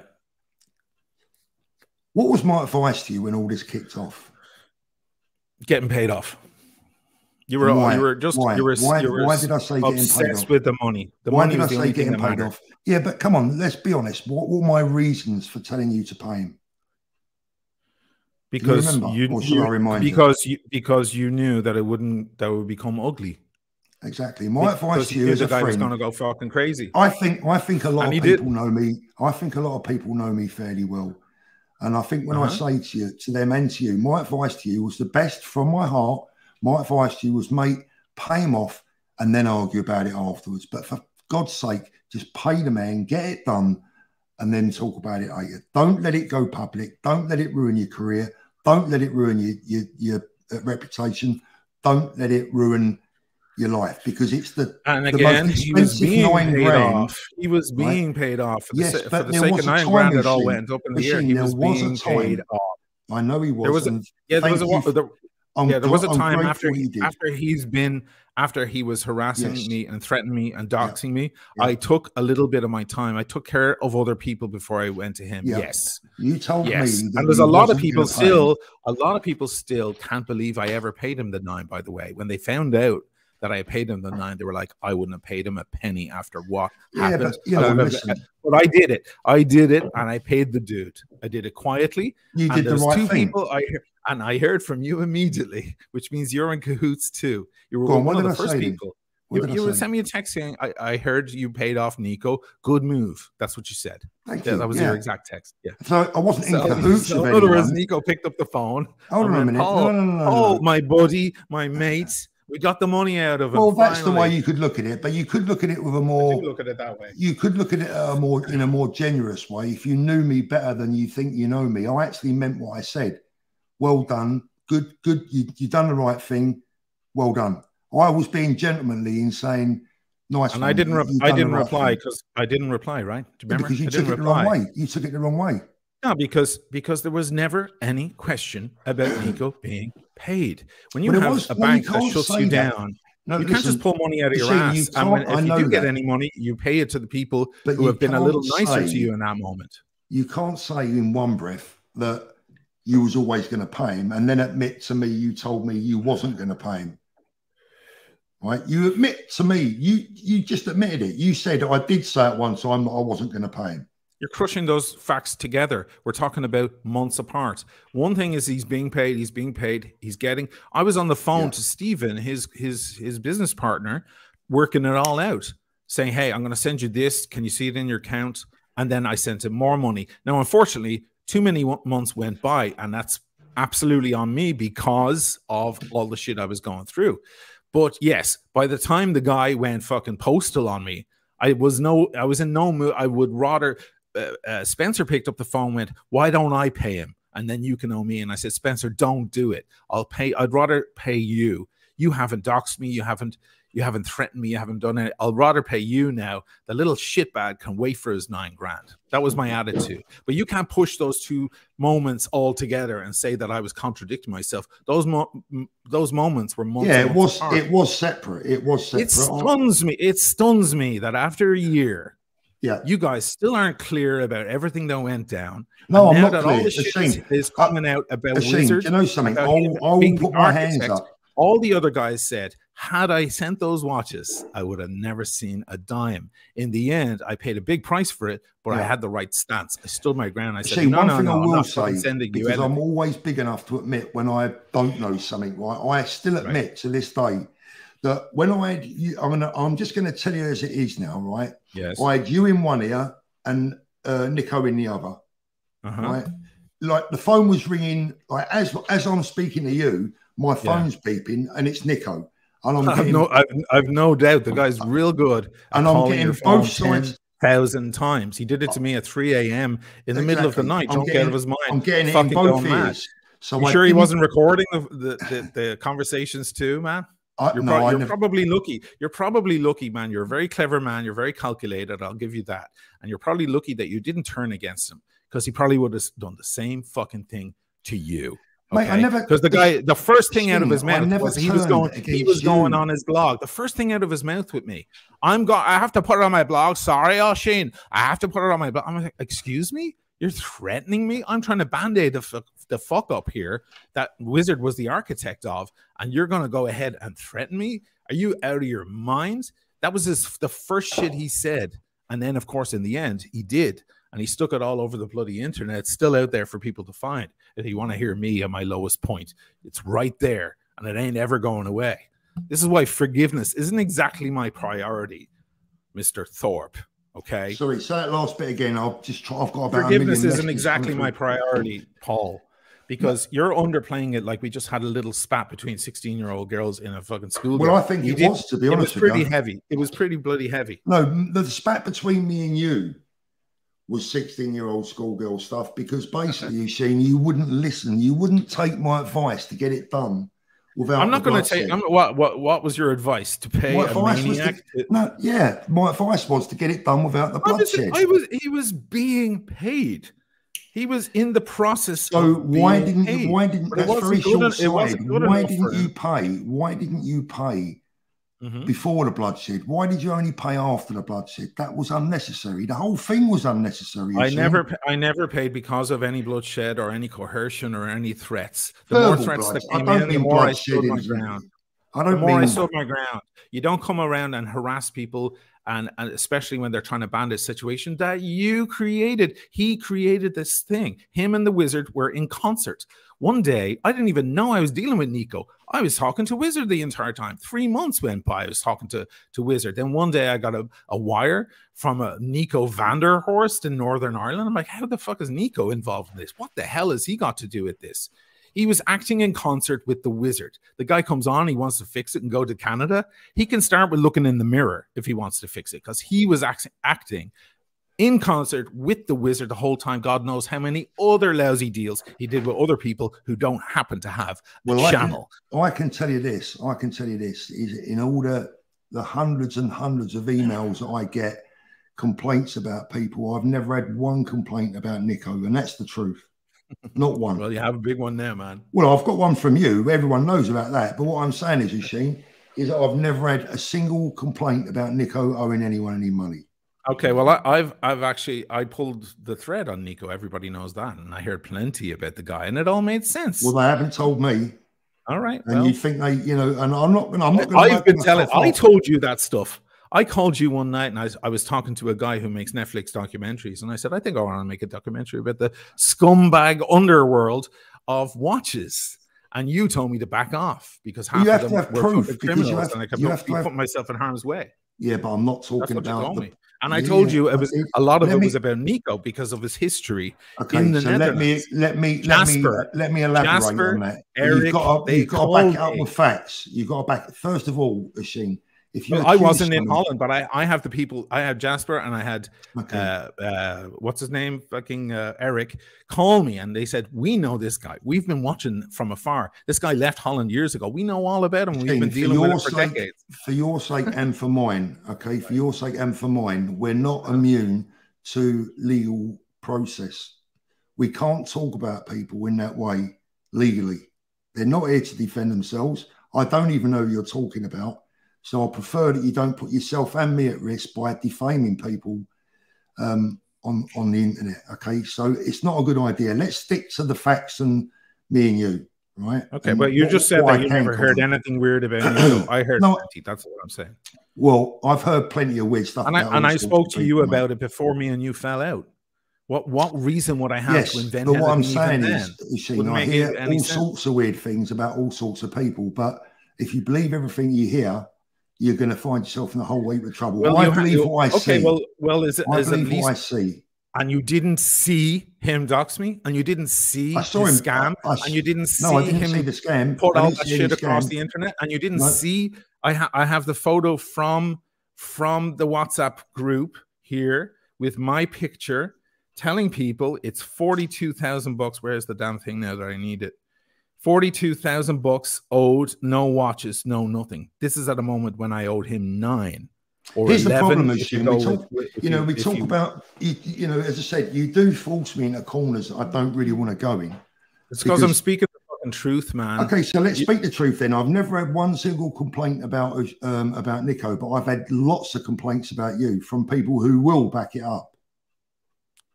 What was my advice to you when all this kicked off? Getting paid off. You were why did I say getting paid off? With the money. The money was the only thing that mattered. Yeah, but come on, let's be honest. What were my reasons for telling you to pay him? Because you knew that it would become ugly. Exactly. My advice to you as a friend, was going to go fucking crazy. I think a lot of people know me. I think a lot of people know me fairly well. And I think when I say to you, to them and to you, my advice to you was the best from my heart. My advice to you was, mate, pay him off and then argue about it afterwards. But for God's sake, just pay the man, get it done, and then talk about it later. Don't let it go public. Don't let it ruin your career. Don't let it ruin your reputation. Don't let it ruin your life, because it's he was being paid off. He was being paid off for the sake of $9 grand. It all went up in the air. He was being paid off. I know he was. There was a time after he was harassing me and threatening me and doxing me. I took a little bit of my time. I took care of other people before I went to him. Yes, you told me. And there's a lot of people still can't believe I ever paid him the $9. By the way, when they found out that I paid him the $9, they were like, I wouldn't have paid him a penny after what happened. But I did it. And I paid the dude. I did it quietly. You did the right thing. I heard from you immediately, which means you're in cahoots too. You were one of the first people. You would send me a text saying, I heard you paid off Nico. Good move. That's what you said. Thank you. That was your exact text. Yeah. So I wasn't in cahoots. In other words, Nico picked up the phone. Hold on a minute. Oh, my buddy, my mate. We got the money out of it. Well, that's the way you could look at it, but you could look at it with a more. I do look at it that way. You could look at it in a more generous way. If you knew me better than you think you know me, I actually meant what I said. Well done, good. You done the right thing. Well done. I was being gentlemanly in saying, Nice. And one. I didn't reply thing. because I didn't reply, right? Do you remember? Because you I took didn't it the reply. wrong way. You took it the wrong way. No, because there was never any question about Nico being paid. When you Well, have a bank that shuts you that. down, No, you can't just pull money out of your ass. And if you do get any money, you pay it to the people who have been a little nicer to you in that moment. You can't say in one breath that you was always going to pay him and then admit to me you told me you wasn't going to pay him. Right? You admit to me, you just admitted it. You said, I did say at one time that I wasn't going to pay him. You're crushing those facts together. We're talking about months apart. One thing is he's being paid, he's getting. I was on the phone to Stephen, his business partner, working it all out, saying, hey, I'm going to send you this. Can you see it in your account? And then I sent him more money. Now, unfortunately, too many months went by, and that's absolutely on me because of all the shit I was going through. But yes, by the time the guy went fucking postal on me, I was in no mood. I would rather. Spencer picked up the phone and went, why don't I pay him? And then you can owe me. And I said, Spencer, don't do it. I'd rather pay you. You haven't doxed me. You haven't threatened me. You haven't done it. I'll rather pay you now. The little shitbag can wait for his $9 grand. That was my attitude. But you can't push those two moments all together and say that I was contradicting myself. Those moments were months. Yeah, it was separate. It was separate. It stuns me that after a year, yeah, you guys still aren't clear about everything that went down. No, I'm not that clear. all the shit is coming out about Wizard. You know something? I will put my hands up. All the other guys said, had I sent those watches, I would have never seen a dime. In the end, I paid a big price for it, but I had the right stance. I stood my ground. I said, one thing I will say, because I'm always big enough to admit when I don't know something, right? I still admit to this day that when I had you, I'm just going to tell you as it is now, right? Yes. I had you in one ear and Nico in the other, right? Like the phone was ringing, like as I'm speaking to you, my phone's beeping and it's Nico. And I've no doubt the guy's real good. And I'm getting both sides. 10,000 times. He did it to me at 3 a.m. in the middle of the night. Don't get out of his mind. I'm getting it in both ears. So you sure he wasn't recording the conversations too, man? You're probably lucky. You're probably lucky, man. You're a very clever man. You're very calculated. I'll give you that. And you're probably lucky that you didn't turn against him because he probably would have done the same fucking thing to you. Okay? Mate, I never, because the first thing out of his mouth was he was going on his blog. The first thing out of his mouth with me, I have to put it on my blog. Sorry, O'Sheen, I have to put it on my blog. I'm like, excuse me, you're threatening me. I'm trying to band-aid the fuck up here that Wizard was the architect of, and you're gonna go ahead and threaten me? Are you out of your mind? That was the first shit he said, and then of course in the end he did. And he stuck it all over the bloody internet. It's still out there for people to find. If you want to hear me at my lowest point, it's right there, and it ain't ever going away. This is why forgiveness isn't exactly my priority, Mr. Thorpe. Okay. Sorry, say that last bit again. I've got about forgiveness isn't exactly my priority, Paul, because you're underplaying it like we just had a little spat between 16-year-old girls in a fucking school. Well, I think it was, to be honest. It was pretty heavy. It was pretty bloody heavy. No, the spat between me and you was 16-year-old schoolgirl stuff because basically, Shane, you wouldn't listen. You wouldn't take my advice to get it done without. I'm not going to take. What was your advice to pay a maniac? My advice was to get it done without the bloodshed. He was being paid. He was in the process. So why didn't that's very short-sighted. Why didn't you pay? Before the bloodshed? Why did you only pay after the bloodshed? That was unnecessary. The whole thing was unnecessary. I never paid because of any bloodshed or any coercion or any threats. The more threats that came in, the more I stood my ground. I stood my ground. You don't come around and harass people, and especially when they're trying to ban this situation that you created. He created this thing. Him and the Wizard were in concert. One day, I didn't even know I was dealing with Nico. I was talking to Wizard the entire time. 3 months went by. I was talking to Wizard. Then one day I got a wire from a Nico Vanderhorst in Northern Ireland. I'm like, how the fuck is Nico involved in this? What the hell has he got to do with this? He was acting in concert with the Wizard. The guy comes on, he wants to fix it and go to Canada. He can start with looking in the mirror if he wants to fix it because he was acting in concert with the Wizard the whole time. God knows how many other lousy deals he did with other people who don't happen to have a channel. I can tell you this. Is in order the hundreds and hundreds of emails that I get, complaints about people, I've never had one complaint about Nico, and that's the truth. Not one. Well, you have a big one there, man. Well, I've got one from you. Everyone knows about that. But what I'm saying is, Sheen, is that I've never had a single complaint about Nico owing anyone any money. Okay, well, I've actually pulled the thread on Nico. Everybody knows that, and I heard plenty about the guy, and it all made sense. Well, they haven't told me. All right, and you think they, you know, and I'm not going to. I've been telling. I told you that stuff. I called you one night, and I was talking to a guy who makes Netflix documentaries, and I said, I think I want to make a documentary about the scumbag underworld of watches. And you told me to back off because half of them were criminals, and I kept putting myself in harm's way. Yeah, but I'm not talking about. And I told you it was a lot of it was about Nico because of his history in the Netherlands. Let me elaborate on that. Eric, you've got to back it up with facts. You've got to back. First of all, Asheen, if you I wasn't in Holland, but I have the people. I had Jasper and I had what's his name, fucking Eric, call me, and they said, we know this guy. We've been watching from afar. This guy left Holland years ago. We know all about him. We've been dealing with him for decades. For your sake and for mine, okay. For your sake and for mine, we're not immune to legal process. We can't talk about people in that way legally. They're not here to defend themselves. I don't even know who you're talking about. So I prefer that you don't put yourself and me at risk by defaming people on the internet. Okay, so it's not a good idea. Let's stick to the facts and me and you, right? Okay, but you just said that you never heard anything weird about me. I heard plenty. That's what I'm saying. Well, I've heard plenty of weird stuff. And I spoke to you about it before me and you fell out. What reason would I have to invent? But what I'm saying is, I hear all sorts of weird things about all sorts of people. But if you believe everything you hear, you're going to find yourself in a whole heap of trouble. Well, I believe what I see. Well, is it I is believe at least, what I see. And you didn't see him dox me, and you didn't see the scam, and you didn't see him see the scam. Put all that shit across the internet, and you didn't see. I have the photo from the WhatsApp group here with my picture, telling people it's $42,000. Where's the damn thing now that I need it? $42,000 owed, no watches, no nothing. This is at a moment when I owed him 9 or Here's 11. The problem, we talk about, you know, as I said, you do force me into corners I don't really want to go in. It's because I'm speaking the fucking truth, man. Okay, so let's speak the truth then. I've never had one single complaint about Nico, but I've had lots of complaints about you from people who will back it up.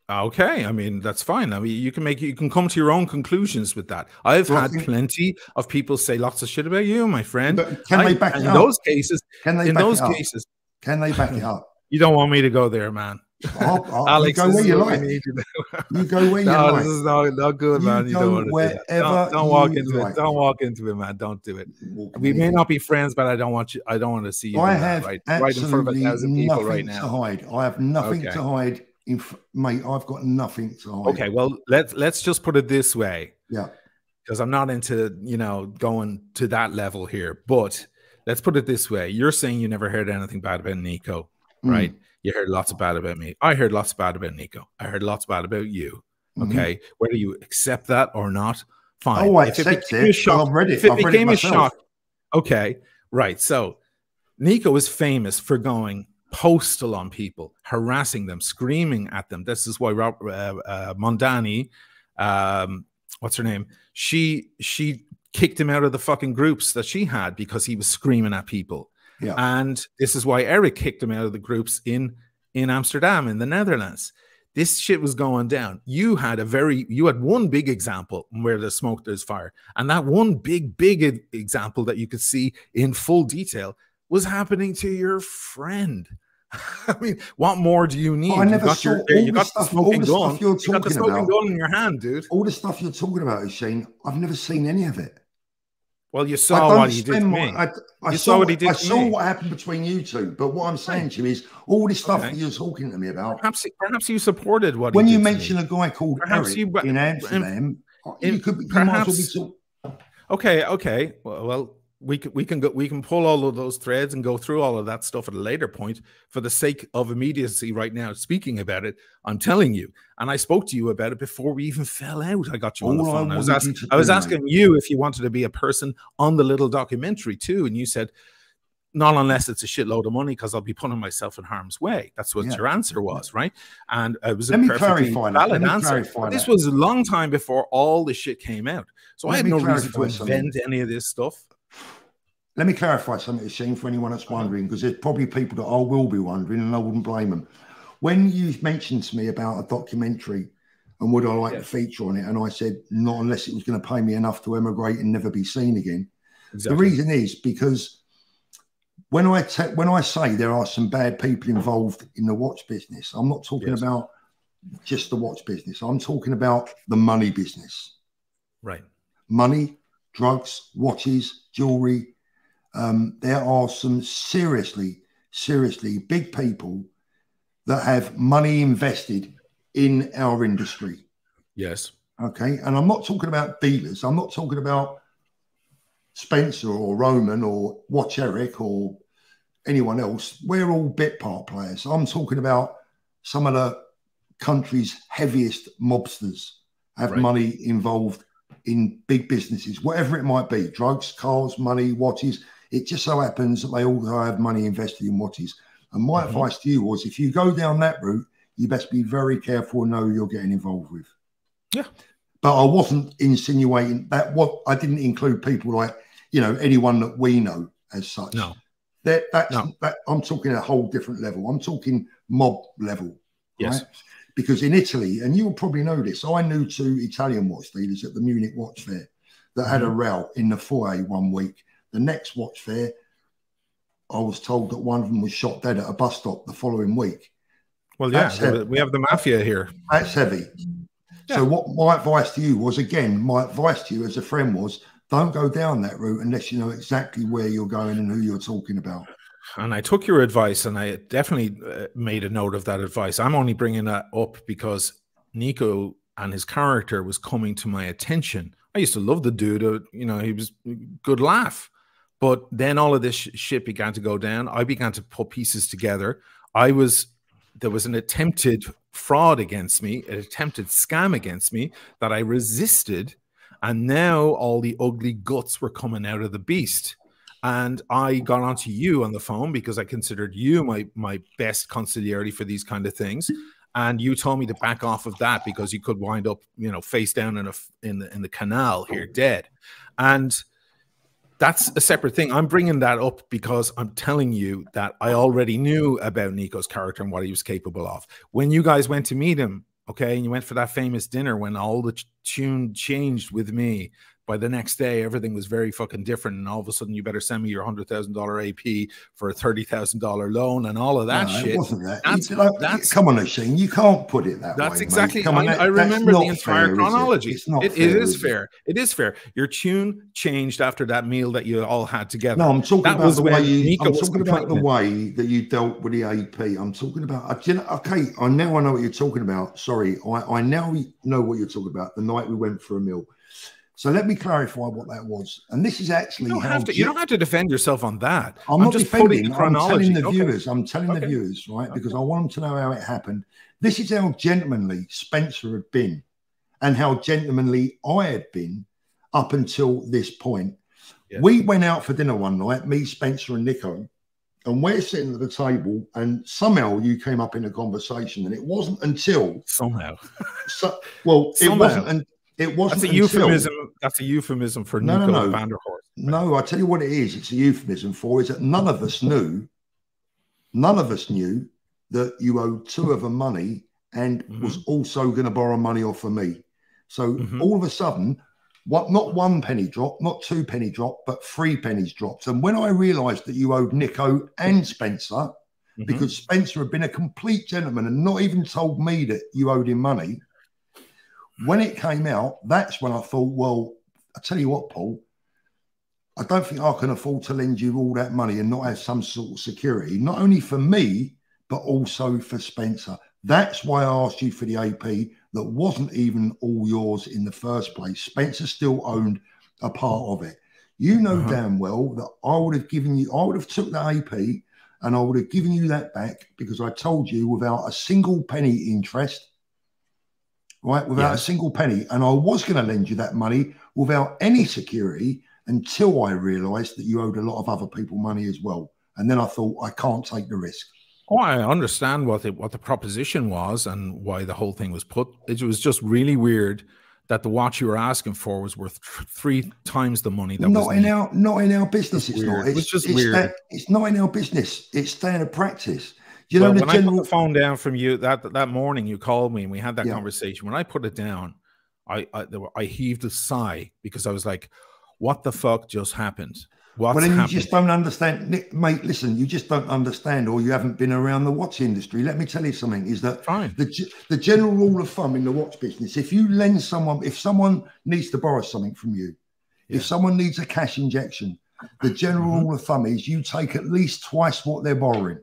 Okay, I mean that's fine. I mean you can come to your own conclusions with that. I've had plenty of people say lots of shit about you, my friend. But can they back it up? In those cases, can they back it up? You don't want me to go there, man. Alex, you go where you like. You go where you like. This is not good, man. You don't want to do that. Don't walk into it. Don't walk into it, man. Don't do it. We may not be friends, but I don't want to see you. I have right in front of 1,000 people right now. To hide. I have nothing to hide. Mate, I've got nothing to hide. Okay, well, let's just put it this way. Yeah. Because I'm not into, going to that level here. But let's put it this way. You're saying you never heard anything bad about Nico, right? You heard lots of bad about me. I heard lots of bad about Nico. I heard lots bad about you. Okay. Whether you accept that or not, fine. Oh, I accept it. I've read it. If it became a shock. Okay. Right. So Nico is famous for going postal on people, harassing them, screaming at them. This is why Mondani, what's her name? She kicked him out of the fucking groups that she had because he was screaming at people. Yeah. And this is why Eric kicked him out of the groups in Amsterdam, in the Netherlands. This shit was going down. You had one big example where there's smoke, there's fire. And that one big example that you could see in full detail was happening to your friend. I mean, what more do you need? Oh, you got the smoking gun. You got the smoking gun in your hand, dude. All the stuff you're talking about, Shane, I've never seen any of it. Well, you saw what he did to me. I saw what he did to me. I saw what happened between you two. But what I'm saying to you is all this stuff that you're talking to me about. Perhaps you supported what when he did you mention a guy called Eric in Amsterdam, you could perhaps. Okay. Well, we can pull all of those threads and go through all of that stuff at a later point. For the sake of immediacy, right now, speaking about it, I'm telling you, and I spoke to you about it before we even fell out. I got you on the phone. I was asking you if you wanted to be a person on the little documentary too, and you said not unless it's a shitload of money, because I'll be putting myself in harm's way. That's what your answer was, right? And it was a perfectly valid answer. This was a long time before all the shit came out. So I had no reason to invent any of this stuff. Let me clarify something, Shane, for anyone that's wondering, because there's probably people that I will be wondering, and I wouldn't blame them. When you mentioned to me about a documentary and would I like to feature on it, and I said, not unless it was going to pay me enough to emigrate and never be seen again. Exactly. The reason is because when I say there are some bad people involved in the watch business, I'm not talking about just the watch business. I'm talking about the money business. Right. Money, drugs, watches, jewelry. There are some seriously big people that have money invested in our industry. Yes. Okay. And I'm not talking about dealers. I'm not talking about Spencer or Roman or Watch Eric or anyone else. We're all bit part players. I'm talking about some of the country's heaviest mobsters have money involved in big businesses, whatever it might be, drugs, cars, money, watches. It just so happens that they all have money invested in watches. And my advice to you was, if you go down that route, you best be very careful and know who you're getting involved with. Yeah. But I wasn't insinuating that. What I didn't include people like, you know, anyone that we know as such. No. I'm talking a whole different level. I'm talking mob level. Yes. Right? Because in Italy, and you'll probably know this, I knew 2 Italian watch dealers at the Munich Watch Fair that had a row in the foyer one week. The next watch fair, I was told that one of them was shot dead at a bus stop the following week. Well, yeah, we have the mafia here. That's heavy. Yeah. So what my advice to you was, again, my advice to you as a friend was, don't go down that route unless you know exactly where you're going and who you're talking about. And I took your advice, and I definitely made a note of that advice. I'm only bringing that up because Nico and his character was coming to my attention. I used to love the dude. You know, he was a good laugh. But then all of this shit began to go down. I began to put pieces together. There was an attempted fraud against me, an attempted scam against me that I resisted. And now all the ugly guts were coming out of the beast. And I got onto you on the phone because I considered you my best consigliere for these kind of things. And you told me to back off of that because you could wind up, you know, face down in the canal here, dead. And that's a separate thing. I'm bringing that up because I'm telling you that I already knew about Nico's character and what he was capable of. When you guys went to meet him, okay, and you went for that famous dinner when all the tune changed with me, by the next day, everything was very fucking different. And all of a sudden, you better send me your $100,000 AP for a $30,000 loan and all of that shit. It wasn't that. Come on, Shane. You can't put it that way. That's exactly. I remember the entire chronology. It is fair. It is fair. Your tune changed after that meal that you all had together. No, I'm talking about the way I'm talking about the way that you dealt with the AP. I'm talking about. Okay, I know what you're talking about. Sorry, I now know what you're talking about. The night we went for a meal. So let me clarify what that was. And this is actually you don't have to defend yourself on that. I'm not just defending the chronology. I'm telling the viewers, right? Because I want them to know how it happened. This is how gentlemanly Spencer had been and how gentlemanly I had been up until this point. Yes. We went out for dinner one night, me, Spencer and Nico, and we're sitting at the table and somehow you came up in a conversation, and it wasn't until it wasn't. That's a euphemism. That's a euphemism for Nico Vanderhorst. No, I tell you what it is. It's a euphemism for is that none of us knew that you owed 2 of them money and was also going to borrow money off of me. So all of a sudden, not 1 penny dropped, not 2 penny dropped, but 3 pennies dropped. And when I realised that you owed Nico and Spencer, because Spencer had been a complete gentleman and not even told me that you owed him money. When it came out, that's when I thought, well, I tell you what, Paul, I don't think I can afford to lend you all that money and not have some sort of security, not only for me, but also for Spencer. That's why I asked you for the AP that wasn't even all yours in the first place. Spencer still owned a part of it. You know damn well that I would have took the AP and I would have given you that back because I told you without a single penny interest, right, without a single penny. And I was going to lend you that money without any security until I realised that you owed a lot of other people money as well. And then I thought, I can't take the risk. Oh, I understand what the proposition was and why the whole thing was put. It was just really weird that the watch you were asking for was worth 3 times the money. That not in our business. It's weird. not. It's just weird. It's not in our business. It's standard practice. You know, when I put the phone down from you that morning, you called me and we had that conversation. When I put it down, I heaved a sigh because I was like, "What the fuck just happened?" Well, then you just don't understand, Nick, mate. Listen, you just don't understand, or you haven't been around the watch industry. Let me tell you something: is that the general rule of thumb in the watch business? If you lend someone, if someone needs to borrow something from you, if someone needs a cash injection, the general rule of thumb is you take at least twice what they're borrowing.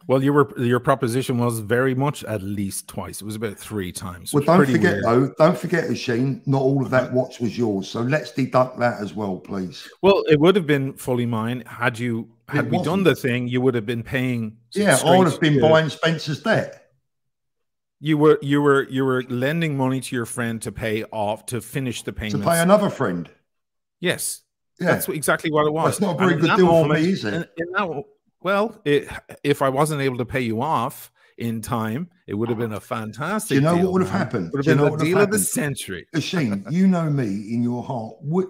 Well, your proposition was very much at least twice. It was about 3 times. Well, don't forget though. Don't forget, Oisin, not all of that watch was yours. So let's deduct that as well, please. Well, it would have been fully mine had we done the thing. You would have been paying. Yeah, I would have been buying Spencer's debt. You were lending money to your friend to pay off to finish the payments. To pay another friend. Yes, that's exactly what it was. That's not a very good deal for me, is it? Well, if I wasn't able to pay you off in time, it would have been a fantastic deal. Do you know deal, what would have happened? It would have been the deal of the century. Oisin, you know me in your heart. What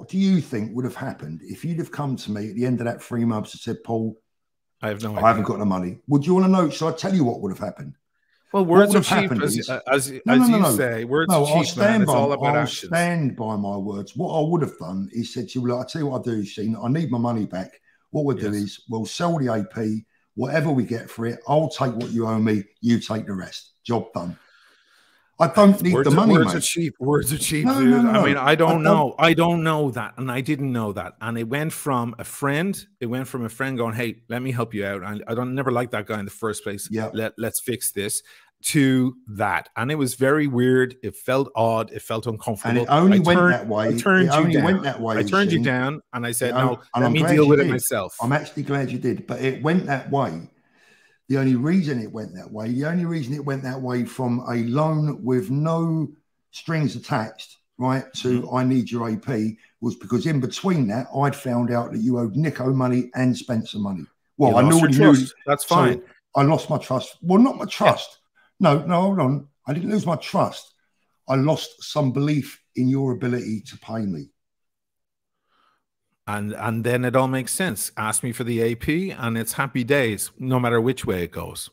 do you think would have happened if you'd have come to me at the end of that 3 months and said, Paul, I have no idea. I haven't got the money. Would you want to know? Shall I tell you what would have happened? Well, words are cheap, as you say. Words are cheap, man. It's all about actions. I'll stand by my words. What I would have done is said to you, I'll tell you what I do, Oisin. I need my money back. What we'll do is we'll sell the AP, whatever we get for it. I'll take what you owe me. You take the rest. Job done. I don't need the money, Words are cheap. Words are cheap, dude. No. I mean, I don't know. I don't know that. And I didn't know that. And it went from a friend. It went from a friend going, hey, let me help you out. I never liked that guy in the first place. Yeah. Let's fix this. To that, and it was very weird. It felt odd. It felt uncomfortable. And it only went that way. I turned you down, and I said, "No, let me deal with it myself." I'm actually glad you did, but it went that way. The only reason it went that way, from a loan with no strings attached, right, to I need your AP, was because in between that, I'd found out that you owed Nico money and Spencer money. Well, I knew. That's fine. So I lost my trust. Well, not my trust. Yeah. No, hold on. I didn't lose my trust. I lost some belief in your ability to pay me. And then it all makes sense. Ask me for the AP and it's happy days, no matter which way it goes.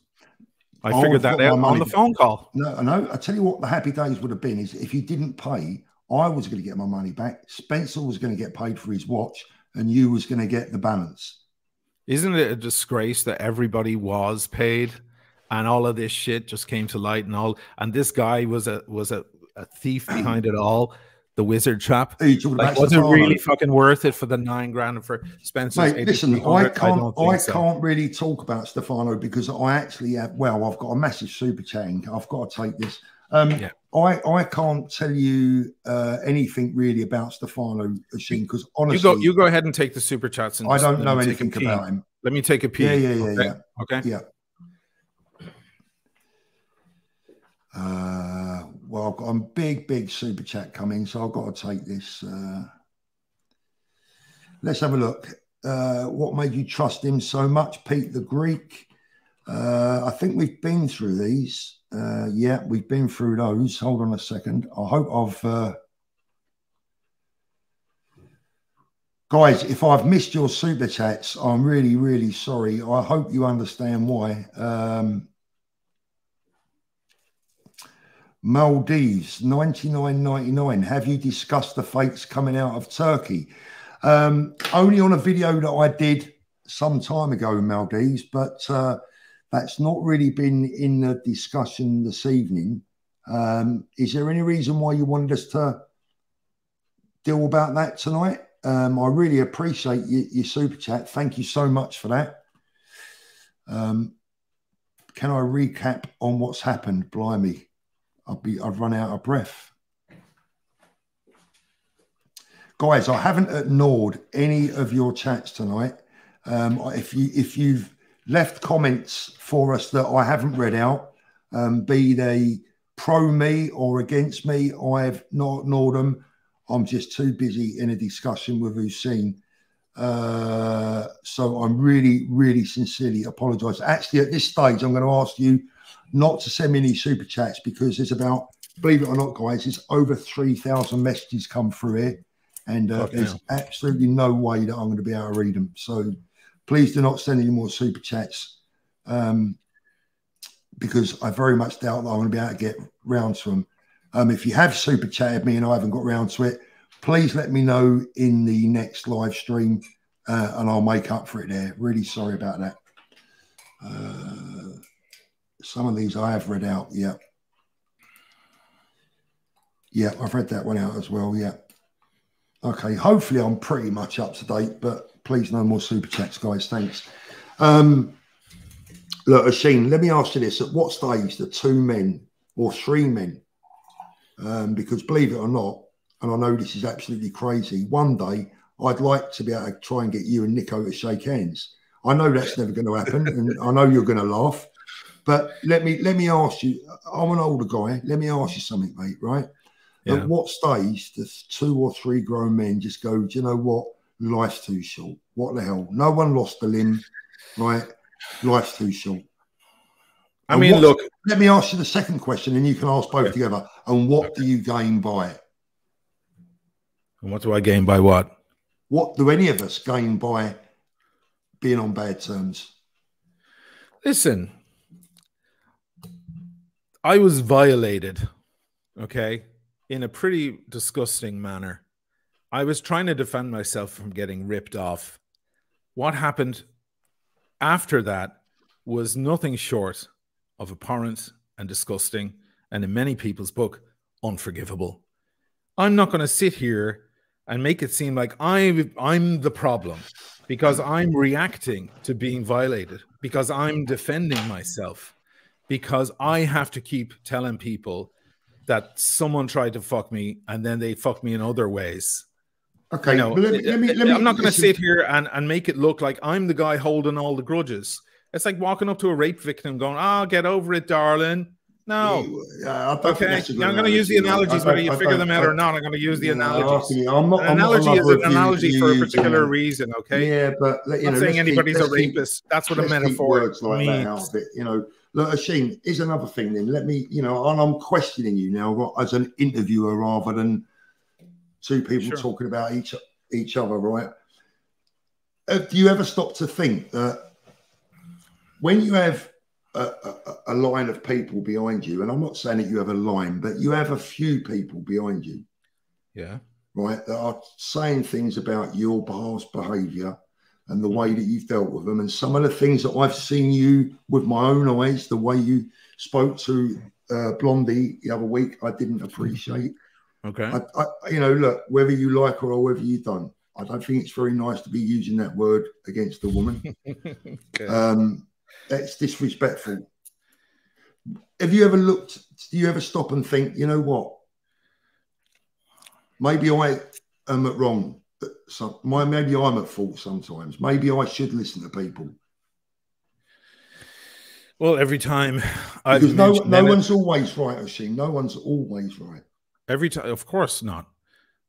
I figured that out on the phone call. No. I tell you what the happy days would have been is if you didn't pay, I was going to get my money back. Spencer was going to get paid for his watch and you was going to get the balance. Isn't it a disgrace that everybody was paid? And all of this shit just came to light, and this guy was a thief behind it all. The wizard chap. Like, was it really fucking worth it for the $9,000 for Spencer's? Mate, listen, I can't really talk about Stefano because I actually have. Well, I've got a massive super chatting. I've got to take this. I can't tell you anything really about Stefano because honestly, you go ahead and take the super chats. And I don't know anything about him. Let me take a peek. Yeah. Okay. Yeah. Well, I've got a big super chat coming, so I've got to take this. Let's have a look. What made you trust him so much, Pete the Greek? I think we've been through these. Yeah, we've been through those. Hold on a second. I hope I've... Guys, if I've missed your super chats, I'm really, really sorry. I hope you understand why. Maldives, 99.99. Have you discussed the fates coming out of Turkey? Only on a video that I did some time ago in Maldives, but that's not really been in the discussion this evening. Is there any reason why you wanted us to deal about that tonight? I really appreciate your super chat. Thank you so much for that. Can I recap on what's happened? Blimey. I've run out of breath. Guys, I haven't ignored any of your chats tonight. If you've left comments for us that I haven't read out, be they pro me or against me, I've not ignored them. I'm just too busy in a discussion with Oisin. So I'm really, really sincerely apologise. Actually, at this stage, I'm going to ask you not to send me any super chats because there's about, believe it or not, guys, there's over 3,000 messages come through here, and there's absolutely no way that I'm going to be able to read them. So please do not send any more super chats, because I very much doubt that I'm going to be able to get round to them. If you have super chatted me and I haven't got round to it, please let me know in the next live stream, and I'll make up for it there. Really sorry about that. Some of these I have read out. Yeah. Yeah, I've read that one out as well. Yeah. Okay. Hopefully I'm pretty much up to date, but please no more super chats, guys. Thanks. Look, Asheen, let me ask you this. At what stage do 2 men or 3 men, because believe it or not, and I know this is absolutely crazy, one day I'd like to be able to try and get you and Nico to shake hands. I know that's never going to happen, and I know you're going to laugh, but let me ask you, I'm an older guy, let me ask you something, mate, right? Yeah. At what stage does 2 or 3 grown men just go, do you know what? Life's too short. What the hell? No one lost a limb, right? Life's too short. I mean, look. Let me ask you the second question, and you can ask both together. And what do you gain by it? And what do I gain by what? What do any of us gain by being on bad terms? Listen, I was violated, okay, in a pretty disgusting manner. I was trying to defend myself from getting ripped off. What happened after that was nothing short of abhorrent and disgusting, and in many people's book, unforgivable. I'm not going to sit here and make it seem like I'm the problem because I'm reacting to being violated, because I'm defending myself, because I have to keep telling people that someone tried to fuck me and then they fuck me in other ways. Okay, you know, let me I'm not going to sit here and make it look like I'm the guy holding all the grudges. It's like walking up to a rape victim going, "Oh, get over it, darling." No. Okay. I'm going to use the analogies, whether you figure them out or not. I'm going to use the analogies. An analogy is an analogy for a particular reason, okay? Yeah, but I'm not saying anybody's a rapist. That's what a metaphor means. You know, look, Asheen, here's another thing then. Let me, you know, and I'm questioning you now as an interviewer rather than 2 people talking about each other, right? Do you ever stop to think that when you have a line of people behind you, and I'm not saying that you have a line, but you have a few people behind you, right, that are saying things about your past behaviour and the way that you've dealt with them, and some of the things that I've seen you with my own eyes, the way you spoke to Blondie the other week, I didn't appreciate. Okay. You know, look, whether you like her or whether you don't, I don't think it's very nice to be using that word against a woman. Okay. That's disrespectful. Have you ever looked, do you ever stop and think, you know what? Maybe I am at wrong. Maybe I'm at fault sometimes. Maybe I should listen to people. Well, every time. Because no one's always right, Asheen. No one's always right. Every time, of course not.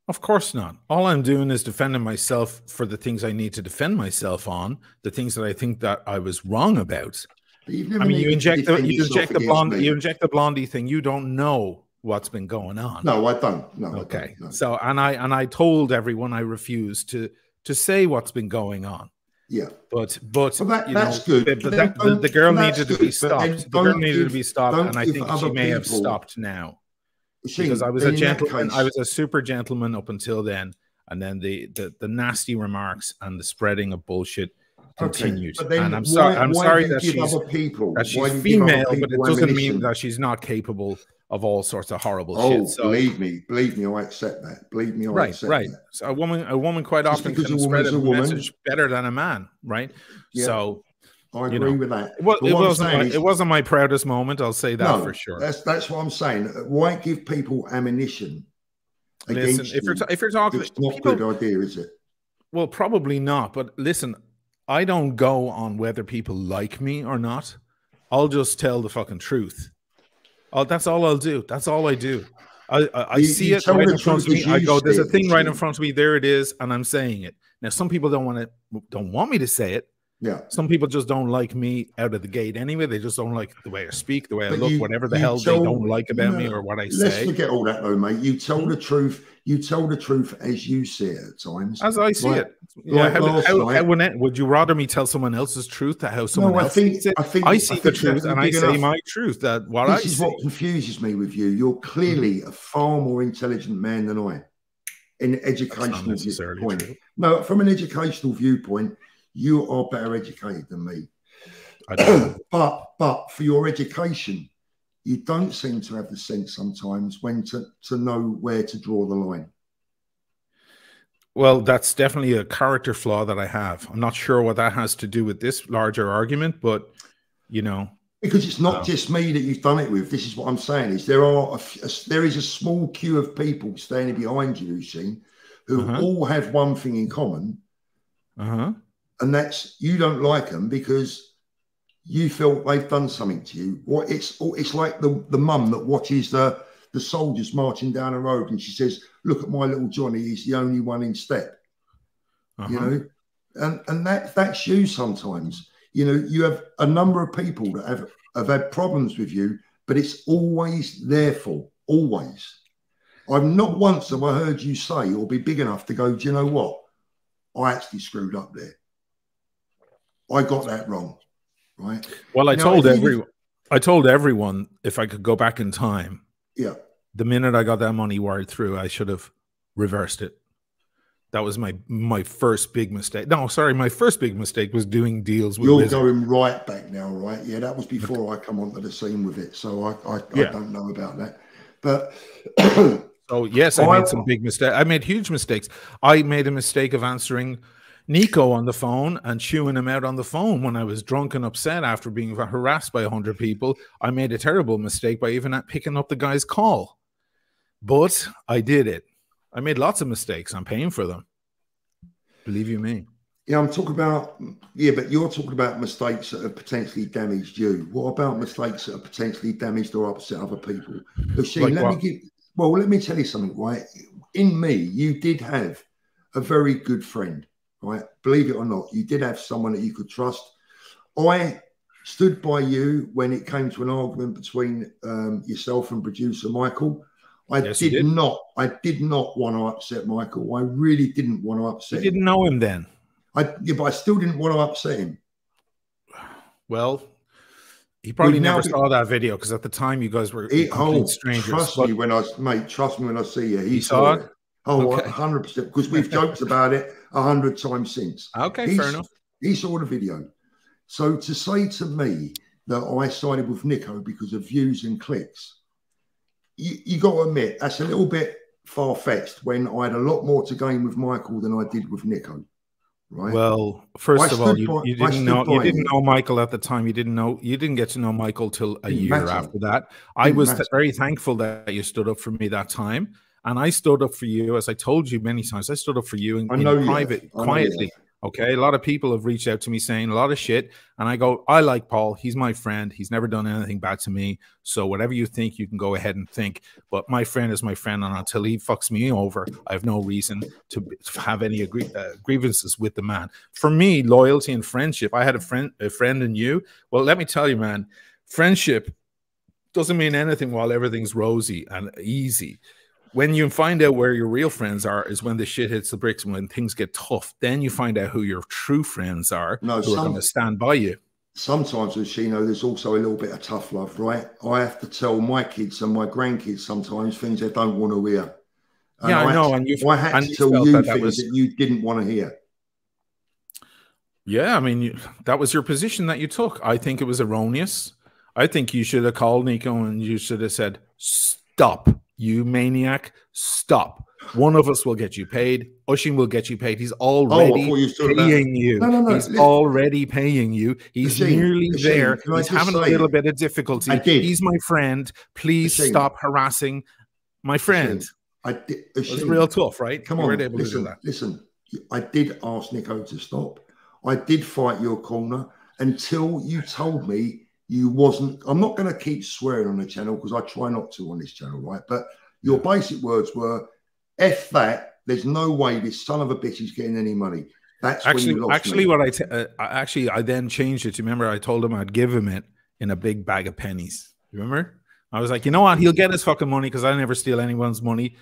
Of course not. All I'm doing is defending myself for the things I need to defend myself on, the things that I think that I was wrong about. I mean, you inject the Blondie thing. You don't know what's been going on. No, I don't. No. Okay. No. So, and I told everyone I refused to say what's been going on. Yeah. But that's good. The girl needed to be stopped. The girl needed to be stopped, and I think she may have stopped now. Because I was a gentleman, I was a super gentleman up until then, and then the nasty remarks and the spreading of bullshit continued. Okay, and I'm sorry that she's female, but it doesn't mean that she's not capable of all sorts of horrible shit. So, believe me, I accept that. Believe me, I accept that. So a woman quite often can spread a message better than a man, right? Yeah. So I agree with that. It wasn't my proudest moment. I'll say that for sure. That's what I'm saying. Why give people ammunition? Listen, if you're talking, it's not a good idea, is it? Well, probably not. But listen, I don't go on whether people like me or not. I'll just tell the fucking truth. That's all I'll do. That's all I do. I see it right in front of me. I go, there's a thing right in front of me. There it is, and I'm saying it. Now, some people don't want me to say it. Yeah. Some people just don't like me out of the gate anyway. They just don't like the way I speak, the way I look, whatever the hell they don't like about me or what I say. Let's forget all that though, mate. You tell the truth. You tell the truth as you see it at times. As I see it. Like would you rather me tell someone else's truth to how someone else sees it? I see the truth and I say my truth. This is what confuses me with you. You're clearly a far more intelligent man than I in an educational viewpoint. No, from an educational viewpoint, you are better educated than me. but for your education, you don't seem to have the sense sometimes when to know where to draw the line. Well, that's definitely a character flaw that I have. I'm not sure what that has to do with this larger argument, but you know, because it's not just me that you've done it with. This is what I'm saying: is there is a small queue of people standing behind you, Sheen, who all have one thing in common. And that's you don't like them because you feel they've done something to you. Or it's like the mum that watches the soldiers marching down the road and she says, "Look at my little Johnny, he's the only one in step." You know, and that's you sometimes. You know, you have a number of people that have had problems with you, but it's always their fault. Always. I've not once have I heard you say or be big enough to go, "Do you know what? I actually screwed up there. I got that wrong," right? Well, I told everyone if I could go back in time, the minute I got that money wired through, I should have reversed it. That was my first big mistake. No, sorry, my first big mistake was doing deals with Wizard. Going right back now, right? Yeah, that was before I come onto the scene with it, so I don't know about that. But so yes, I made some big mistakes. I made huge mistakes. I made a mistake of answering Nico on the phone and chewing him out on the phone when I was drunk and upset after being harassed by 100 people. I made a terrible mistake by even not picking up the guy's call. But I did it. I made lots of mistakes. I'm paying for them. Believe you me. Yeah, I'm talking about, but you're talking about mistakes that have potentially damaged you. What about mistakes that have potentially damaged or upset other people? Let me tell you something, right? In me, you did have a very good friend. Right, believe it or not, you did have someone that you could trust. I stood by you when it came to an argument between yourself and producer Michael. I did not want to upset Michael. I really didn't want to upset him. You didn't know him then. But I still didn't want to upset him. Well, he probably never saw that video because at the time you guys were complete strangers. Trust me when I see you. He saw it. Oh, okay. 100%. Because we've joked about it 100 times since. Okay, fair enough. He saw the video. So to say to me that I sided with Nico because of views and clicks, you got to admit, that's a little bit far-fetched when I had a lot more to gain with Michael than I did with Nico. Right. Well, first of all, you didn't know Michael at the time. You didn't get to know Michael till a year after that. I was very thankful that you stood up for me that time. And I stood up for you, as I told you many times. I stood up for you in private, quietly. Okay, a lot of people have reached out to me saying a lot of shit, and I go, I like Paul. He's my friend. He's never done anything bad to me. So whatever you think, you can go ahead and think. But my friend is my friend, and until he fucks me over, I have no reason to have any grievances with the man. For me, loyalty and friendship. I had a friend in you. Well, let me tell you, man, friendship doesn't mean anything while everything's rosy and easy. When you find out where your real friends are is when the shit hits the bricks and when things get tough. Then you find out who your true friends are who are going to stand by you. Sometimes with Shino, there's also a little bit of tough love, right? I have to tell my kids and my grandkids sometimes things they don't want to hear. And I know. I had to tell you things that you didn't want to hear. Yeah, I mean, that was your position that you took. I think it was erroneous. I think you should have called Nico and you should have said, stop. You maniac, stop. One of us will get you paid. Ushin will get you paid. He's already paying you. No, he's already paying you. He's nearly there. He's having a little bit of difficulty. He's my friend. Please stop harassing my friend. It was real tough, right? Come on, listen. I did ask Nico to stop. I did fight your corner until you told me you wasn't. I'm not going to keep swearing on the channel because I try not to on this channel, right? But your basic words were, F that, there's no way this son of a bitch is getting any money. That's actually, when you lost actually, me. I then changed it. You remember, I told him I'd give him it in a big bag of pennies. You remember? I was like, you know what? He'll get his fucking money because I never steal anyone's money,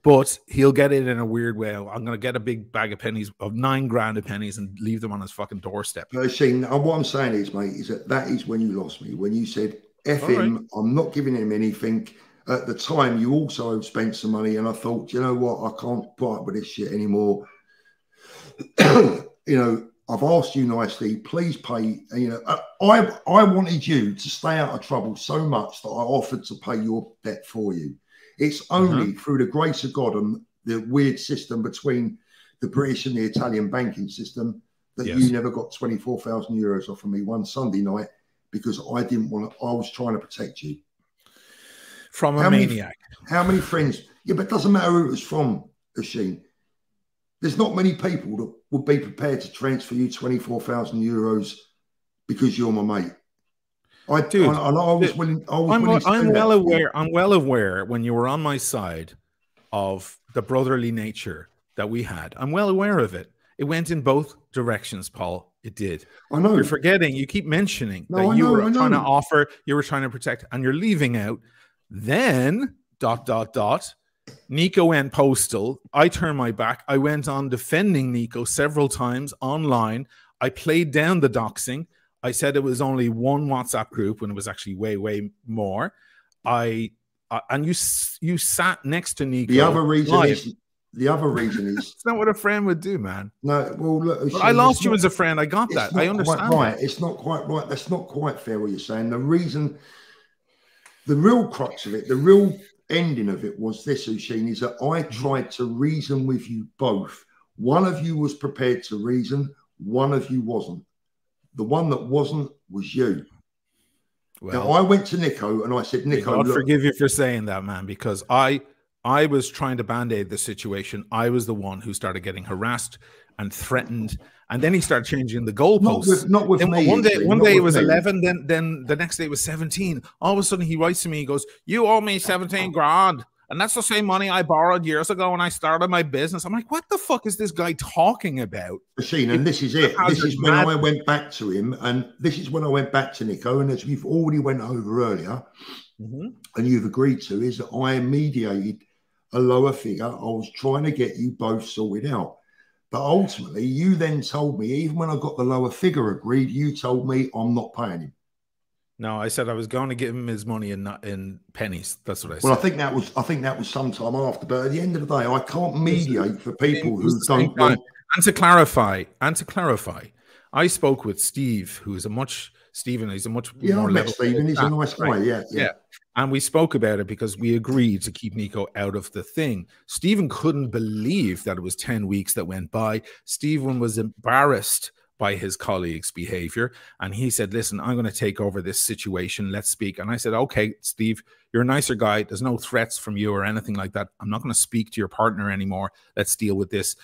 but he'll get it in a weird way. I'm going to get a big bag of pennies, of 9 grand of pennies, and leave them on his fucking doorstep. Shane, what I'm saying is, mate, is that is when you lost me. When you said, F him, right, I'm not giving him anything. At the time, you also spent some money, and I thought, you know what? I can't put up with this shit anymore. You know, I've asked you nicely, please pay. You know, I wanted you to stay out of trouble so much that I offered to pay your debt for you. It's only through the grace of God and the weird system between the British and the Italian banking system that you never got 24,000 euros off of me one Sunday night, because I didn't want to. I was trying to protect you from a maniac. How many friends? Yeah, but it doesn't matter who it was from, Oisin. There's not many people that would be prepared to transfer you 24,000 euros because you're my mate. I'm well aware when you were on my side of the brotherly nature that we had. I'm well aware of it. It went in both directions, Paul. It did. I know. You're forgetting. You keep mentioning that you were trying to offer, you were trying to protect, and you're leaving out. Then ... Nico went postal. I turned my back. I went on defending Nico several times online. I played down the doxing. I said it was only one WhatsApp group when it was actually way, way more. And you sat next to Nico. The other reason is it's not what a friend would do, man. No, well, look, I lost you as a friend. I got that. I understand. Right, it's not quite right. That's not quite fair what you're saying. The real crux of it, the real ending of it was this, Oisin, is that I tried to reason with you both. One of you was prepared to reason, one of you wasn't. The one that wasn't was you. Well, now, I went to Nico and I said, Nico, God forgive you for saying that, man, because I was trying to band-aid the situation. I was the one who started getting harassed and threatened, and then he started changing the goalposts. Not with me. One day it was 11, then the next day it was 17. All of a sudden he writes to me, he goes, "You owe me 17 grand. And that's the same money I borrowed years ago when I started my business." I'm like, what the fuck is this guy talking about? Machine, and this is it. This is when I went back to him, and this is when I went back to Nico, and as we've already went over earlier, and you've agreed to, is that I mediated a lower figure. I was trying to get you both sorted out. But ultimately, you then told me, even when I got the lower figure agreed, you told me I'm not paying him. No, I said I was going to give him his money in pennies. That's what I said. Well, I think that was sometime after. But at the end of the day, I can't mediate for people who don't want. And to clarify, I spoke with Steve, who is Stephen. He's a much more level. Stephen, he's a nice guy. Yeah. And we spoke about it because we agreed to keep Nico out of the thing. Stephen couldn't believe that it was 10 weeks that went by. Stephen was embarrassed by his colleagues' behavior. And he said, listen, I'm going to take over this situation. Let's speak. And I said, okay, Steve, you're a nicer guy. There's no threats from you or anything like that. I'm not going to speak to your partner anymore. Let's deal with this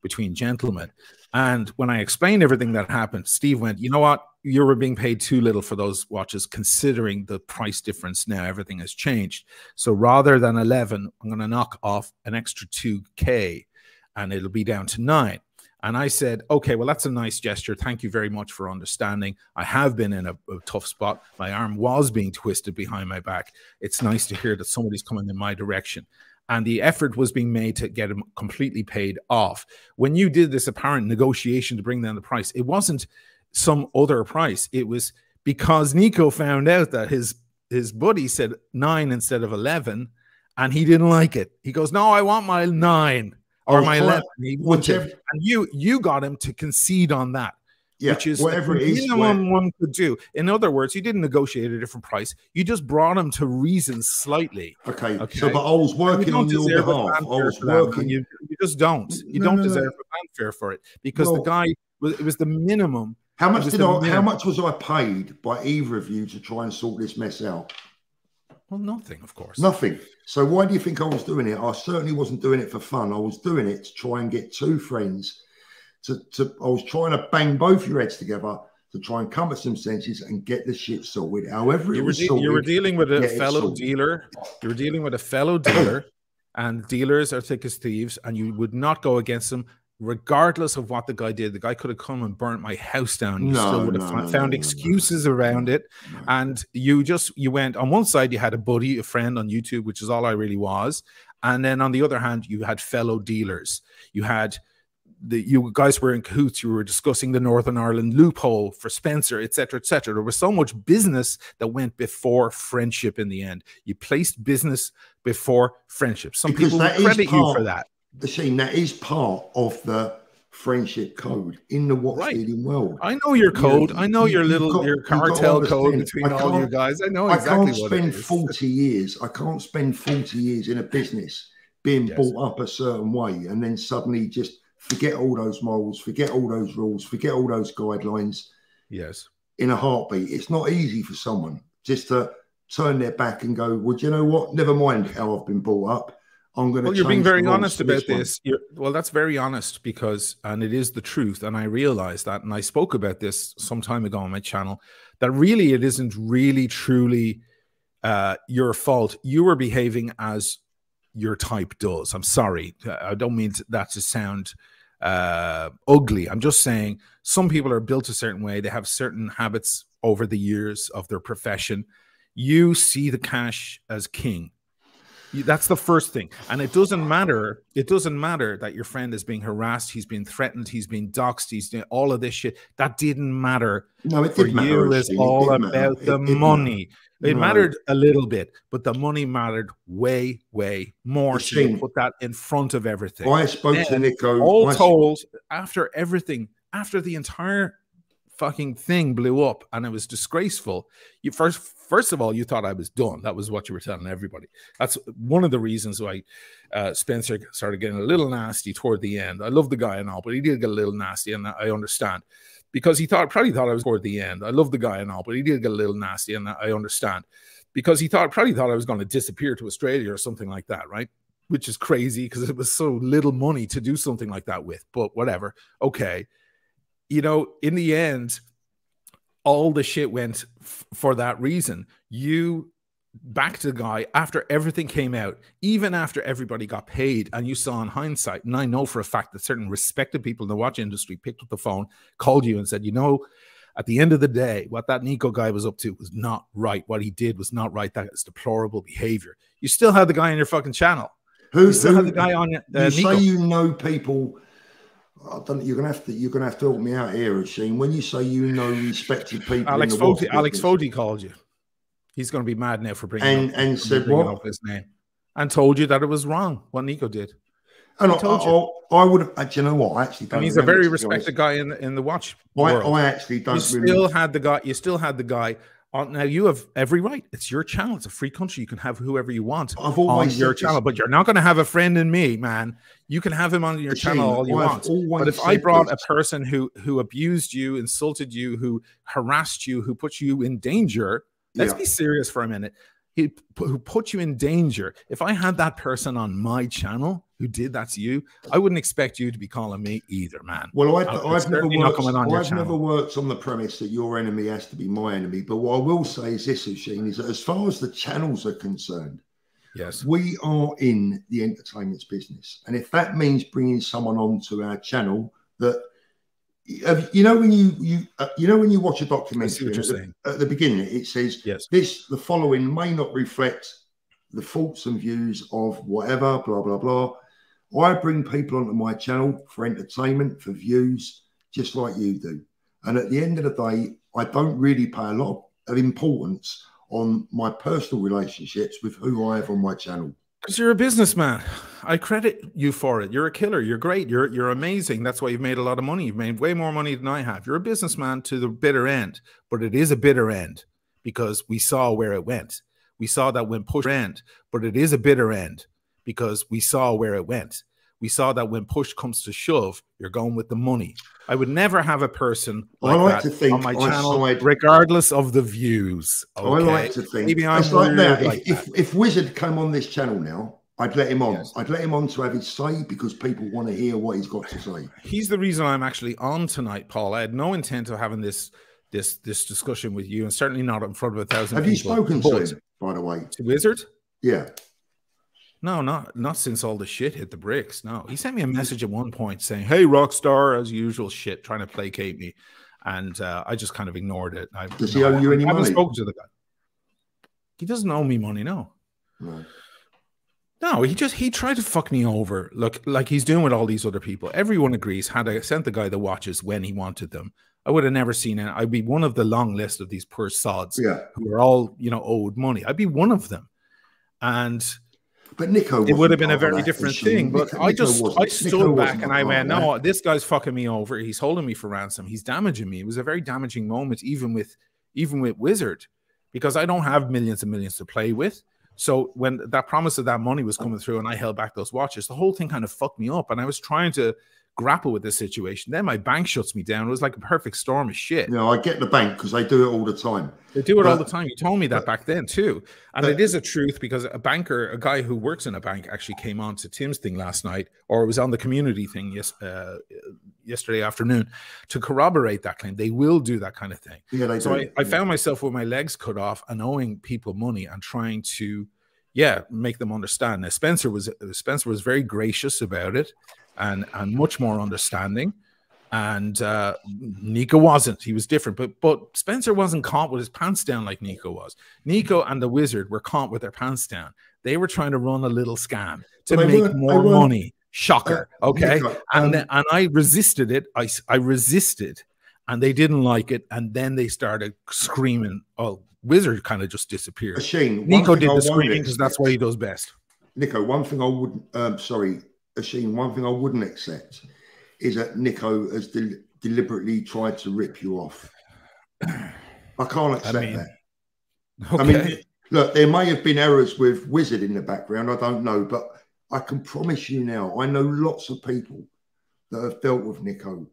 between gentlemen. And when I explained everything that happened, Steve went, you know what? You were being paid too little for those watches, considering the price difference now. Everything has changed. So rather than 11, I'm going to knock off an extra 2K and it'll be down to 9. And I said, okay, well, that's a nice gesture. Thank you very much for understanding. I have been in a tough spot. My arm was being twisted behind my back. It's nice to hear that somebody's coming in my direction. And the effort was being made to get him completely paid off. When you did this apparent negotiation to bring down the price, it wasn't some other price. It was because Nico found out that his buddy said 9 instead of 11, and he didn't like it. He goes, no, I want my 9 or my 11. And you got him to concede on that. Yeah, which is whatever it is, one could do. In other words, you didn't negotiate a different price. You just brought him to reason slightly. Okay. So, but I was working on your behalf. I was working. You just don't. You don't deserve a fanfare for it because the guy it was the minimum. How much was I paid by either of you to try and sort this mess out? Well, nothing, of course. Nothing. So why do you think I was doing it? I certainly wasn't doing it for fun. I was doing it to try and get two friends. I was trying to bang both your heads together to try and come to some senses and get the shit sorted. However, you were dealing with a fellow dealer. You were dealing with a fellow dealer and dealers are thick as thieves, and you would not go against them regardless of what the guy did. The guy could have come and burnt my house down. You still would have found excuses around it. And you went on one side, you had a buddy, a friend on YouTube, which is all I really was. And then on the other hand, you had fellow dealers. You guys were in cahoots. You were discussing the Northern Ireland loophole for Spencer, etc., etc. There was so much business that went before friendship in the end. You placed business before friendship. Some people credit you for that. Shane, that is part of the friendship code in the watch dealing world. I know your code. I know your cartel code between all you guys. I know exactly what it is. I can't spend 40 years in a business being brought up a certain way and then suddenly just forget all those morals, forget all those rules, forget all those guidelines. Yes. In a heartbeat. It's not easy for someone just to turn their back and go, well, do you know what? Never mind how I've been brought up. I'm going to. Well, you're being very honest about this. Well, that's very honest because, and it is the truth. And I realize that, and I spoke about this some time ago on my channel, that really it isn't really truly your fault. You were behaving as your type does. I'm sorry. I don't mean that to sound ugly. I'm just saying some people are built a certain way. They have certain habits over the years of their profession. You see the cash as king. That's the first thing. And it doesn't matter. It doesn't matter that your friend is being harassed. He's been threatened. He's been doxxed. He's doing all of this shit. That didn't matter. No, it didn't matter. You, it's all about the money. It mattered a little bit, but the money mattered way, way more. So you put that in front of everything. I spoke to Nico. All told, after everything, after the entire fucking thing blew up and it was disgraceful, you first of all, you thought I was done. That was what you were telling everybody. That's one of the reasons why Spencer started getting a little nasty toward the end. I love the guy and all, but he did get a little nasty, and I understand. Because he probably thought I was toward the end. I love the guy and all, but he did get a little nasty, and I understand. Because he probably thought I was going to disappear to Australia or something like that, right? Which is crazy because it was so little money to do something like that with. But whatever. Okay. You know, in the end, all the shit went for that reason. You backed the guy after everything came out, even after everybody got paid, and you saw in hindsight, and I know for a fact that certain respected people in the watch industry picked up the phone, called you and said, you know, at the end of the day, what that Nico guy was up to was not right. What he did was not right. That is deplorable behavior. You still had the guy on your fucking channel. You still had the guy on you Nico. Say you know people. I don't. You're gonna have to help me out here, Shane. When you say you know respected people, Alex Fody called you. He's going to be mad now for bringing and said what his name, and told you that it was wrong what Nico did. And I would have. Do you know what? I actually don't. And he's a very respected guy in the watch world. I actually don't. You still had the guy. Now you have every right. It's your channel. It's a free country. You can have whoever you want on your channel, but you're not going to have a friend in me, man. You can have him on your channel all you want. But if I brought a person who abused you, insulted you, who harassed you, who put you in danger, let's be serious for a minute. Who put you in danger. If I had that person on my channel who did that to you, I wouldn't expect you to be calling me either, man. Well, I've never worked on the premise that your enemy has to be my enemy. But what I will say is this, Shane, is that as far as the channels are concerned, yes, we are in the entertainment business. And if that means bringing someone onto our channel that, you know, when you watch a documentary at the beginning, it says the following may not reflect the thoughts and views of whatever, blah, blah, blah. I bring people onto my channel for entertainment, for views, just like you do. And at the end of the day, I don't really pay a lot of importance on my personal relationships with who I have on my channel. Because you're a businessman. I credit you for it. You're a killer. You're great. You're amazing. That's why you've made a lot of money. You've made way more money than I have. You're a businessman to the bitter end. But it is a bitter end because we saw where it went. We saw that when push end, but it is a bitter end because we saw where it went. We saw that when push comes to shove, you're going with the money. I would never have a person like that on my channel, regardless of the views. Okay? I like to think. Maybe I'm like that. If Wizard came on this channel now, I'd let him on. Yes. I'd let him on to have his say because people want to hear what he's got to say. He's the reason I'm actually on tonight, Paul. I had no intent of having this discussion with you, and certainly not in front of 1,000 people. Have you spoken to him, by the way? To Wizard? Yeah. No, not since all the shit hit the bricks. No, he sent me a message at one point saying, "Hey, Rockstar," as usual, shit, trying to placate me, and I just kind of ignored it. Does he owe you any money? I haven't spoken to the guy. He doesn't owe me money, no. No. No, he tried to fuck me over. Look, like he's doing with all these other people. Everyone agrees. Had I sent the guy the watches when he wanted them, I would have never seen it. I'd be one of the long list of these poor sods who are all, you know, owed money. I'd be one of them, and. But Nico, it would have been a very different thing. But I stood back and I went, no, this guy's fucking me over. He's holding me for ransom. He's damaging me. It was a very damaging moment, even with Wizard, because I don't have millions and millions to play with. So when that promise of that money was coming through and I held back those watches, the whole thing kind of fucked me up. And I was trying to grapple with this situation. Then my bank shuts me down. It was like a perfect storm of shit. No, I get the bank because they do it all the time. They do it all the time. You told me that back then too. And it is a truth because a banker, a guy who works in a bank actually came on to Tim's thing last night, or it was on the community thing yesterday afternoon to corroborate that claim. They will do that kind of thing. Yeah, they do. I found myself with my legs cut off and owing people money and trying to, make them understand. Now, Spencer was very gracious about it. And much more understanding, and Nico wasn't. He was different, but Spencer wasn't caught with his pants down like Nico was. Nico and the Wizard were caught with their pants down. They were trying to run a little scam to make more money. Shocker, okay? Nico, and I resisted it. I resisted, and they didn't like it. And then they started screaming. Oh, Wizard kind of just disappeared. Asheen, Nico did the screaming because that's what he does best. Nico, one thing I wouldn't. Sorry. Asheen, one thing I wouldn't accept is that Nico has deliberately tried to rip you off. I can't accept that. Okay. I mean, look, there may have been errors with Wizard in the background. I don't know, but I can promise you now, I know lots of people that have dealt with Nico,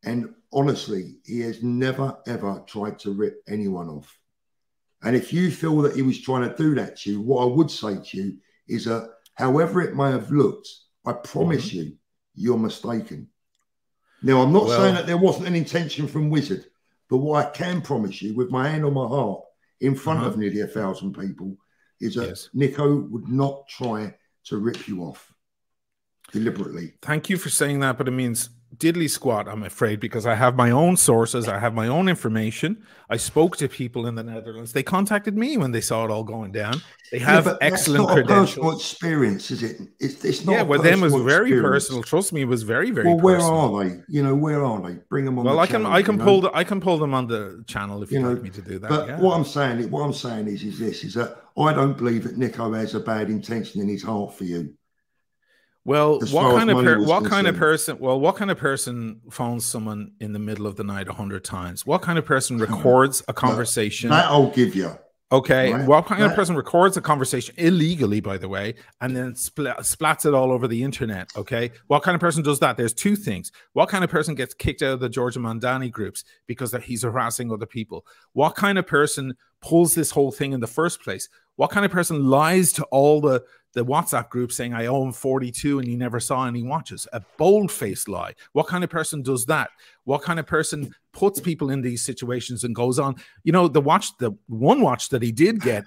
and honestly, he has never, ever tried to rip anyone off. And if you feel that he was trying to do that to you, what I would say to you is that however it may have looked, I promise you, you're mistaken. Now, I'm not saying that there wasn't an intention from Wizard, but what I can promise you with my hand on my heart in front of nearly 1,000 people is that Nico would not try to rip you off deliberately. Thank you for saying that, but it means diddly squat, I'm afraid, because I have my own sources. I have my own information. I spoke to people in the Netherlands. They contacted me when they saw it all going down. They have excellent credentials. Personal experience, is it? It's not. Yeah, well, them was very personal. Trust me, it was very, very. Well, where personal. are they? You know, where are they? Bring them on. Well, the I can pull them on the channel if you'd like me to do that. But what I'm saying is that I don't believe that Nico has a bad intention in his heart for you. Well, what kind of person phones someone in the middle of the night 100 times? What kind of person records a conversation? That I'll give you. Okay. Right? What kind of person records a conversation illegally, by the way, and then splats it all over the internet? Okay. What kind of person does that? There's two things. What kind of person gets kicked out of the Giorgio Mondani groups because he's harassing other people? What kind of person pulls this whole thing in the first place? What kind of person lies to all the WhatsApp group saying I owe him 42 and he never saw any watches? A bold-faced lie. What kind of person does that? What kind of person puts people in these situations and goes on? You know, the one watch that he did get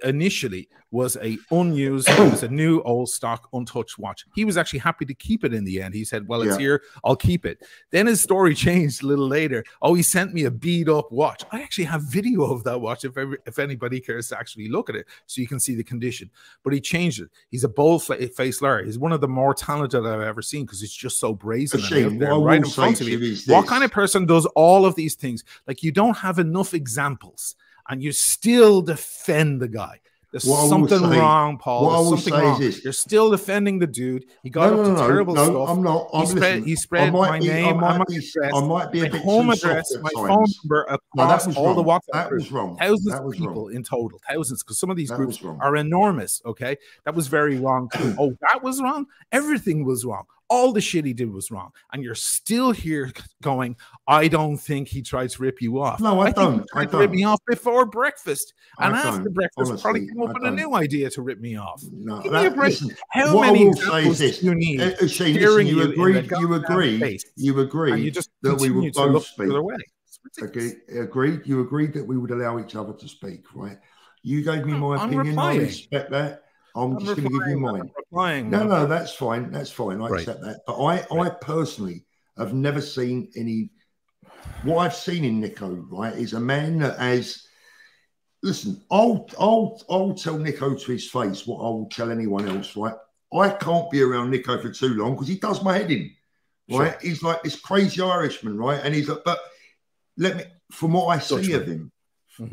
initially was a unused, it was a new old stock untouched watch. He was actually happy to keep it in the end. He said, well, it's here, I'll keep it. Then his story changed a little later. Oh, he sent me a beat up watch. I actually have video of that watch if anybody cares to actually look at it so you can see the condition. But he changed it. He's a bold-faced liar. He's one of the more talented I've ever seen because it's just so brazen. Right in front of you. What kind of person does all of these things? Like, you don't have enough examples and you still defend the guy. There's something wrong, Paul. There's something wrong. You're still defending the dude. He got up to terrible stuff. I'm not. He spread my name, my address, my home address, my phone number across all the WhatsApp. That was wrong. Thousands of people in total. Thousands, because some of these groups are enormous. Okay, that was very wrong too. Oh, that was wrong. Everything was wrong. All the shit he did was wrong. And you're still here going, I don't think he tried to rip you off. No, I don't. He tried to rip me off before breakfast. And after breakfast, honestly, probably came up with a new idea to rip me off. No, give me a break. How many examples do you need? Shane, you agreed that we would both speak. You agreed that we would allow each other to speak, right? You gave me my opinion. I respect that. I'm just going to give you mine. No, that's fine. That's fine. I accept that. But I personally have never seen any. What I've seen in Nico, right, is a man that has. Listen, I'll tell Nico to his face what I will tell anyone else, right? I can't be around Nico for too long because he does my head in, right? Sure. He's like this crazy Irishman, right? And he's like, but let me, from what I see of him,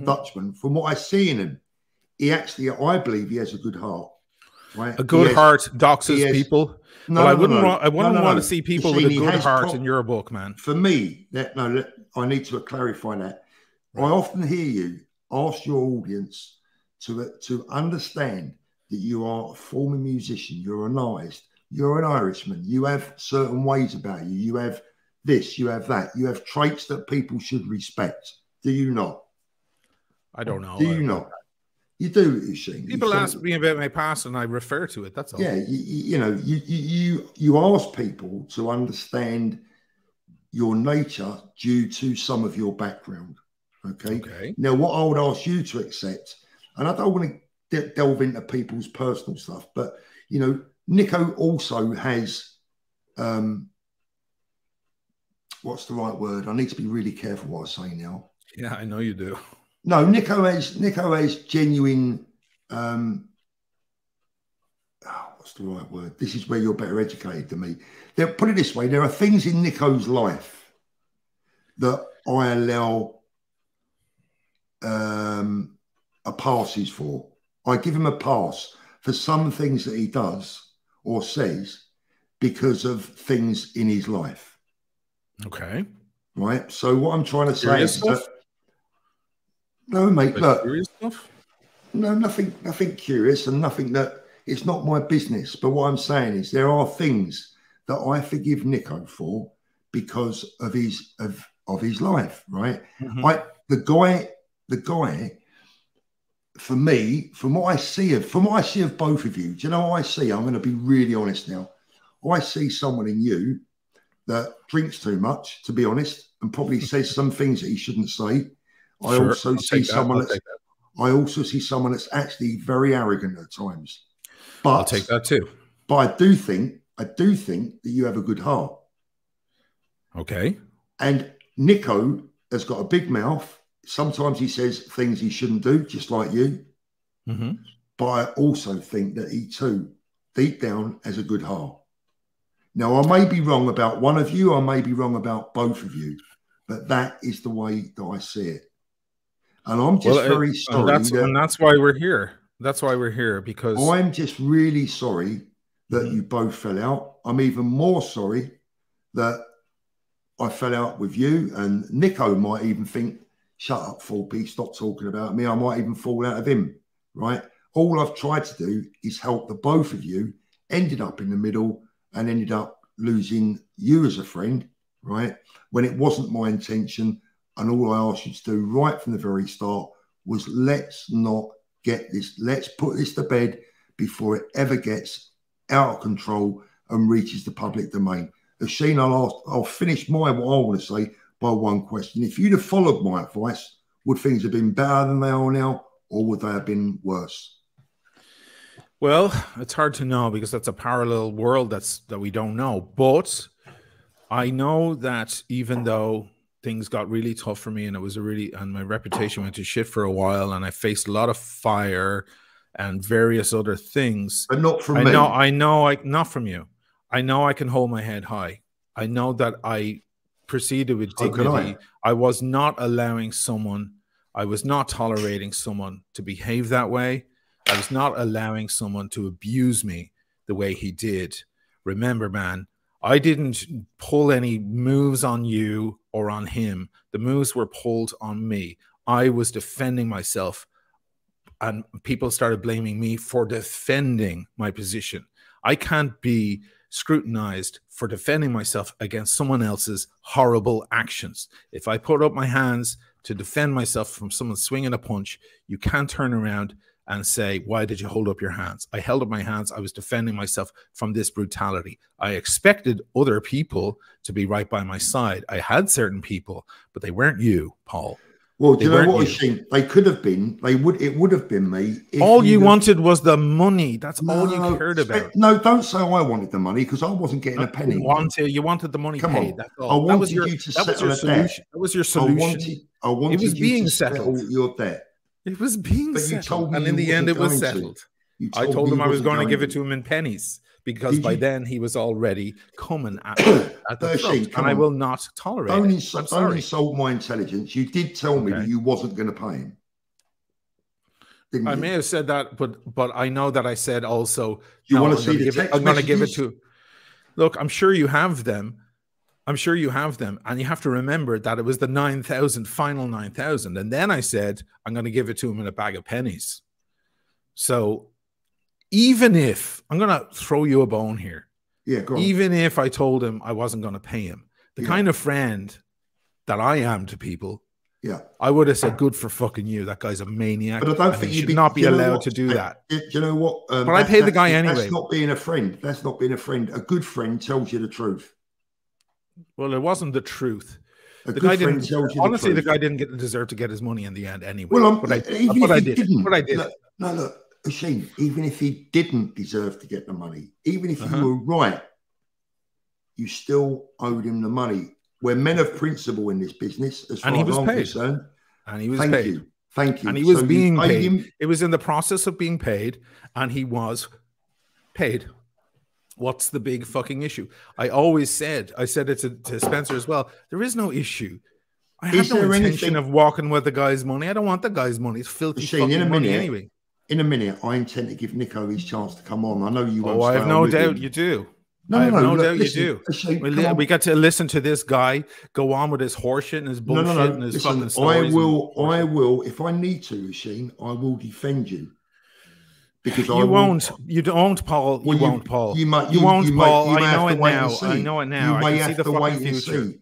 Dutchman, from what I see in him, he actually, I believe he has a good heart, right? A good heart doxes people. No, well, I wouldn't want to see people with a good heart in your book, man. For me, I need to clarify that. Right. I often hear you ask your audience to understand that you are a former musician, you're an artist, you're an Irishman, you have certain ways about you, you have this, you have that, you have traits that people should respect. Do you not? I don't know. Do you not? You do, Shane. People ask me about my past and I refer to it, that's all. Yeah, you ask people to understand your nature due to some of your background. Okay. Now, what I would ask you to accept, and I don't want to delve into people's personal stuff, but Nico also has what's the right word? I need to be really careful what I say now. Yeah, I know you do. No, Nico has genuine what's the right word? This is where you're better educated than me. Put it this way, there are things in Nico's life that I allow a passes for. I give him a pass for some things that he does or says because of things in his life. Okay. Right. So what I'm trying to say is that no, mate, look. No, nothing curious and nothing that it's not my business. But what I'm saying is there are things that I forgive Nico for because of his life, right? The guy, for me, from what I see of both of you, do you know what I see? I'm going to be really honest now. I see someone in you that drinks too much, to be honest, and probably says some things that he shouldn't say. I also see someone that's actually very arrogant at times. But I'll take that too. But I do think that you have a good heart. Okay. And Nico has got a big mouth. Sometimes he says things he shouldn't do, just like you. But I also think that he too, deep down, has a good heart. Now, I may be wrong about one of you. I may be wrong about both of you. But that is the way that I see it. And I'm just very sorry. And that's why we're here. That's why we're here, because I'm just really sorry that you both fell out. I'm even more sorry that I fell out with you. And Nico might even think, shut up, 4P, stop talking about me. I might even fall out of him, right? All I've tried to do is help the both of you, ended up in the middle and ended up losing you as a friend, right? When it wasn't my intention. And all I asked you to do right from the very start was let's not get this. Let's put this to bed before it ever gets out of control and reaches the public domain. Shane, I'll finish what I want to say by one question. If you'd have followed my advice, would things have been better than they are now, or would they have been worse? Well, it's hard to know because that's a parallel world that we don't know. But I know that even though things got really tough for me and and my reputation went to shit for a while and I faced a lot of fire and various other things. But not from me. Not from you. I know I can hold my head high. I know that I proceeded with dignity. I was not allowing someone, I was not tolerating someone to behave that way. I was not allowing someone to abuse me the way he did. Remember, man, I didn't pull any moves on you or on him. The moves were pulled on me. I was defending myself, and people started blaming me for defending my position. I can't be scrutinized for defending myself against someone else's horrible actions. If I put up my hands to defend myself from someone swinging a punch, you can't turn around and say, why did you hold up your hands? I held up my hands. I was defending myself from this brutality. I expected other people to be right by my side. I had certain people, but they weren't you, Paul. Well, do you know what, Sheen? They could have been. It would have been me. All you wanted was the money. That's all you cared about. No, don't say I wanted the money, because I wasn't getting a penny. You wanted the money paid. That's all. I wanted you to settle a debt. That was your solution. I wanted it was you being to settled. settle your debt. It was being settled. You told me, and in the end, it was settled. I told him I was going to give it to him in pennies, because by then he was already coming at the throat, and I will not tolerate it. Don't insult my intelligence. You did tell me that you wasn't going to pay him. I may have said that, but I know that I said also. You want to see the text I'm going to give it to. Look, I'm sure you have them. I'm sure you have them, and you have to remember that it was the 9,000, final 9,000, and then I said I'm going to give it to him in a bag of pennies. So. Even if I'm going to throw you a bone here, go on. Even if I told him I wasn't going to pay him, the kind of friend that I am to people, I would have said, "Good for fucking you. That guy's a maniac." But I don't think you should not be allowed to do that. Do you know what? But I pay the guy anyway. That's not being a friend. That's not being a friend. A good friend tells you the truth. Well, it wasn't the truth. The guy didn't. Honestly, the guy didn't deserve to get his money in the end anyway. Well, but I did. Look, Sheen, even if he didn't deserve to get the money, even if you were right, you still owed him the money. We're men of principle in this business, as far as I'm concerned. And he was paid. Thank you. And he was being paid. It was in the process of being paid, and he was paid. What's the big fucking issue? I said it to Spencer as well. There is no issue. I have no intention of walking with the guy's money. I don't want the guy's money. It's filthy fucking money anyway. In a minute, I intend to give Nico his chance to come on. I know you won't. Oh, I have no doubt you do. No doubt you do. We got to listen to this guy go on with his horseshit and his bullshit and his fucking stories. I will. If I need to, Sheen, I will defend you. Because you won't. You don't, Paul. You won't, Paul. You won't, Paul. I know it now. I know it now. I can see the fucking future.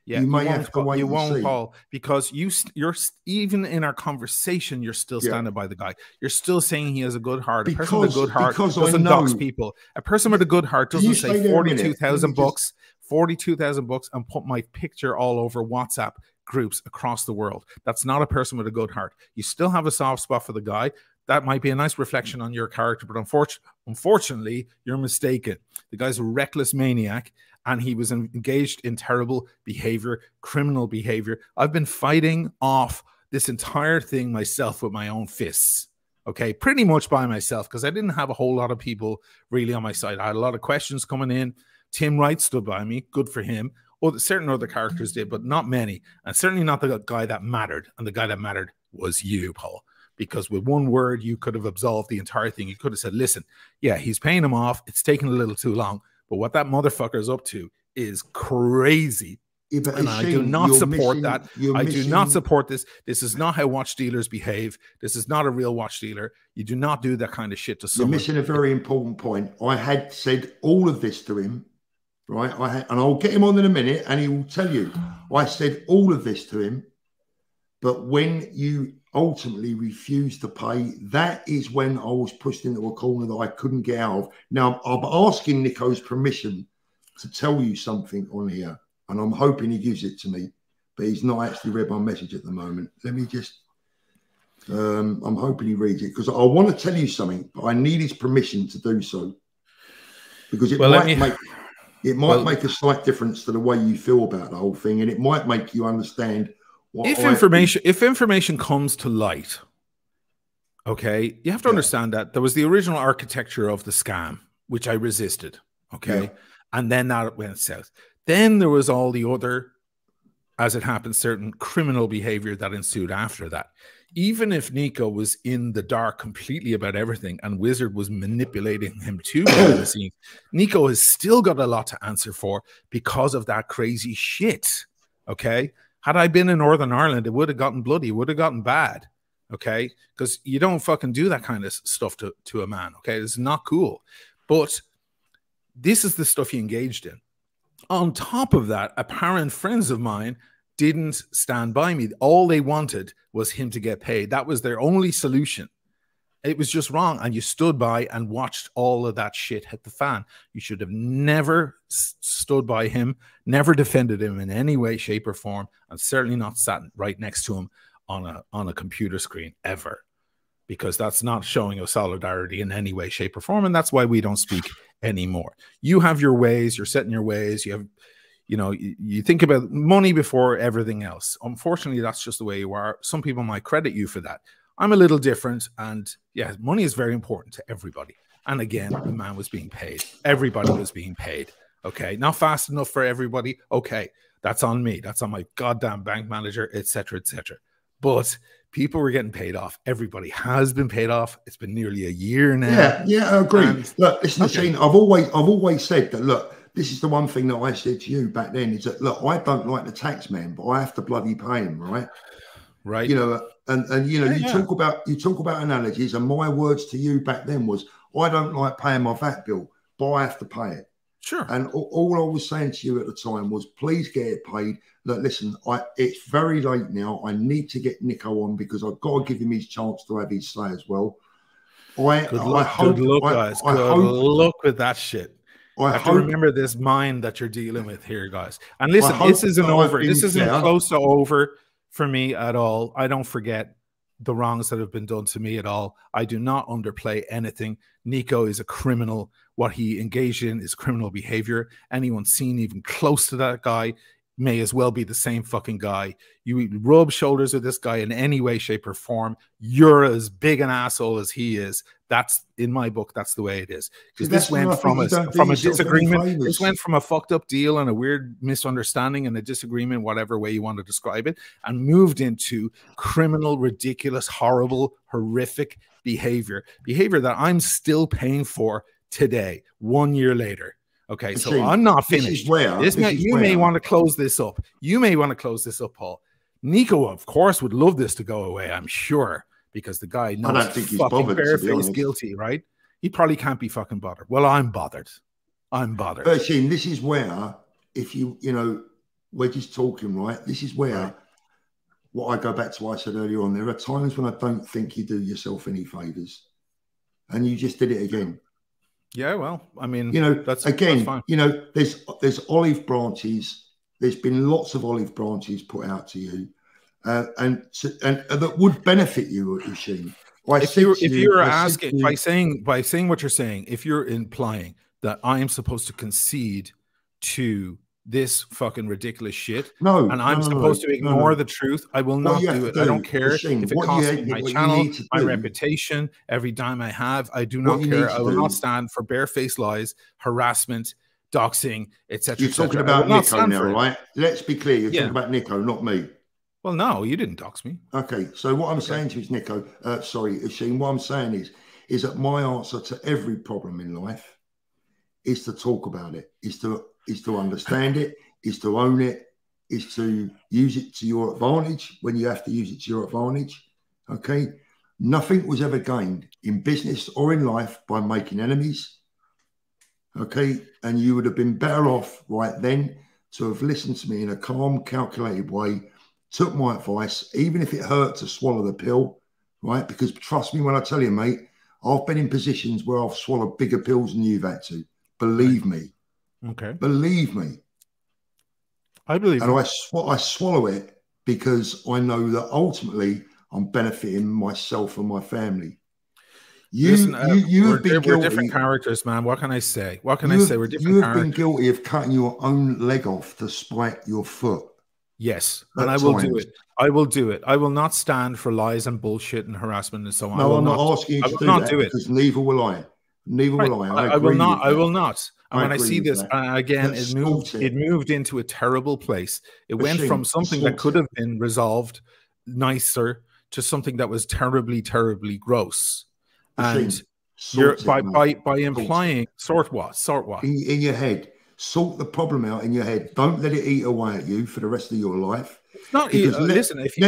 Yeah, you might have to wait. You won't, Paul, because you're even in our conversation, you're still standing by the guy. You're still saying he has a good heart. A person with a good heart doesn't dox people. A person with a good heart doesn't say 42,000 bucks, 42,000 bucks, and put my picture all over WhatsApp groups across the world. That's not a person with a good heart. You still have a soft spot for the guy. That might be a nice reflection on your character, but unfortunately, you're mistaken. The guy's a reckless maniac, and he was engaged in terrible behavior, criminal behavior. I've been fighting off this entire thing myself with my own fists, okay? Pretty much by myself, because I didn't have a whole lot of people really on my side. I had a lot of questions coming in. Timwrite stood by me. Good for him. Certain other characters did, but not many. And certainly not the guy that mattered. And the guy that mattered was you, Paul. Because with one word, you could have absolved the entire thing. You could have said, listen, yeah, he's paying him off. It's taking a little too long. But what that motherfucker is up to is crazy. And I do not support that. I do not support this. This is not how watch dealers behave. This is not a real watch dealer. You do not do that kind of shit to someone. You're missing a very important point. I had said all of this to him, right? And I'll get him on in a minute, and he will tell you. I said all of this to him, but when you ultimately refused to pay, that is when I was pushed into a corner that I couldn't get out of. Now, I'm asking Nico's permission to tell you something on here, and I'm hoping he gives it to me, but he's not actually read my message at the moment. Let me just, I'm hoping he reads it, because I want to tell you something, but I need his permission to do so, because it might make a slight difference to the way you feel about the whole thing, and it might make you understand if information comes to light, okay, you have to understand that there was the original architecture of the scam, which I resisted, okay, and then that went south. Then there was all the other, as it happens, certain criminal behavior that ensued after that. Even if Nico was in the dark completely about everything and Wizard was manipulating him to behind the scenes, Nico has still got a lot to answer for because of that crazy shit, okay? Had I been in Northern Ireland, it would have gotten bloody. It would have gotten bad, okay? Because you don't fucking do that kind of stuff to a man, okay? It's not cool. But this is the stuff he engaged in. On top of that, apparent friends of mine didn't stand by me. All they wanted was him to get paid. That was their only solution. It was just wrong, and you stood by and watched all of that shit hit the fan. You should have never stood by him, never defended him in any way, shape, or form, and certainly not sat right next to him on a computer screen ever, because that's not showing us solidarity in any way, shape, or form, and that's why we don't speak anymore. You have your ways, you're setting your ways, you have, you know, you think about money before everything else. Unfortunately, that's just the way you are. Some people might credit you for that. I'm a little different, and yeah, money is very important to everybody. And again, the man was being paid. Everybody was being paid. Okay, not fast enough for everybody. Okay, that's on me. That's on my goddamn bank manager, etc., etc. But people were getting paid off. Everybody has been paid off. It's been nearly a year now. Yeah, I agree. And, look, listen, Shane, I've always said that. Look, this is the one thing that I said to you back then, is that, look, I don't like the tax man, but I have to bloody pay him, right? Right. You know, and you know, you talk about analogies, and my words to you back then was, I don't like paying my VAT bill, but I have to pay it. Sure. And all I was saying to you at the time was, please get it paid. Look, listen, it's very late now. I need to get Nico on, because I've got to give him his chance to have his say as well. Good luck, guys. Good luck with that shit. I have to remember this mind that you're dealing with here, guys. And listen, this isn't over. This isn't close to over for me at all. I don't forget the wrongs that have been done to me at all. I do not underplay anything. Nico is a criminal. What he engaged in is criminal behavior. Anyone seen even close to that guy may as well be the same fucking guy. You rub shoulders with this guy in any way, shape, or form, you're as big an asshole as he is. That's, in my book, that's the way it is. Because this went from a disagreement. This went from a fucked up deal and a weird misunderstanding and a disagreement, whatever way you want to describe it, and moved into criminal, ridiculous, horrible, horrific behavior that I'm still paying for today, 1 year later. Okay, so I'm not finished. You may want to close this up. You may want to close this up, Paul. Nico, of course, would love this to go away, I'm sure, because the guy knows, I don't think he's fucking barefaced guilty, right? He probably can't be fucking bothered. Well, I'm bothered. I'm bothered. But Shane, this is where, if you know, we're just talking, right? This is where, what I go back to what I said earlier on, there are times when I don't think you do yourself any favors, and you just did it again. Yeah, well, I mean, you know, that's fine. You know, there's olive branches. There's been lots of olive branches put out to you, and that would benefit you, Shane. If you're asking by saying what you're saying, if you're implying that I am supposed to concede to this fucking ridiculous shit, and I'm supposed to ignore the truth, I will not do it. I don't care if it costs me my channel, my reputation, every dime I have. I do not care. I will not stand for barefaced lies, harassment, doxing, etc. You're talking about Nico now, right? Let's be clear. You're talking about Nico, not me. Well, no, you didn't dox me. Okay, so what I'm saying to you is, Nico, sorry, Shane, what I'm saying is that my answer to every problem in life is to talk about it, is to understand it, is to own it, is to use it to your advantage when you have to use it to your advantage. Okay? Nothing was ever gained in business or in life by making enemies. Okay? And you would have been better off right then to have listened to me in a calm, calculated way, took my advice, even if it hurt to swallow the pill, right? Because trust me when I tell you, mate, I've been in positions where I've swallowed bigger pills than you've had to. Believe me. Okay. Believe me. I believe and I swallow it because I know that ultimately I'm benefiting myself and my family. Listen, we're different characters, man. What can I say? What can I say? We're different characters. You've been guilty of cutting your own leg off to spite your foot. Yes, and I will do it. I will do it. I will not stand for lies and bullshit and harassment and so on. No, I'm not asking you to do that because neither will I. Neither will I. I will not. I will not. And when I see this again, it moved into a terrible place. It went from something that could have been resolved nicer to something that was terribly, terribly gross. And you're by implying sort what in your head. Sort the problem out in your head. Don't let it eat away at you for the rest of your life. It's not listen, if you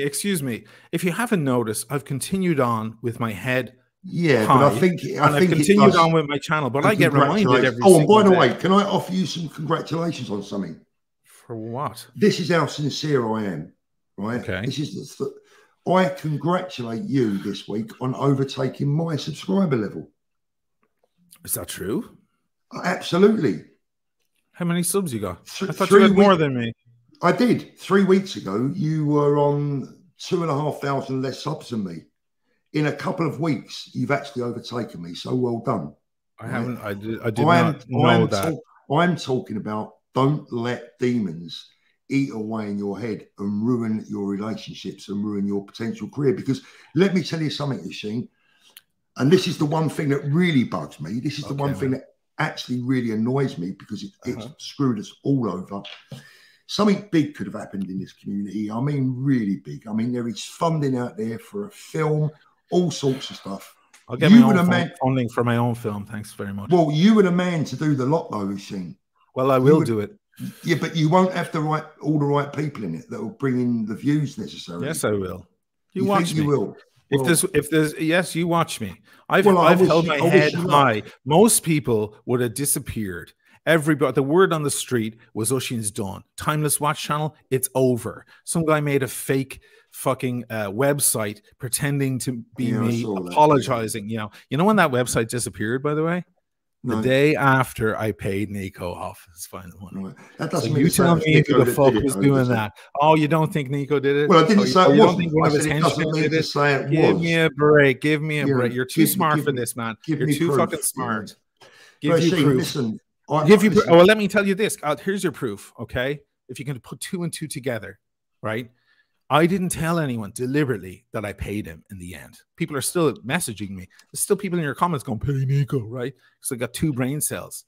excuse me. If you haven't noticed, I've continued on with my head. Yeah, but I think I've continued on with my channel, but I get reminded every single day. Oh, and by the way, can I offer you some congratulations on something? For what? This is how sincere I am, right? Okay. This is I congratulate you this week on overtaking my subscriber level. Is that true? Absolutely. How many subs you got? I thought you had more than me. I did. 3 weeks ago, you were on 2,500 less subs than me. In a couple of weeks, you've actually overtaken me. So well done. I haven't. I did not know that. I'm talking about don't let demons eat away in your head and ruin your relationships and ruin your potential career. Because let me tell you something, Oisin, and this is the one thing that really bugs me. This is the one thing that actually really annoys me because it's screwed us all over. Something big could have happened in this community. I mean, really big. I mean, there is funding out there for a film, all sorts of stuff. I'll get my own funding for my own film. Thanks very much. Well, you were the man to do the lot, though, Oisin. Well, I will do it. Yeah, but you won't have all the right people in it that will bring in the views necessarily. Yes, I will. You watch me. You will. If there's yes, you watch me. I've held my head high. Most people would have disappeared. Everybody, the word on the street was Oisin's done. Timeless Watch Channel, it's over. Some guy made a fake fucking website pretending to be me, apologizing. You know when that website disappeared, by the way? The day after I paid Nico off his final one. Right. That doesn't mean you tell me who the fuck was doing that. Oh, you don't think Nico did it? Well, I didn't say it wasn't. Think one of his henchmen did it? Give me a break. Give me a break. You're too smart for this, man. You're too fucking smart. Give you proof. Listen, well, let me tell you this. Here's your proof, okay? If you can put 2 and 2 together, right? I didn't tell anyone deliberately that I paid him in the end. People are still messaging me. There's still people in your comments going, pay Nico, right? Because I got 2 brain cells.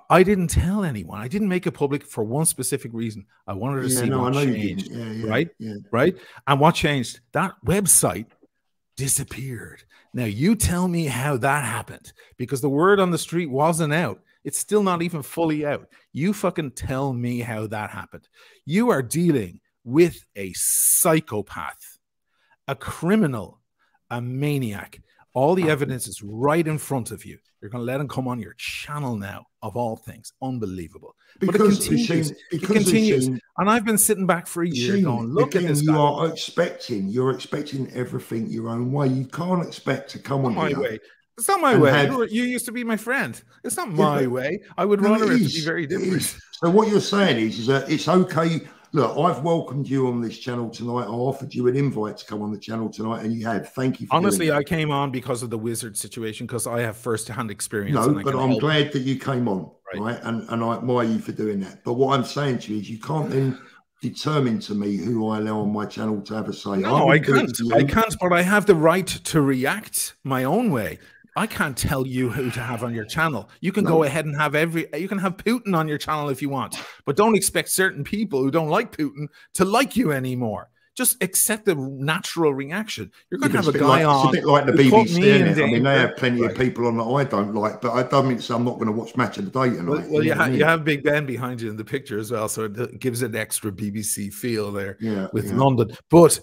I didn't tell anyone. I didn't make it public for one specific reason. I wanted to see what changed, right? Yeah. Right? And what changed? That website disappeared. Now, you tell me how that happened, because the word on the street wasn't out. It's still not even fully out. You fucking tell me how that happened. You are dealing with a psychopath, a criminal, a maniac. All the evidence is right in front of you. You're going to let him come on your channel now, of all things. Unbelievable. But it continues. It continues. And I've been sitting back for a year going, look at this guy. You're expecting everything your own way. You can't expect to come on my way. It's not my way. You used to be my friend. It's not my way. I would rather it to be very different. So what you're saying is that it's okay. Look, I've welcomed you on this channel tonight. I offered you an invite to come on the channel tonight, and you have. Thank you. Honestly, I came on because of the wizard situation, because I have first-hand experience. No, but I'm glad that you came on, right? And I admire you for doing that. But what I'm saying to you is, you can't then determine to me who I allow on my channel to have a say. No, I can't. I can't, but I have the right to react my own way. I can't tell you who to have on your channel. You can go ahead and have you can have Putin on your channel if you want, but don't expect certain people who don't like Putin to like you anymore. Just accept the natural reaction. You're going to have a guy on. It's a bit like the BBC. I mean, they have plenty of people on that I don't like, but I don't mean to say I'm not going to watch Match of the Day tonight. Well, you have Big Ben behind you in the picture as well, so it gives it an extra BBC feel there with London. But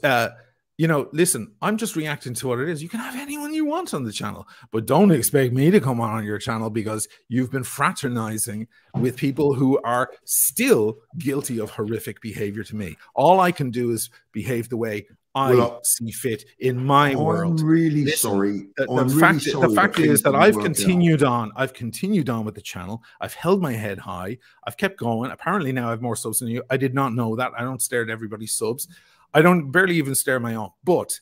you know, listen, I'm just reacting to what it is. You can have anyone you want on the channel, but don't expect me to come on your channel because you've been fraternizing with people who are still guilty of horrific behavior to me. All I can do is behave the way I see fit in my world. I'm really sorry. The fact is that I've continued on. I've continued on with the channel. I've held my head high. I've kept going. Apparently now I have more subs than you. I did not know that. I don't stare at everybody's subs. I don't barely even stare at my own, but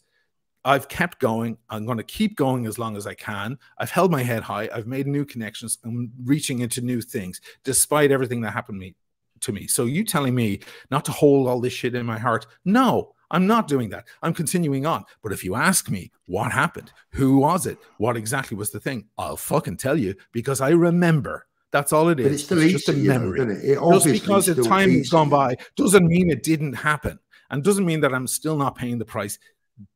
I've kept going. I'm going to keep going as long as I can. I've held my head high. I've made new connections. I'm reaching into new things, despite everything that happened to me. So you telling me not to hold all this shit in my heart? No, I'm not doing that. I'm continuing on. But if you ask me what happened, who was it, what exactly was the thing, I'll fucking tell you because I remember. That's all it is. It's just a memory. Just because the time has gone by doesn't mean it didn't happen. And doesn't mean that I'm still not paying the price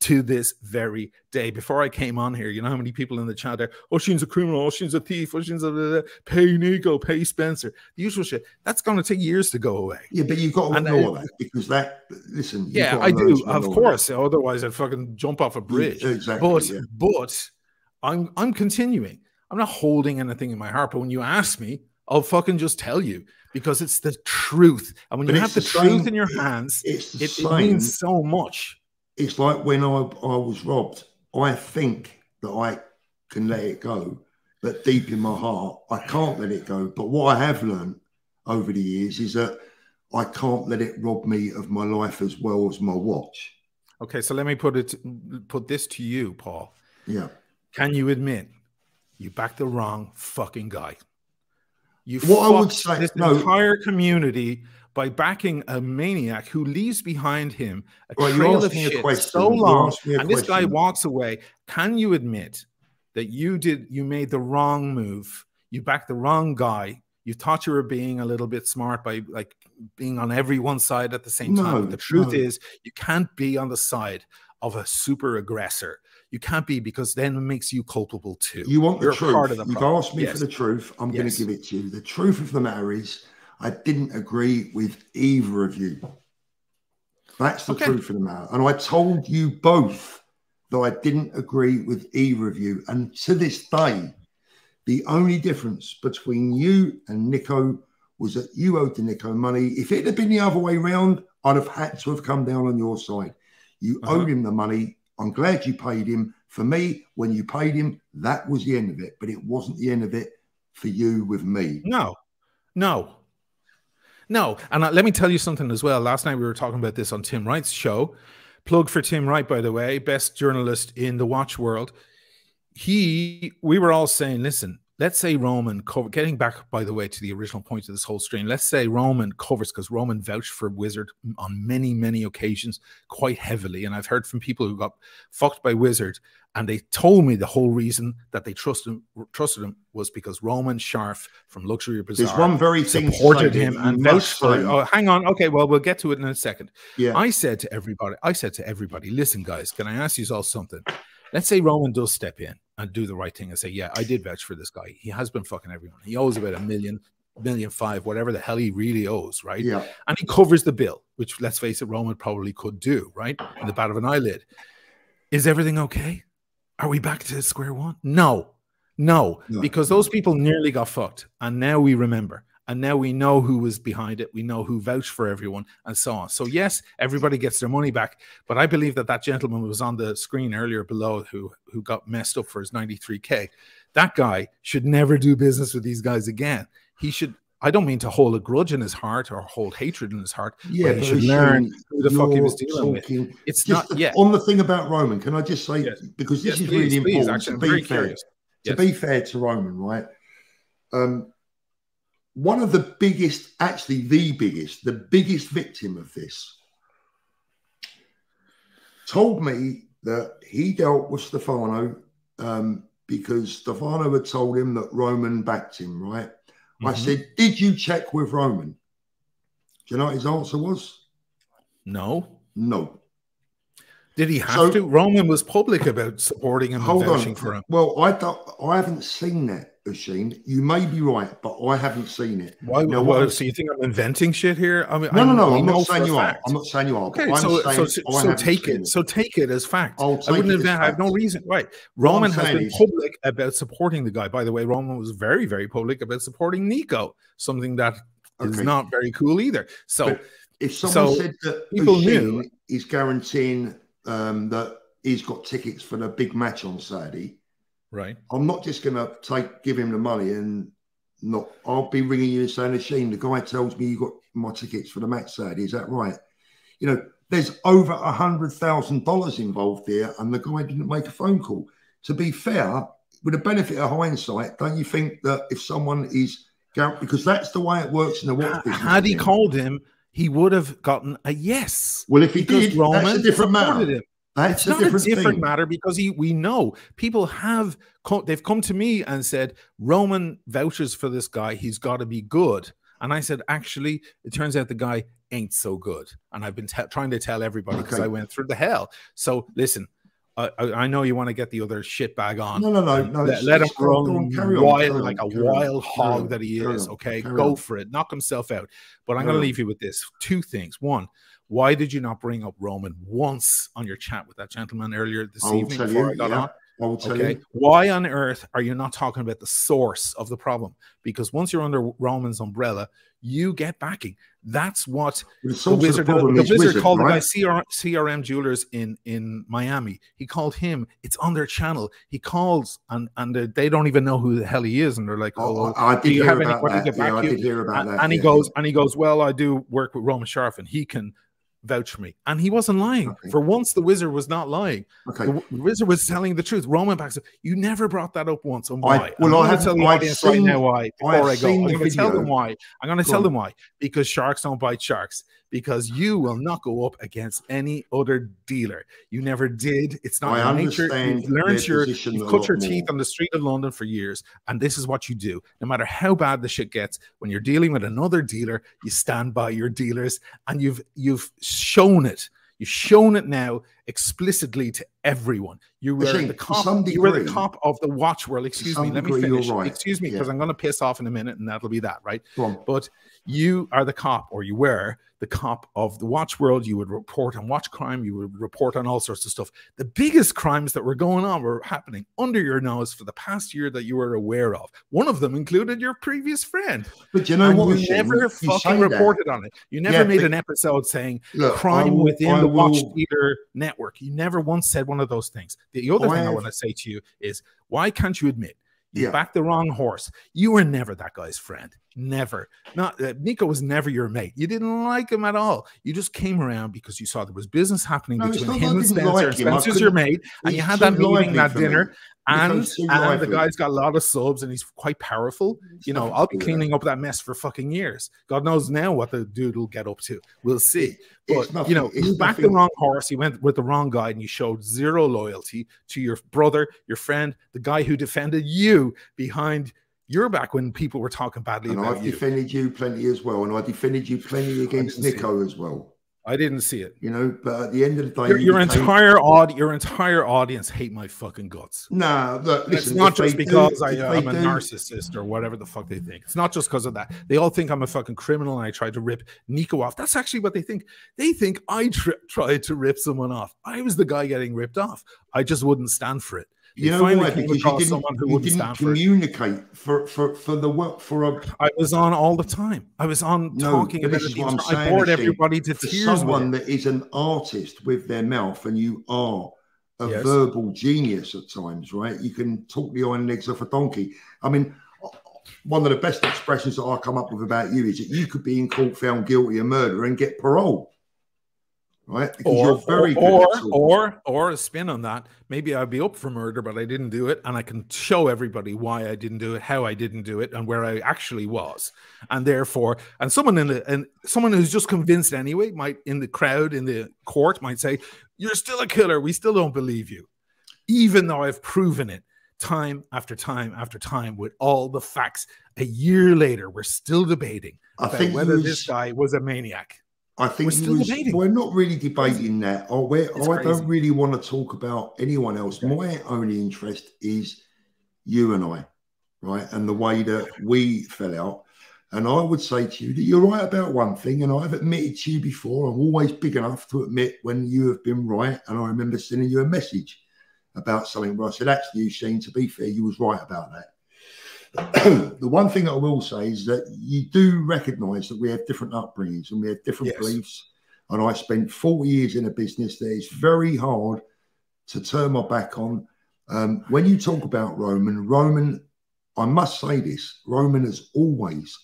to this very day. Before I came on here, you know how many people in the chat there, Oisin's a criminal, Oisin's a thief, Oisin's a pay Nico, pay Spencer, the usual shit. That's going to take years to go away. Yeah, but you've got to ignore that because that, listen. Yeah, I do, of course. Otherwise, I'd fucking jump off a bridge. Yeah, exactly. But I'm continuing. I'm not holding anything in my heart. But when you ask me, I'll fucking just tell you. Because it's the truth. And when you have the truth in your hands, it means so much. It's like when I was robbed. I think that I can let it go. But deep in my heart, I can't let it go. But what I have learned over the years is that I can't let it rob me of my life as well as my watch. Okay, so let me put this to you, Paul. Yeah. Can you admit you backed the wrong fucking guy? You what I would fucked say, this entire community by backing a maniac who leaves behind him a trail of shit so long, and this guy walks away. Can you admit that you made the wrong move? You backed the wrong guy. You thought you were being a little bit smart by like being on everyone's side at the same time. But the truth is, you can't be on the side of a super aggressor. You can't be, because then it makes you culpable too. You want the truth. Part of the You've asked me for the truth. I'm going to give it to you. The truth of the matter is, I didn't agree with either of you. That's the truth of the matter. And I told you both that I didn't agree with either of you. And to this day, the only difference between you and Nico was that you owed the Nico money. If it had been the other way around, I'd have had to have come down on your side. You owed him the money. I'm glad you paid him. For me, when you paid him, that was the end of it. But it wasn't the end of it for you with me. No. And let me tell you something as well. Last night we were talking about this on Tim Wright's show. Plug for Tim Wright, by the way, best journalist in the watch world. We were all saying, listen, let's say Roman cover, getting back, by the way, to the original point of this whole stream, let's say Roman covers, because Roman vouched for Wizard on many, many occasions quite heavily. And I've heard from people who got fucked by Wizard, and they told me the whole reason that they trusted him was because Roman Scharf from Luxury Bazaar There's one very thing supported him and vouched for it. Oh, hang on. Okay, well, we'll get to it in a second. Yeah. I said to everybody, listen, guys, can I ask you all something? Let's say Roman does step in and do the right thing and say, yeah, I did vouch for this guy. He has been fucking everyone. He owes about $1 million, $1.5 million, whatever the hell he really owes, right? Yeah. And he covers the bill, which, let's face it, Roman probably could do, right? In the bat of an eyelid. Is everything okay? Are we back to square one? No, because those people nearly got fucked. And now we remember. And now we know who was behind it. We know who vouched for everyone and so on. So yes, everybody gets their money back. But I believe that gentleman was on the screen earlier below who got messed up for his 93K. That guy should never do business with these guys again. He should, I don't mean to hold a grudge in his heart or hold hatred in his heart. Yeah, but he should learn who the fuck he was dealing with. It's just not, on the thing about Roman, can I just say, because this is really important, actually, to be fair, be fair to Roman, right? One of the biggest, actually the biggest victim of this told me that he dealt with Stefano because Stefano had told him that Roman backed him, right? I said, did you check with Roman? Do you know what his answer was? No. Did he have to? Roman was public about supporting him and vouching for him. Well, I haven't seen that, Oisin. You may be right, but I haven't seen it. Why? So you think I'm inventing shit here? I mean, no. I'm not saying you are. I'm not saying you are. Okay, so take it. So take it as fact. I have no reason. Right. Roman has been public about supporting the guy. By the way, Roman was very, very public about supporting Nico, something that is not very cool either. So but if someone said that people knew he's guaranteeing that he's got tickets for the big match on Saturday, right? I'm not just going to give him the money and not. I'll be ringing you and saying, Oisin, the guy tells me you got my tickets for the match Saturday. Is that right? You know, there's over $100,000 involved there, and the guy didn't make a phone call. To be fair, with the benefit of hindsight, don't you think that if someone is because that's the way it works in the watch business. Had he called him, he would have gotten a yes. Well, if he did, Roman, that's a different matter. It's not a different matter because we know people they've come to me and said, Roman vouchers for this guy. He's got to be good. And I said, actually, it turns out the guy ain't so good. And I've been trying to tell everybody because I went through the hell. So listen, I know you want to get the other shit bag on. No. Let him run wild like a wild hog that he is. Okay, go for it. Knock himself out. But I'm going to leave you with this. Two things. One, why did you not bring up Roman once on your chat with that gentleman earlier this evening before I got on? I will tell Okay, you. why on earth are you not talking about the source of the problem? Because once you're under Roman's umbrella, you get backing. That's what the Wizard. The Wizard called the guy CRM Jewelers in Miami. He called him. It's on their channel. He calls and they don't even know who the hell he is, and they're like, "Oh, I did hear about that. Yeah, I did hear about that." And he goes, "Well, I do work with Roman Sharf, and he can vouch for me." And he wasn't lying. Okay. For once, the Wizard was not lying. Okay. The Wizard was telling the truth. Roman backs up. You never brought that up once. And why? I'm going to tell the audience right now why. Before I go, I'm going to tell them why. I'm going to tell them why. Because sharks don't bite sharks. Because you will not go up against any other dealer. You never did. It's not your nature. You've learned you've cut your teeth on the street of London for years, and this is what you do. No matter how bad the shit gets, when you're dealing with another dealer, you stand by your dealers, and you've shown it. You've shown it now explicitly to everyone. You were the cop. You were the cop of the watch world. Excuse me. Let me finish. Right. Excuse me, because I'm going to piss off in a minute, and that'll be that, right? But you are the cop, or you were the cop of the watch world. You would report on watch crime. You would report on all sorts of stuff. The biggest crimes that were going on were happening under your nose for the past year that you were aware of. One of them included your previous friend. But you know what? You never fucking reported on it. You never made an episode saying crime within the watch dealer network. You never once said one of those things. The other thing I want to say to you is, why can't you admit you backed the wrong horse? You were never that guy's friend. Never. Not Nico was never your mate. You didn't like him at all. You just came around because you saw there was business happening between him and Spencer. Like Spencer's your mate, and you had that meeting, that dinner. And the guy's got a lot of subs and he's quite powerful. You know, I'll be cleaning up that mess for fucking years. God knows now what the dude will get up to. We'll see. But, you know, you backed the wrong horse. You went with the wrong guy and you showed zero loyalty to your brother, your friend, the guy who defended you behind your back when people were talking badly about you. And I defended you plenty as well. And I defended you plenty against Nico as well. I didn't see it, you know, but at the end of the day, your entire audience hate my fucking guts. No, look, listen, it's not just because I'm a narcissist or whatever the fuck they think. It's not just because of that. They all think I'm a fucking criminal and I tried to rip Nico off. That's actually what they think. They think I tried to rip someone off. I was the guy getting ripped off. I just wouldn't stand for it. You know why? Because you didn't communicate for the work for a. I was on all the time. I was on talking about it. I bored everybody to tears. Someone that is an artist with their mouth, and you are a verbal genius at times, right? You can talk the iron legs off a donkey. I mean, one of the best expressions that I come up with about you is that you could be in court found guilty of murder and get parole. Right? Or a spin on that. Maybe I'd be up for murder, but I didn't do it, and I can show everybody why I didn't do it, how I didn't do it, and where I actually was. And therefore, and someone who's just convinced anyway might in the crowd in the court might say, "You're still a killer. We still don't believe you," even though I've proven it time after time after time with all the facts. A year later, we're still debating about whether this guy was a maniac. I think we're not really debating that. I don't really want to talk about anyone else. Okay. My only interest is you and I, right? And the way that we fell out. And I would say to you that you're right about one thing, and I've admitted to you before, I'm always big enough to admit when you have been right. And I remember sending you a message about something where I said, actually, Eugene, to be fair, you was right about that. The one thing I will say is that you do recognise that we have different upbringings and we have different beliefs. And I spent 40 years in a business that is very hard to turn my back on. When you talk about Roman, I must say this, Roman has always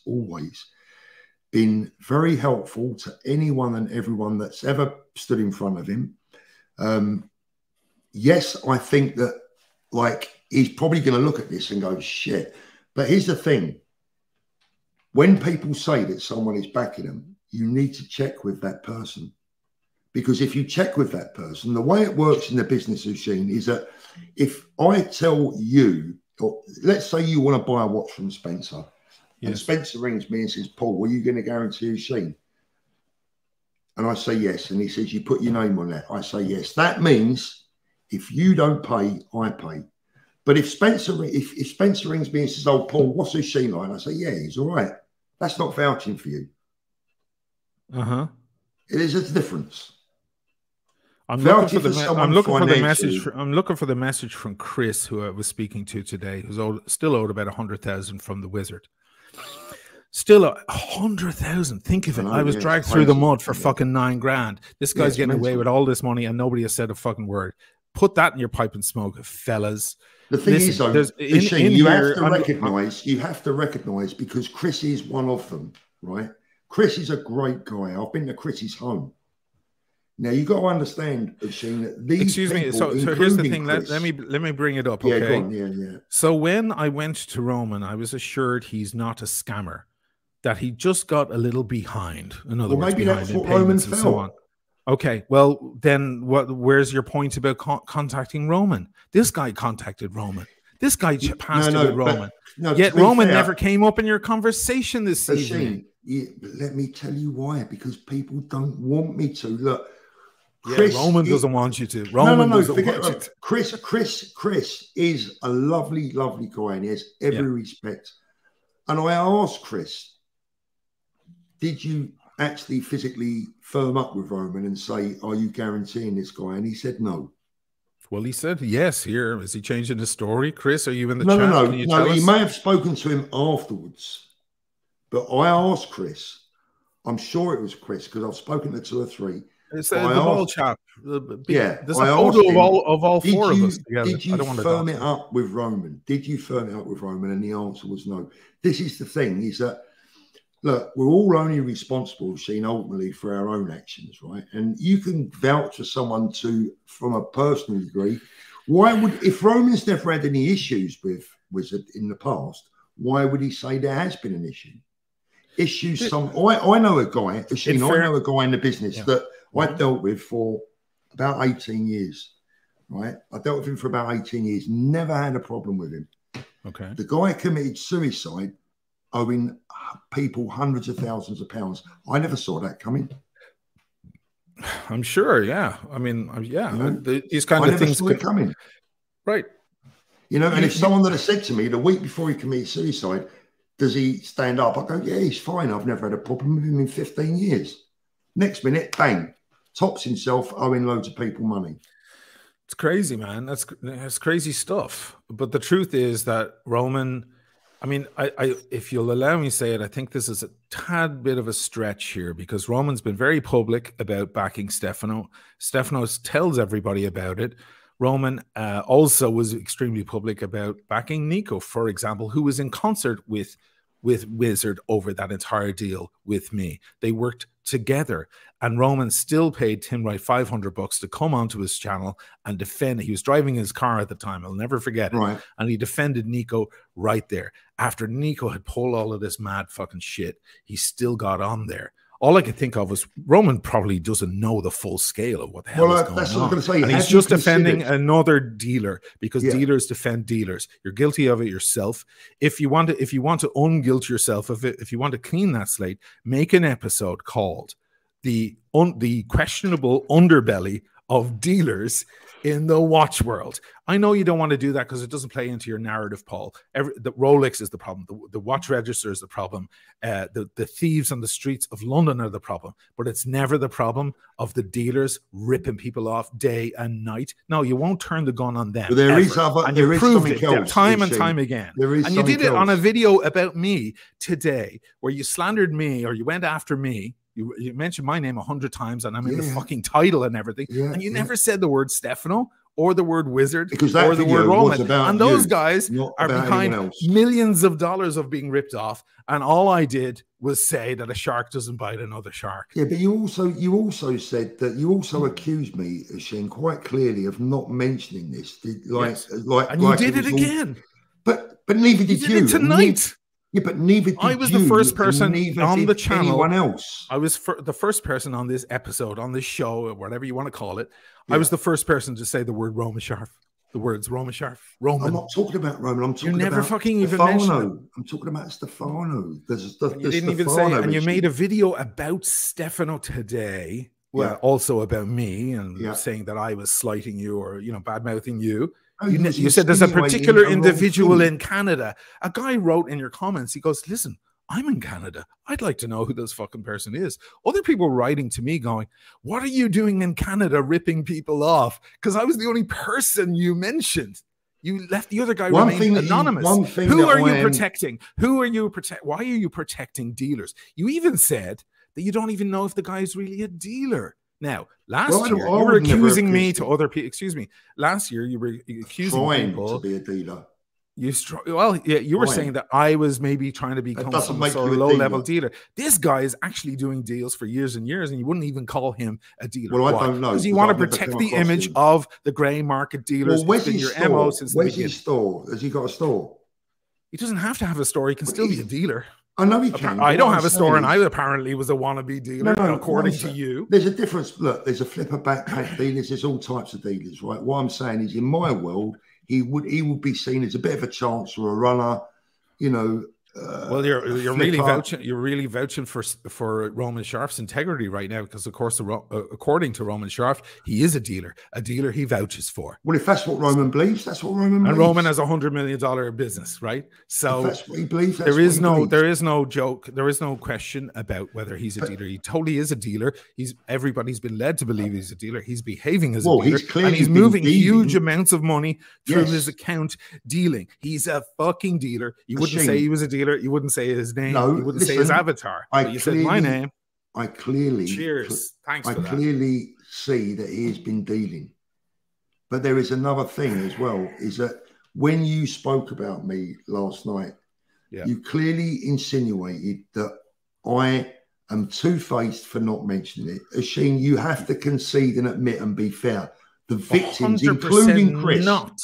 been very helpful to anyone and everyone that's ever stood in front of him. Yes, I think that, like, he's probably going to look at this and go, shit. But here's the thing. When people say that someone is backing them, you need to check with that person. Because if you check with that person, the way it works in the business of Sheen is that if I tell you, or let's say you want to buy a watch from Spencer, and Spencer rings me and says, Paul, were you going to guarantee Sheen? And I say yes. And he says, you put your name on that. I say yes. That means if you don't pay, I pay. But if Spencer rings me and says, oh, Paul, what's his Sheen like? I say, yeah, he's all right. That's not vouching for you. Uh-huh. It is a difference. I'm looking for the message. I'm looking for the message from Chris, who I was speaking to today, who's still owed about 100,000 from the Wizard. Still 100,000. Think of it. I was dragged through the mud for fucking $9 grand. This guy's getting away with all this money, and nobody has said a fucking word. Put that in your pipe and smoke it, fellas. The thing is, though, you have to recognize, because Chris is one of them, right? Chris is a great guy. I've been to Chris's home. Now you got to understand, Shane, that these Excuse me. So here's the thing. Let me bring it up. Yeah, okay. go on. Yeah. So when I went to Roman, I was assured he's not a scammer, that he just got a little behind. In other words, maybe that's what Roman felt. So on. Okay. Well, then where's your point about contacting Roman? This guy contacted Roman. This guy passed it with Roman. Yet Roman never came up in your conversation this evening. Let me tell you why. Because people don't want me to. Look. Roman doesn't want you to. Roman doesn't want you to. Chris is a lovely, lovely guy, and he has every respect. And I asked Chris, did you actually physically firm up with Roman and say, are you guaranteeing this guy? And he said no. Well, he said yes here. Is he changing the story? Chris, are you in the chat? No. He may have spoken to him afterwards. But I asked Chris, I'm sure it was Chris, because I've spoken to 2 or 3. It's the ball chap. There's a photo of all 4 of us together. Did you firm it up with Roman? Did you firm it up with Roman? And the answer was no. This is the thing, is that, look, we're all only responsible, Sheen, ultimately for our own actions, right? And you can vouch for someone from a personal degree. If Roman's never had any issues with Wizard in the past, why would he say there has been an issue? I know a guy, Sheen, I know a guy in the business that I dealt with for about 18 years, right? I dealt with him for about 18 years, never had a problem with him. Okay. The guy committed suicide, owing people hundreds of thousands of pounds. I never saw that coming. I'm sure, yeah. I mean, these kind of things could come in. Right. You know, and if someone that has said to me the week before he committed suicide, does he stand up? I go, yeah, he's fine. I've never had a problem with him in 15 years. Next minute, bang. Tops himself owing loads of people money. It's crazy, man. That's crazy stuff. But the truth is that Roman, I mean, if you'll allow me to say it, I think this is a tad bit of a stretch here, because Roman's been very public about backing Stefano. Stefano tells everybody about it. Roman also was extremely public about backing Nico, for example, who was in concert with Wizard over that entire deal with me. They worked together, and Roman still paid timwrite $500 to come onto his channel and defend. He was driving his car at the time. I'll never forget it. Right. And he defended Nico right there. After Nico had pulled all of this mad fucking shit, he still got on there. All I could think of was Roman probably doesn't know the full scale of what the hell is going on. That's what I'm going to say. And he's just defending another dealer, because dealers defend dealers. You're guilty of it yourself. If you want to unguilt yourself of it, if you want to clean that slate, make an episode called the questionable underbelly of dealers in the watch world. I know you don't want to do that because it doesn't play into your narrative, Paul. The Rolex is the problem. The watch register is the problem. The thieves on the streets of London are the problem. But it's never the problem of the dealers ripping people off day and night. No, you won't turn the gun on them. But there is something else, time and time again. And you did it on a video about me today, where you slandered me, or you went after me. You mentioned my name 100 times, and I'm in the fucking title and everything. And you never said the word Stefano or the word Wizard or the word Roman. And those guys are behind millions of dollars of being ripped off. And all I did was say that a shark doesn't bite another shark. Yeah, but you also said that you also accused me, Shane, quite clearly of not mentioning this. And you did it again. But neither did you. Did it tonight. Yeah, but neither did I was the first person on the channel. Anyone else? I was the first person on this episode, on this show, or whatever you want to call it. I was the first person to say the word Roman Sharf. The words Roman Sharf. Roman. I'm not talking about Roman. I'm talking about fucking even mentioned. I'm talking about Stefano. You didn't even say, and you made a video about Stefano today. Well, also about me, and saying that I was slighting you, or bad mouthing you. Oh, you said there's a particular individual in Canada. A guy wrote in your comments, he goes, listen, I'm in Canada. I'd like to know who this fucking person is. Other people writing to me going, what are you doing in Canada ripping people off? Because I was the only person you mentioned. You left the other guy remain anonymous. Who are you protecting? Who are you protecting? Why are you protecting dealers? You even said that you don't even know if the guy is really a dealer. Now, last year, you were accusing me to other people. Excuse me. Last year, you were accusing people to be a dealer. You were saying that I was maybe trying to become some sort of low-level dealer. This guy is actually doing deals for years and years, and you wouldn't even call him a dealer. Well, I don't know. Because you want to protect the image of the grey market dealers. Well, where's his store? Where's his store? Has he got a store? He doesn't have to have a store. He can still be a dealer. I know he can. I don't have a store, and I apparently was a wannabe dealer, according to you. There's a difference. Look, there's a flipper backpack dealers. There's all types of dealers, right? What I'm saying is, in my world, he would be seen as a bit of a chance or a runner, you know. Well, you're really vouching for Roman Sharf's integrity right now, because of course, according to Roman Sharf, he is a dealer he vouches for. Well, if that's what Roman believes, that's what Roman believes. And Roman has $100 million business, right? So if that's what he believes. There is no joke. There is no question about whether he's a dealer. He totally is a dealer. Everybody's been led to believe he's a dealer. He's behaving as a dealer, and he's moving huge amounts of money through his account dealing. He's a fucking dealer. You wouldn't say he was a dealer. You wouldn't say his name. No, you wouldn't say his avatar. You said my name. I clearly. Cheers. Thanks for that. I clearly see that he has been dealing. But there is another thing as well, is that when you spoke about me last night, you clearly insinuated that I am two-faced for not mentioning it. Asheen, you have to concede and admit and be fair. The victims, including Chris. Not.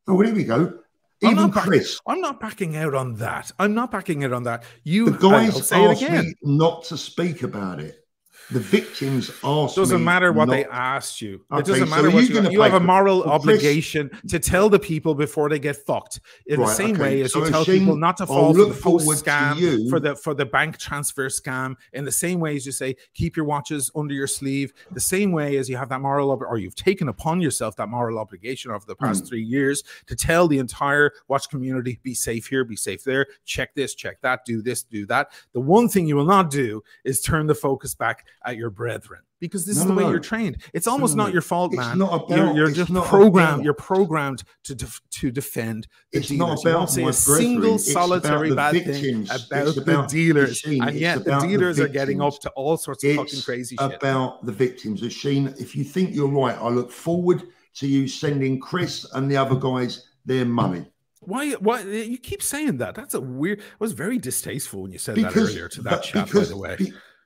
Oh, well, here we go. Even Chris. I'm not backing out on that. I'm not backing out on that. The guys asked me not to speak about it. The victims asked me. Doesn't matter what they asked you. It doesn't matter what you have a moral obligation to tell the people before they get fucked. In the same way as you tell people not to fall for the post scam, for the bank transfer scam. In the same way as you say keep your watches under your sleeve. The same way as you have that moral or you've taken upon yourself that moral obligation over the past 3 years to tell the entire watch community, be safe here, be safe there, check this, check that, do this, do that. The one thing you will not do is turn the focus back at your brethren, because this is the way you're trained. It's almost not your fault, man. You're just programmed. You're programmed to defend the dealers. Not about you won't say a single solitary bad thing about the dealers, and yet the dealers are getting up to all sorts of fucking crazy shit. About the victims, Asheen. If you think you're right, I look forward to you sending Chris and the other guys their money. Why you keep saying that? That's a weird. It was very distasteful when you said that earlier to that chat. By the way,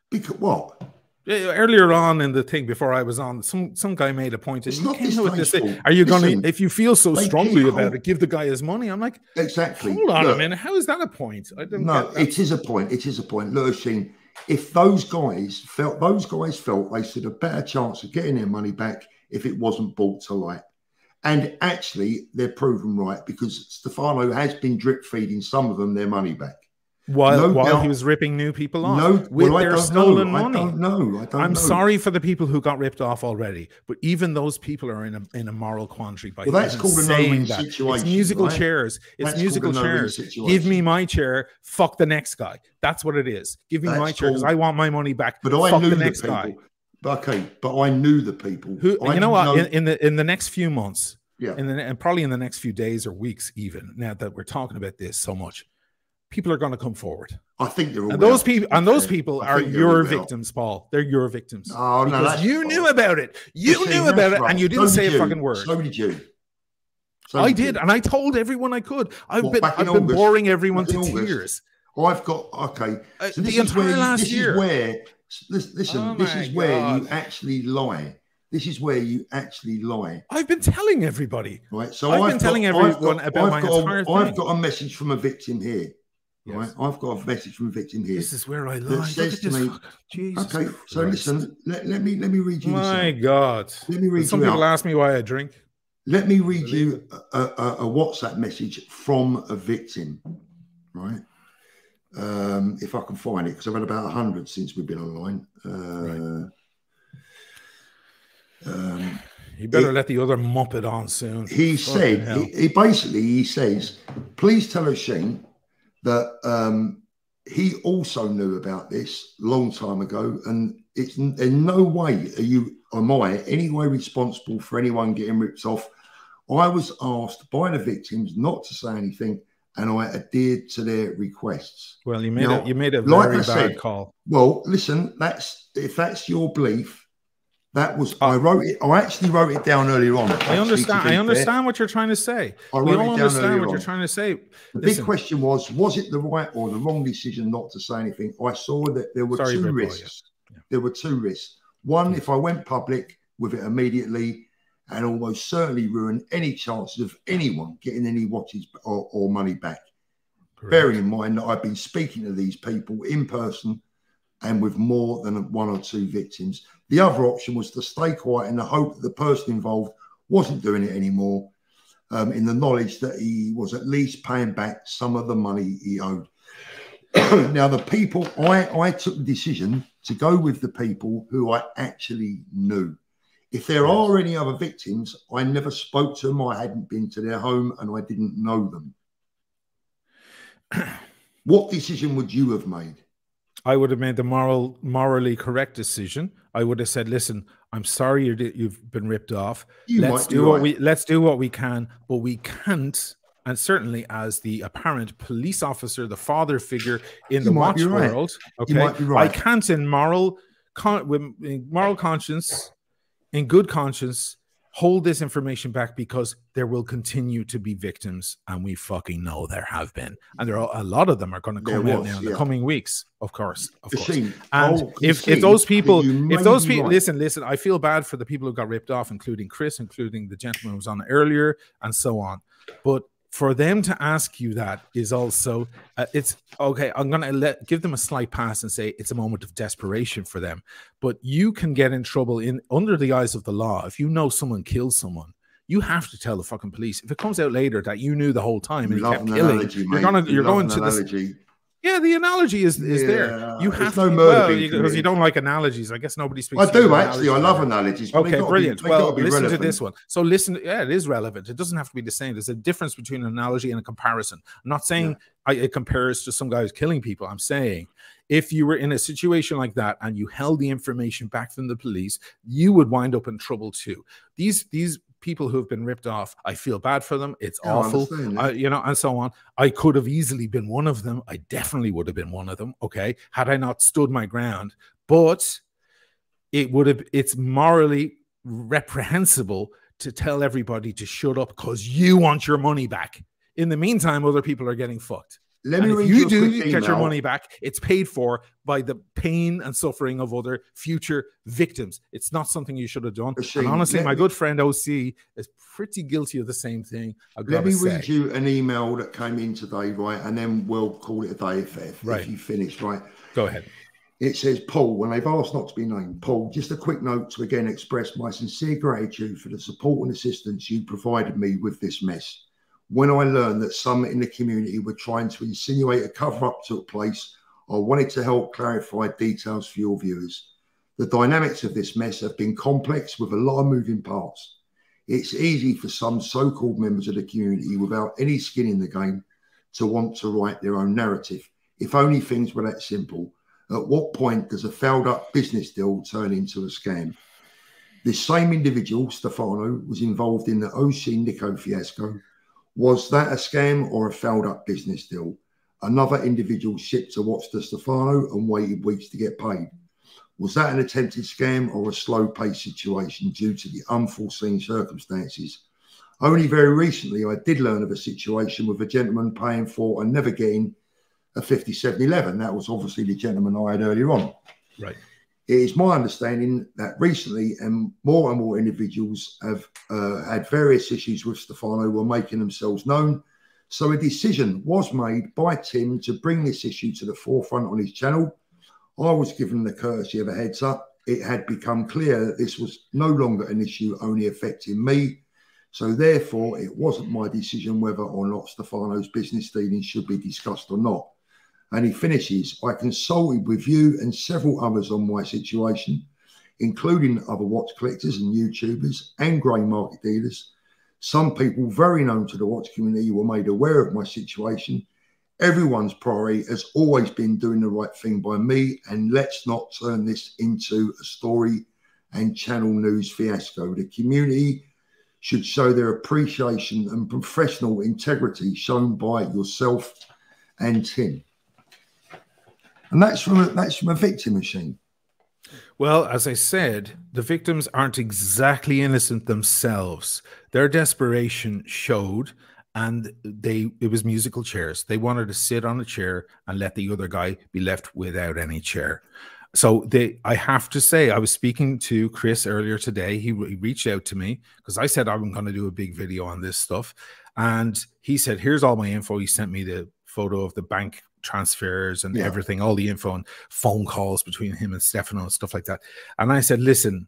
because what? Earlier on in the thing before I was on, some guy made a point. And you came with this thing. Are you going to, if you feel so strongly about it, give the guy his money? I'm like, exactly. Hold on a minute. How is that a point? I don't know. It is a point. It is a point. Look, Asheen, if those guys felt they stood a better chance of getting their money back if it wasn't brought to light. And actually, they're proven right, because Stefano has been drip feeding some of them their money back. While he was ripping new people off with their stolen money. I don't know. I'm sorry for the people who got ripped off already, but even those people are in a moral quandary by that's called a no-win situation. It's musical chairs. It's musical chairs. Give me my chair. Fuck the next guy. That's what it is. Give me my chair because I want my money back. But I knew the next guy. Okay, but I knew the people. You know what? In the next few months, and probably in the next few days or weeks, even now that we're talking about this so much, people are going to come forward. I think they're all. And those people are your victims, Paul. They're your victims. Oh no, because you knew about it. You knew about it, and you didn't say a fucking word. So did you. I did, and I told everyone I could. I've been boring everyone to tears. I've got So the entire last year. This is where you actually lie. This is where you actually lie. I've been telling everybody. Right. So I've been telling everyone about my entire thing. I've got a message from a victim here. Yes. Right. I've got a message from a victim here. This is where I lie. That says to me, Jesus okay, Christ. so listen, let me read you My God. Let me read Some people ask me why I drink. Let me read you a WhatsApp message from a victim, right? If I can find it, because I've had about 100 since we've been online. You better let the other muppet on soon. He said, he says, please tell Asheen that he also knew about this a long time ago, and it's in no way am I any way responsible for anyone getting ripped off. I was asked by the victims not to say anything, and I adhered to their requests. Well, you made a very bad call. Well, listen, if that's your belief, that was I wrote it. I actually wrote it down earlier on. I understand what you're trying to say. We all understand what you're trying to say. The big question was it the right or the wrong decision not to say anything? I saw that there were two risks. Yeah. There were two risks. One, if I went public with it immediately, and almost certainly ruin any chances of anyone getting any watches or money back. Correct. Bearing in mind that I've been speaking to these people in person and with more than one or two victims. The other option was to stay quiet in the hope that the person involved wasn't doing it anymore, in the knowledge that he was at least paying back some of the money he owed. Now, the people, I took the decision to go with the people who I actually knew. If there are any other victims, I never spoke to them. I hadn't been to their home and I didn't know them. What decision would you have made? I would have made the morally correct decision. I would have said, listen, I'm sorry you've been ripped off. Let's do what we can, but we can't. And certainly as the apparent police officer, the father figure in the watch world, okay, I can't in moral conscience, in good conscience, hold this information back because there will continue to be victims, and we fucking know there have been, and there are a lot of them are going to come out now in the coming weeks, of course. And if those people, listen, I feel bad for the people who got ripped off, including Chris, including the gentleman who was on earlier, and so on. But for them to ask you that is also, it's okay. I'm going to give them a slight pass and say it's a moment of desperation for them. But you can get in trouble under the eyes of the law. If you know someone killed someone, you have to tell the fucking police. If it comes out later that you knew the whole time and he kept killing, you're going to this. Yeah, the analogy is there. You have to, because you don't like analogies. I guess nobody speaks. I do actually. I love analogies. Okay, brilliant. Well, listen to this one. So listen, yeah, it is relevant. It doesn't have to be the same. There's a difference between an analogy and a comparison. I'm not saying it compares to some guy who's killing people. I'm saying if you were in a situation like that and you held the information back from the police, you would wind up in trouble too. These people who have been ripped off, I feel bad for them. It's awful, you know, and so on. I could have easily been one of them. I definitely would have been one of them. Okay, had I not stood my ground, but it's morally reprehensible to tell everybody to shut up because you want your money back. In the meantime, other people are getting fucked. Let me read you get your money back, it's paid for by the pain and suffering of other future victims. It's not something you should have done. And honestly, my good friend OC is pretty guilty of the same thing. Let me read you an email that came in today, right? And then we'll call it a day if you finish, right? Go ahead. It says, Paul, when they've asked not to be named, Paul, just a quick note to again express my sincere gratitude for the support and assistance you provided me with this mess. When I learned that some in the community were trying to insinuate a cover-up took place, I wanted to help clarify details for your viewers. The dynamics of this mess have been complex with a lot of moving parts. It's easy for some so-called members of the community without any skin in the game to want to write their own narrative. If only things were that simple. At what point does a failed-up business deal turn into a scam? This same individual, Stefano, was involved in the OC Nico fiasco. Was that a scam or a failed up business deal? Another individual shipped a watch to Stefano and waited weeks to get paid. Was that an attempted scam or a slow paced situation due to the unforeseen circumstances? Only very recently, I did learn of a situation with a gentleman paying for and never getting a 5711. That was obviously the gentleman I had earlier on. Right. It is my understanding that recently and more individuals have had various issues with Stefano were making themselves known. So a decision was made by Tim to bring this issue to the forefront on his channel. I was given the courtesy of a heads up. It had become clear that this was no longer an issue only affecting me. So therefore, it wasn't my decision whether or not Stefano's business dealings should be discussed or not. And he finishes, I consulted with you and several others on my situation, including other watch collectors and YouTubers and grey market dealers. Some people very known to the watch community were made aware of my situation. Everyone's priority has always been doing the right thing by me, and let's not turn this into a story and channel news fiasco. The community should show their appreciation and professional integrity shown by yourself and Tim. And that's from a victim machine. Well, as I said, the victims aren't exactly innocent themselves. Their desperation showed, and it was musical chairs. They wanted to sit on a chair and let the other guy be left without any chair. So I have to say, I was speaking to Chris earlier today. He reached out to me because I said I'm going to do a big video on this stuff. And he said, here's all my info. He sent me the photo of the bank transfers and everything, all the info and phone calls between him and Stefano and stuff like that. And I said, listen,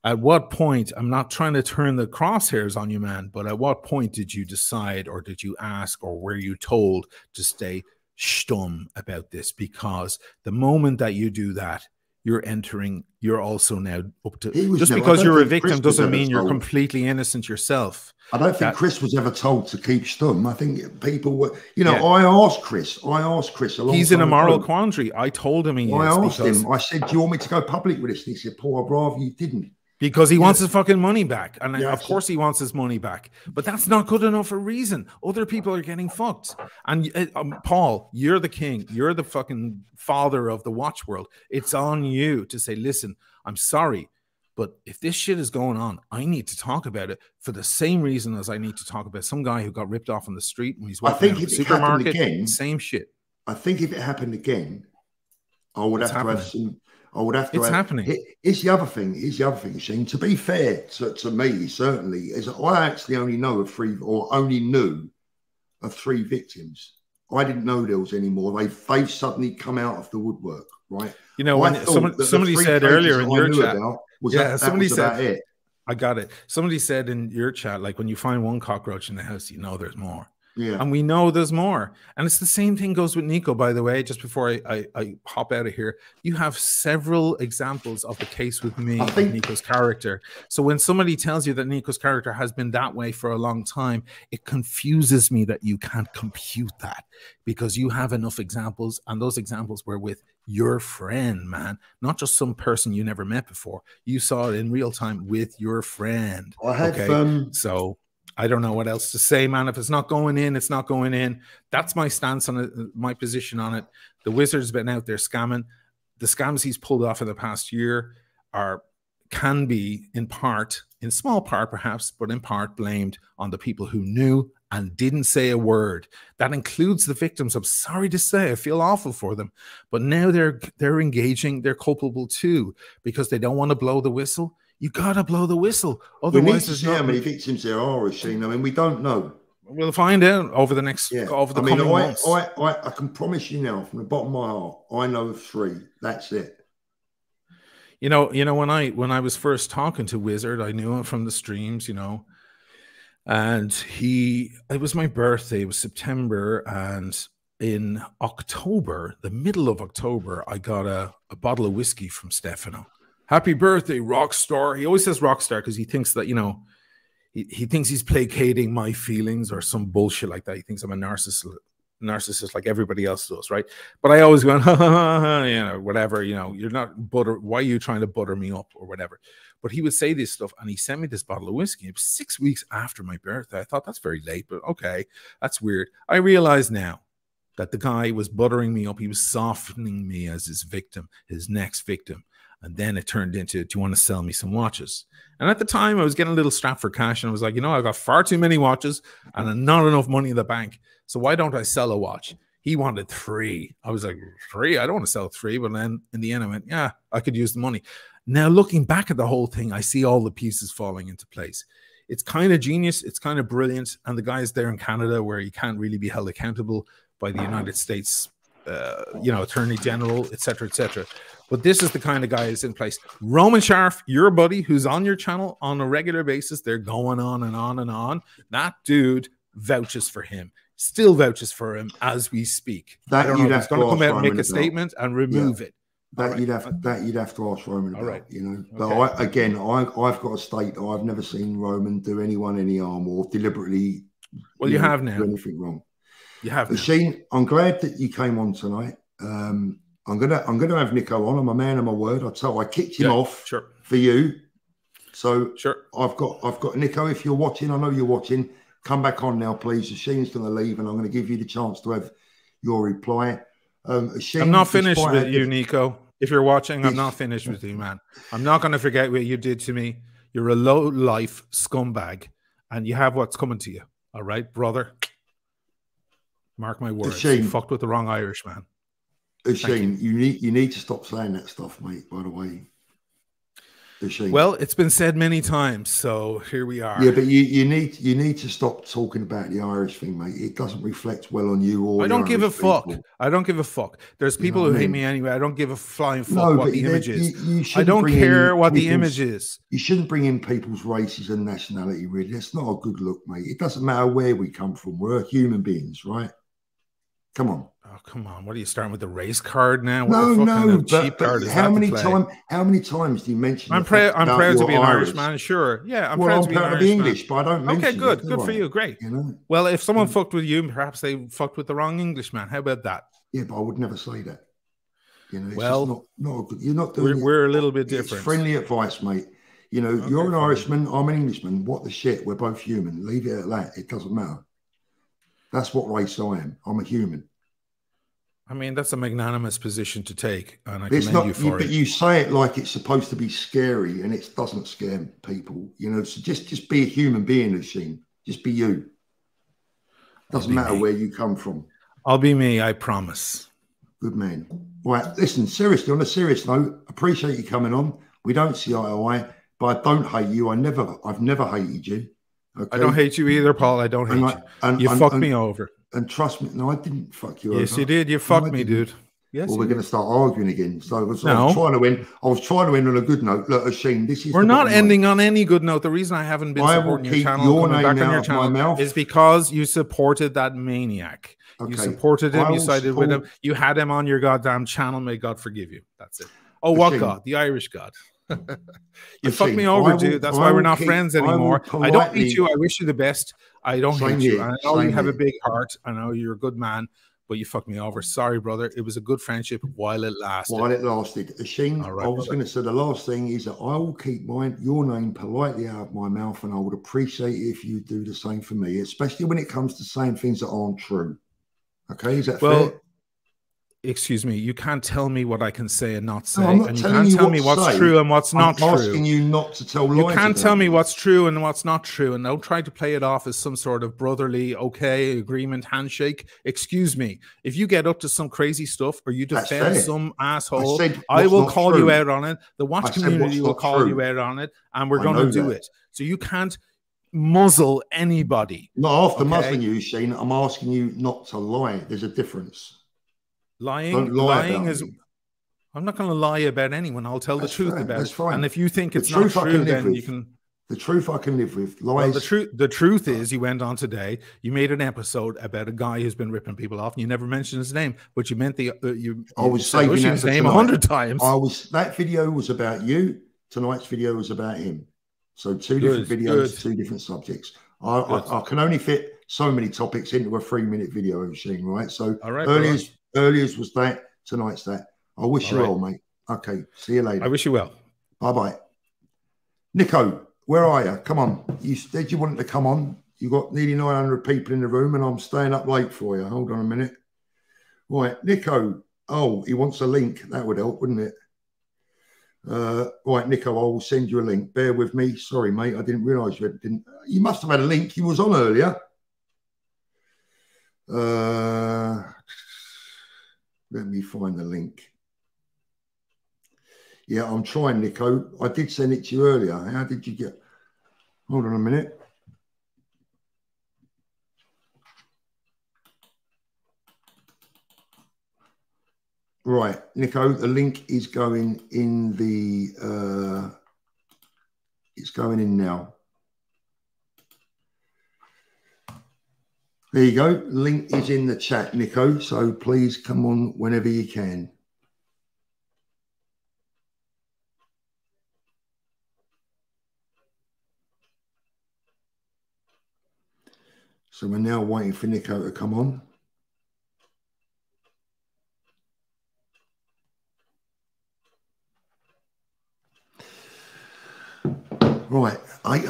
at what point, I'm not trying to turn the crosshairs on you, man, but at what point did you decide, or did you ask, or were you told to stay stum about this? Because the moment that you do that, you're also now up to, just because you're a victim doesn't mean you're completely innocent yourself. I don't think Chris was ever told to keep stum. I think people were, you know, I asked Chris a long time ago. He's in a moral quandary. I told him I asked him, I said, do you want me to go public with this? And he said, Paul, I'd rather you didn't. Because he wants his fucking money back. And of course he wants his money back. But that's not good enough a reason. Other people are getting fucked. And Paul, you're the king. You're the fucking father of the watch world. It's on you to say, listen, I'm sorry, but if this shit is going on, I need to talk about it for the same reason as I need to talk about some guy who got ripped off on the street when he's walking out of the supermarket. Again, same shit. I think if it happened again, I would have to have some... It's happening. Here's the other thing. Shane. To be fair to me, certainly, is I actually only knew of three victims. I didn't know there was any more. They've suddenly come out of the woodwork, right? You know, when somebody said earlier in your chat, somebody said, I got it. Somebody said in your chat, like when you find one cockroach in the house, you know there's more. Yeah. And we know there's more. And it's the same thing goes with Nico, by the way, just before I hop out of here. You have several examples of the case with me, of Nico's character. So when somebody tells you that Nico's character has been that way for a long time, it confuses me that you can't compute that, because you have enough examples, and those examples were with your friend, man, not just some person you never met before. You saw it in real time with your friend. I had so I don't know what else to say, man. If it's not going in, it's not going in. That's my stance on it, my position on it. The Wizard's been out there scamming. The scams he's pulled off in the past year can be in part, in small part perhaps, but in part blamed on the people who knew and didn't say a word. That includes the victims. I'm sorry to say, I feel awful for them, but now they're engaging. They're culpable too, because they don't want to blow the whistle. You gotta blow the whistle. Otherwise, we need to see how many victims there are, Shane. I mean, we don't know. We'll find out over the next coming months. I can promise you now, from the bottom of my heart, I know of 3. That's it. You know, when I was first talking to Wizard, I knew him from the streams, you know, and it was my birthday. It was September, and in October, the middle of October, I got a bottle of whiskey from Stefano. Happy birthday, rock star. He always says rock star because he thinks that, you know, he thinks he's placating my feelings or some bullshit like that. He thinks I'm a narcissist like everybody else does, right? But I always go, ha, ha, ha, ha, you know, whatever, you know, you're not butter. Why are you trying to butter me up or whatever? But he would say this stuff, and he sent me this bottle of whiskey. It was 6 weeks after my birthday. I thought that's very late, but okay, that's weird. I realize now that the guy was buttering me up. He was softening me as his victim, his next victim. And then it turned into, do you want to sell me some watches? And at the time, I was getting a little strapped for cash. And I was like, you know, I've got far too many watches and not enough money in the bank. So why don't I sell a watch? He wanted 3. I was like, 3? I don't want to sell 3. But then in the end, I went, yeah, I could use the money. Now, looking back at the whole thing, I see all the pieces falling into place. It's kind of genius. It's kind of brilliant. And the guy's there in Canada where he can't really be held accountable by the United States, you know, Attorney General, etc., etc. But this is the kind of guy that's in place. Roman Sharf, your buddy, who's on your channel on a regular basis, they're going on and on and on. That dude vouches for him, still vouches for him as we speak. I don't know if he's going to come out and make a statement and remove it. That you'd have to ask Roman about, you know. But I've got to state that I've never seen Roman do anyone any harm or deliberately. Well, you have now. Do anything wrong. You have. Sheen, I'm glad that you came on tonight. I'm gonna have Nico on. I'm a man of my word. I kicked him off for you. So I've got Nico. If you're watching, I know you're watching. Come back on now, please. Sheen's going to leave, and I'm going to give you the chance to have your reply. Sheen, I'm not finished with you, Nico. If you're watching, I'm not finished with you, man. I'm not going to forget what you did to me. You're a low-life scumbag, and you have what's coming to you. All right, brother? Mark my words. You fucked with the wrong Irishman. Shane, you need to stop saying that stuff, mate, by the way. Well, it's been said many times, so here we are. Yeah, but you need to stop talking about the Irish thing, mate. It doesn't reflect well on you or I don't give a fuck. People. I don't give a fuck. There's people who hate me anyway. I don't give a flying fuck what the image is. I don't care what the image is. You shouldn't bring in people's races and nationality, really. That's not a good look, mate. It doesn't matter where we come from. We're human beings, right? Come on. Oh, come on. What are you starting with the race card now? What cheap card is how many times do you mention I'm proud to be an Irishman, sure. Yeah, I'm proud to be an Irishman. English, but I don't mention Okay, good. Good for you. Great. You know? Well, if someone fucked with you, perhaps they fucked with the wrong Englishman. How about that? Yeah, but I would never say that. You know, it's well, not good. You're not doing we're a little bit different. It's friendly advice, mate. You know, you're an Irishman, I'm an Englishman. What the shit? We're both human. Leave it at that. It doesn't matter. That's what race I am. I'm a human. I mean, that's a magnanimous position to take, and I commend you for it. But you say it like it's supposed to be scary, and it doesn't scare people. You know, so just be a human being, Asheen. Just be you. Doesn't matter where you come from. I'll be me, I promise. Good man. Right, listen, seriously, on a serious note, appreciate you coming on. We don't see eye to eye, but I don't hate you. I've never hated you. Okay? I don't hate you either, Paul. I don't hate you. You fucked me over. And trust me, no, I didn't fuck you over. Yes, you did. You fucked me, dude. Yes. Well, we're going to start arguing again. So I was trying to win. I was trying to win on a good note. Look, Asheen, this is. We're not ending on any good note. The reason I haven't been supporting your channel, coming back on your channel, is because you supported that maniac. Okay. You supported him. You sided with him. You had him on your goddamn channel. May God forgive you. That's it. Oh, what God? The Irish God. You fucked me over, dude. That's why we're not friends anymore. I don't hate you. I wish you the best. I don't hate you. I know you have a big heart. I know you're a good man, but you fucked me over. Sorry, brother. It was a good friendship while it lasted. Asheen, I was going to say the last thing is that I will keep your name politely out of my mouth, and I would appreciate it if you do the same for me, especially when it comes to saying things that aren't true. Okay, is that fair? Excuse me, you can't tell me what I can say and not say, and you can't tell me what's true and what's not true. I'm asking you not to tell lies. You can't tell me what's true and what's not true, and don't try to play it off as some sort of brotherly, okay, agreement, handshake. Excuse me, if you get up to some crazy stuff or you defend some asshole, I will call you out on it. The watch community will call you out on it, and we're going to do it. So you can't muzzle anybody. Not after muzzling you, Shane. I'm asking you not to lie. There's a difference. Lying is. I'm not going to lie about anyone. I'll tell the truth about it. Fine. And if you think it's not true, then you can. The truth I can live with. Lies. Well, the truth is, you went on today. You made an episode about a guy who's been ripping people off, and you never mentioned his name, but you meant I was saving his name 100 times. That video was about you. Tonight's video was about him. So two different videos, two different subjects. I can only fit so many topics into a 3-minute video, Shane, right? So earliest was that, tonight's that. I wish you well, mate. Okay, see you later. I wish you well. Bye-bye. Nico, where are you? Come on. You said you wanted to come on. You got nearly 900 people in the room, and I'm staying up late for you. Hold on a minute. Right, Nico. Oh, he wants a link. That would help, wouldn't it? Right, Nico, I will send you a link. Bear with me. Sorry, mate. I didn't realise you didn't. You must have had a link. You was on earlier. Let me find the link. Yeah, I'm trying, Nico. I did send it to you earlier. How did you get? Hold on a minute. Right, Nico, the link is going in the, it's going in now. There you go. Link is in the chat, Nico. So please come on whenever you can. So we're now waiting for Nico to come on.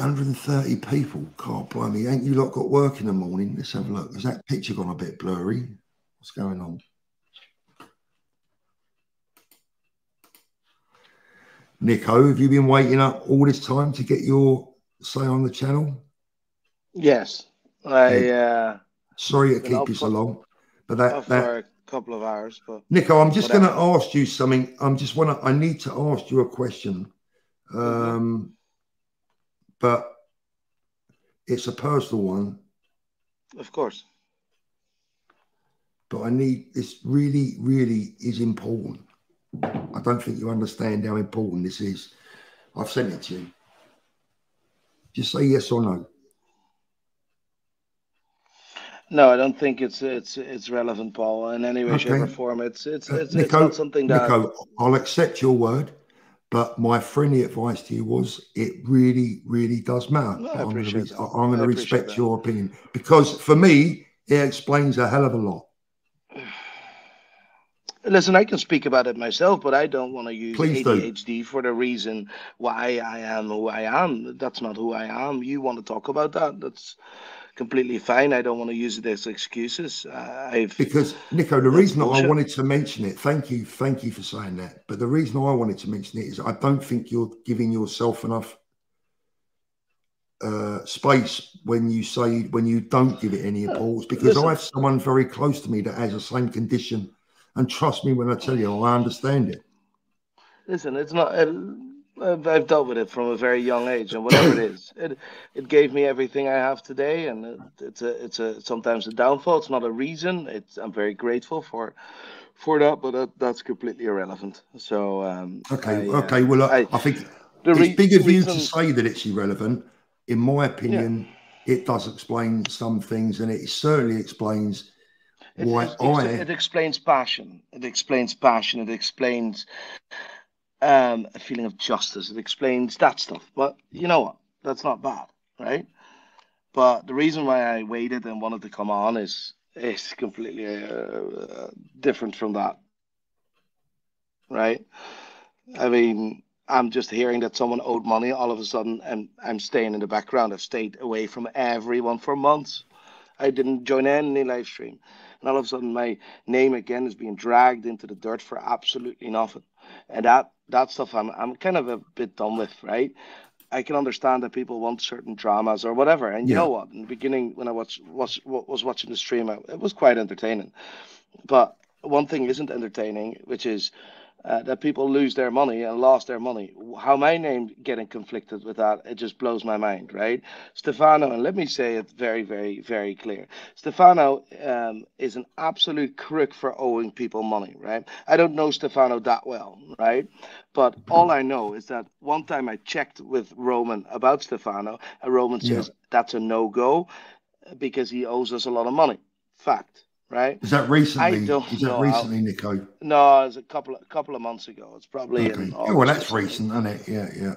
830 people. God, blimey, ain't you lot got work in the morning? Let's have a look. Has that picture gone a bit blurry? What's going on? Nico, have you been waiting up all this time to get your say on the channel? Yes. Sorry to keep you so long, but that for a couple of hours. But Nico, I'm just going to ask you something. I need to ask you a question, but it's a personal one. Of course. But this really, really is important. I don't think you understand how important this is. I've sent it to you. Just say yes or no. No, I don't think it's relevant, Paul, in any way, shape, or form. It's Nico, not something that. Nico, I'll accept your word, but my friendly advice to you was it really, really does matter. No, I'm going to respect that. your opinion, because for me, it explains a hell of a lot. Listen, I can speak about it myself, but I don't want to use Please ADHD for the reason why I am who I am. That's not who I am. You want to talk about that? That's completely fine. I don't want to use it as excuses. Because Nico, the reason I wanted to mention it, thank you for saying that. But the reason I wanted to mention it is I don't think you're giving yourself enough space when you don't give it any importance. Because I have someone very close to me that has the same condition. And trust me when I tell you, I understand it. Listen, it's not. I've dealt with it from a very young age, and whatever it is, it gave me everything I have today. And it's sometimes a downfall. It's not a reason. I'm very grateful for that, but that's completely irrelevant. So okay. Well, I think it's big of you to say that it's irrelevant. In my opinion, it does explain some things, and it certainly explains. It explains passion. It explains passion. It explains a feeling of justice. It explains that stuff. But you know what? That's not bad, right? But the reason why I waited and wanted to come on is completely different from that, right? I mean, I'm just hearing that someone owed money all of a sudden, and I'm staying in the background. I've stayed away from everyone for months. I didn't join any live stream. And all of a sudden, my name again is being dragged into the dirt for absolutely nothing. And that stuff I'm kind of a bit done with, right? I can understand that people want certain dramas or whatever. And you know what? In the beginning, when I was watching the stream, it was quite entertaining. But one thing isn't entertaining, which is that people lose their money and lost their money. How my name getting conflicted with that, it just blows my mind, right? Stefano, and let me say it very, very, very clear. Stefano is an absolute crook for owing people money, right? I don't know Stefano that well, right? But all I know is that one time I checked with Roman about Stefano, and Roman says that's a no-go because he owes us a lot of money. Fact. Right? Is that recently? Recently, Nico? No, it's a couple of months ago. It's probably in August. Well, that's recent, isn't it? Yeah.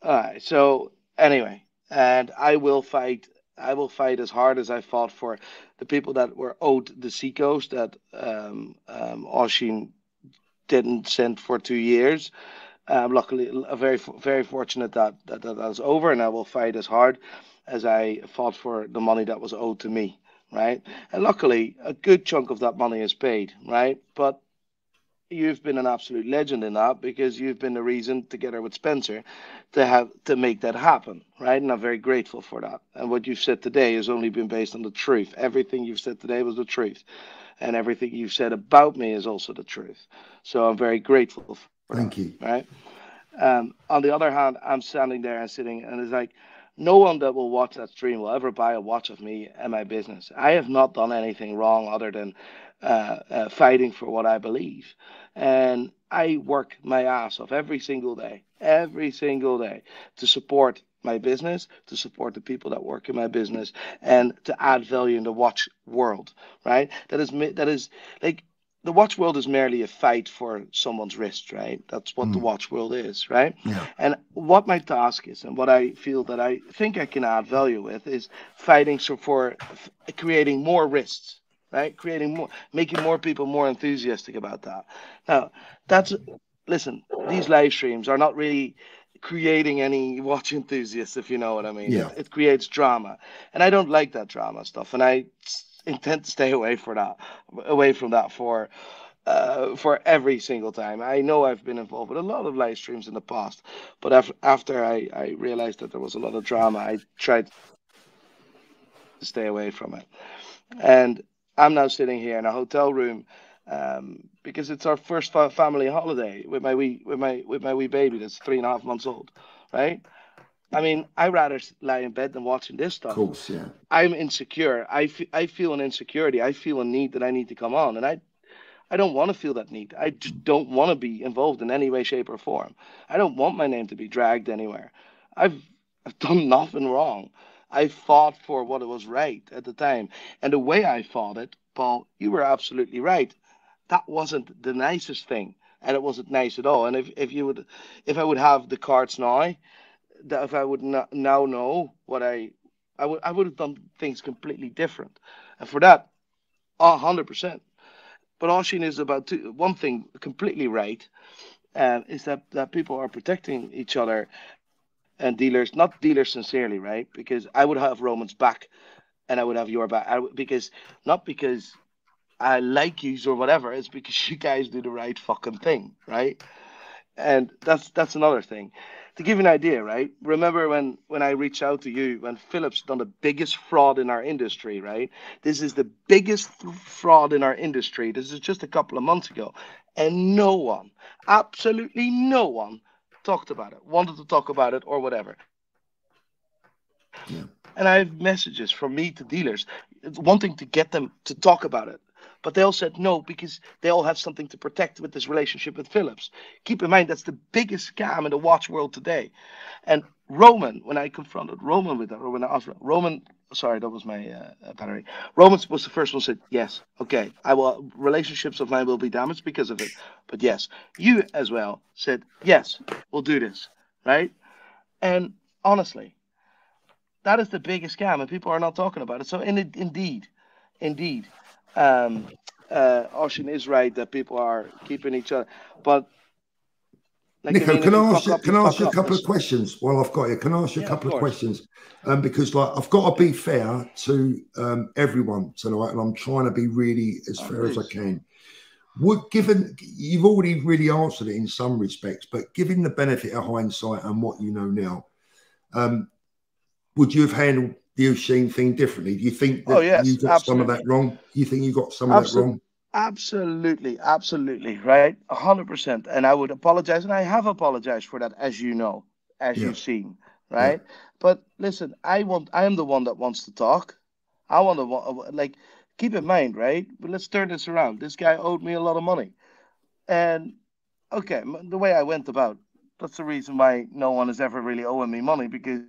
All right. So anyway, and I will fight as hard as I fought for the people that were owed the Seacoast that Oshin didn't send for 2 years. Luckily, very very fortunate that is over, and I will fight as hard as I fought for the money that was owed to me. Right, and luckily a good chunk of that money is paid, right? But you've been an absolute legend in that because you've been the reason, together with Spencer, to make that happen, right? And I'm very grateful for that. And what you've said today has only been based on the truth. Everything you've said today was the truth, and everything you've said about me is also the truth. So I'm very grateful for Thank you. Right. On the other hand, I'm standing there and sitting, and it's like, no one that will watch that stream will ever buy a watch of me and my business. I have not done anything wrong other than fighting for what I believe. And I work my ass off every single day to support my business, to support the people that work in my business, and to add value in the watch world, right? That is like, the watch world is merely a fight for someone's wrist, right? That's what the watch world is, right? Yeah. And what my task is, and what I feel that I think I can add value with, is fighting for creating more wrists, right? Making more people more enthusiastic about that. Now, listen, these live streams are not really creating any watch enthusiasts, if you know what I mean. Yeah. It creates drama, and I don't like that drama stuff, and I intend to stay away from that for every single time. I know I've been involved with a lot of live streams in the past, but after I realized that there was a lot of drama, I tried to stay away from it. And I'm now sitting here in a hotel room because it's our first family holiday with my wee baby that's 3.5 months old, right? I mean, I'd rather lie in bed than watching this Of stuff. course, yeah. I'm insecure. I feel an insecurity. I feel a need that I need to come on, and I don't want to feel that need. I just don't want to be involved in any way, shape, or form. I don't want my name to be dragged anywhere. I've done nothing wrong. I fought for what was right at the time. And the way I fought it, Paul, you were absolutely right. That wasn't the nicest thing. And it wasn't nice at all. And if I would have the cards now, that if I would now know what I would have done things completely different. And for that, 100%. But Oshin is about one thing completely right, is that people are protecting each other and dealers, not dealers sincerely, right? Because I would have Roman's back and I would have your back. Not because I like you or whatever, it's because you guys do the right fucking thing, right? And that's another thing. To give you an idea, right? Remember when I reached out to you when Phillips done the biggest fraud in our industry, right? This is the biggest fraud in our industry. This is just a couple of months ago. And no one, absolutely no one, talked about it, wanted to talk about it or whatever. Yeah. And I have messages from me to dealers wanting to get them to talk about it. But they all said no because they all have something to protect with this relationship with Phillips. Keep in mind, that's the biggest scam in the watch world today. And Roman, when I confronted Roman with that, or when I asked Roman, sorry, that was my battery. Roman was the first one who said, yes, okay, relationships of mine will be damaged because of it. But yes, you as well said, yes, we'll do this, right? And honestly, that is the biggest scam, and people are not talking about it. So indeed, Oshin is right that people are keeping each other. But like, Nico, I mean, can I ask you a couple this. of questions while I've got you? Can I ask you a couple of course. questions? Because like I've got to be fair to everyone tonight, and I'm trying to be really as fair as I can. Given you've already really answered it in some respects, but given the benefit of hindsight and what you know now, would you have handled the Oshin thing differently? Do you think that you got some of that wrong? Do you think you got some of that wrong? Absolutely, right? 100%. And I would apologize, and I have apologized for that, as you know, you've seen, right? Yeah. But listen, I am the one that wants to talk. I want to, like, keep in mind, right? But let's turn this around. This guy owed me a lot of money. And, okay, the way I went about, that's the reason why no one is ever really owing me money, because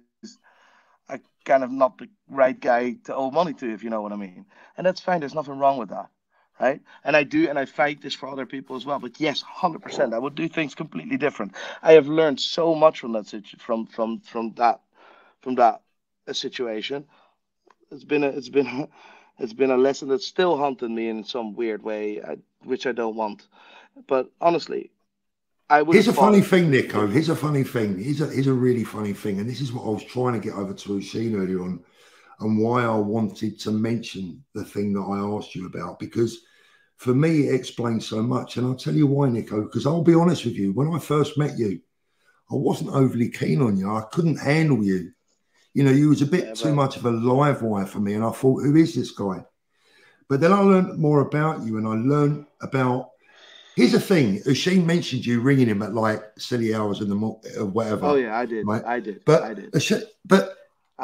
I kind of not the right guy to owe money to, if you know what I mean. And that's fine. There's nothing wrong with that, right? And I fight this for other people as well. But yes, 100%, I would do things completely different. I have learned so much from that situation. It's been a lesson that's still haunting me in some weird way, which I don't want. But honestly, here's a funny thing, Nico. Here's a funny thing. Here's a really funny thing. And this is what I was trying to get over to Oshin earlier on, and why I wanted to mention the thing that I asked you about. Because for me, it explains so much. And I'll tell you why, Nico. Because I'll be honest with you. When I first met you, I wasn't overly keen on you. I couldn't handle you. You know, you was a bit too much of a live wire for me. And I thought, who is this guy? But then I learned more about you, and I learned about... Here's the thing. Oshin mentioned you ringing him at like silly hours in the morning or whatever. Oh yeah, I did. Right? I did. But I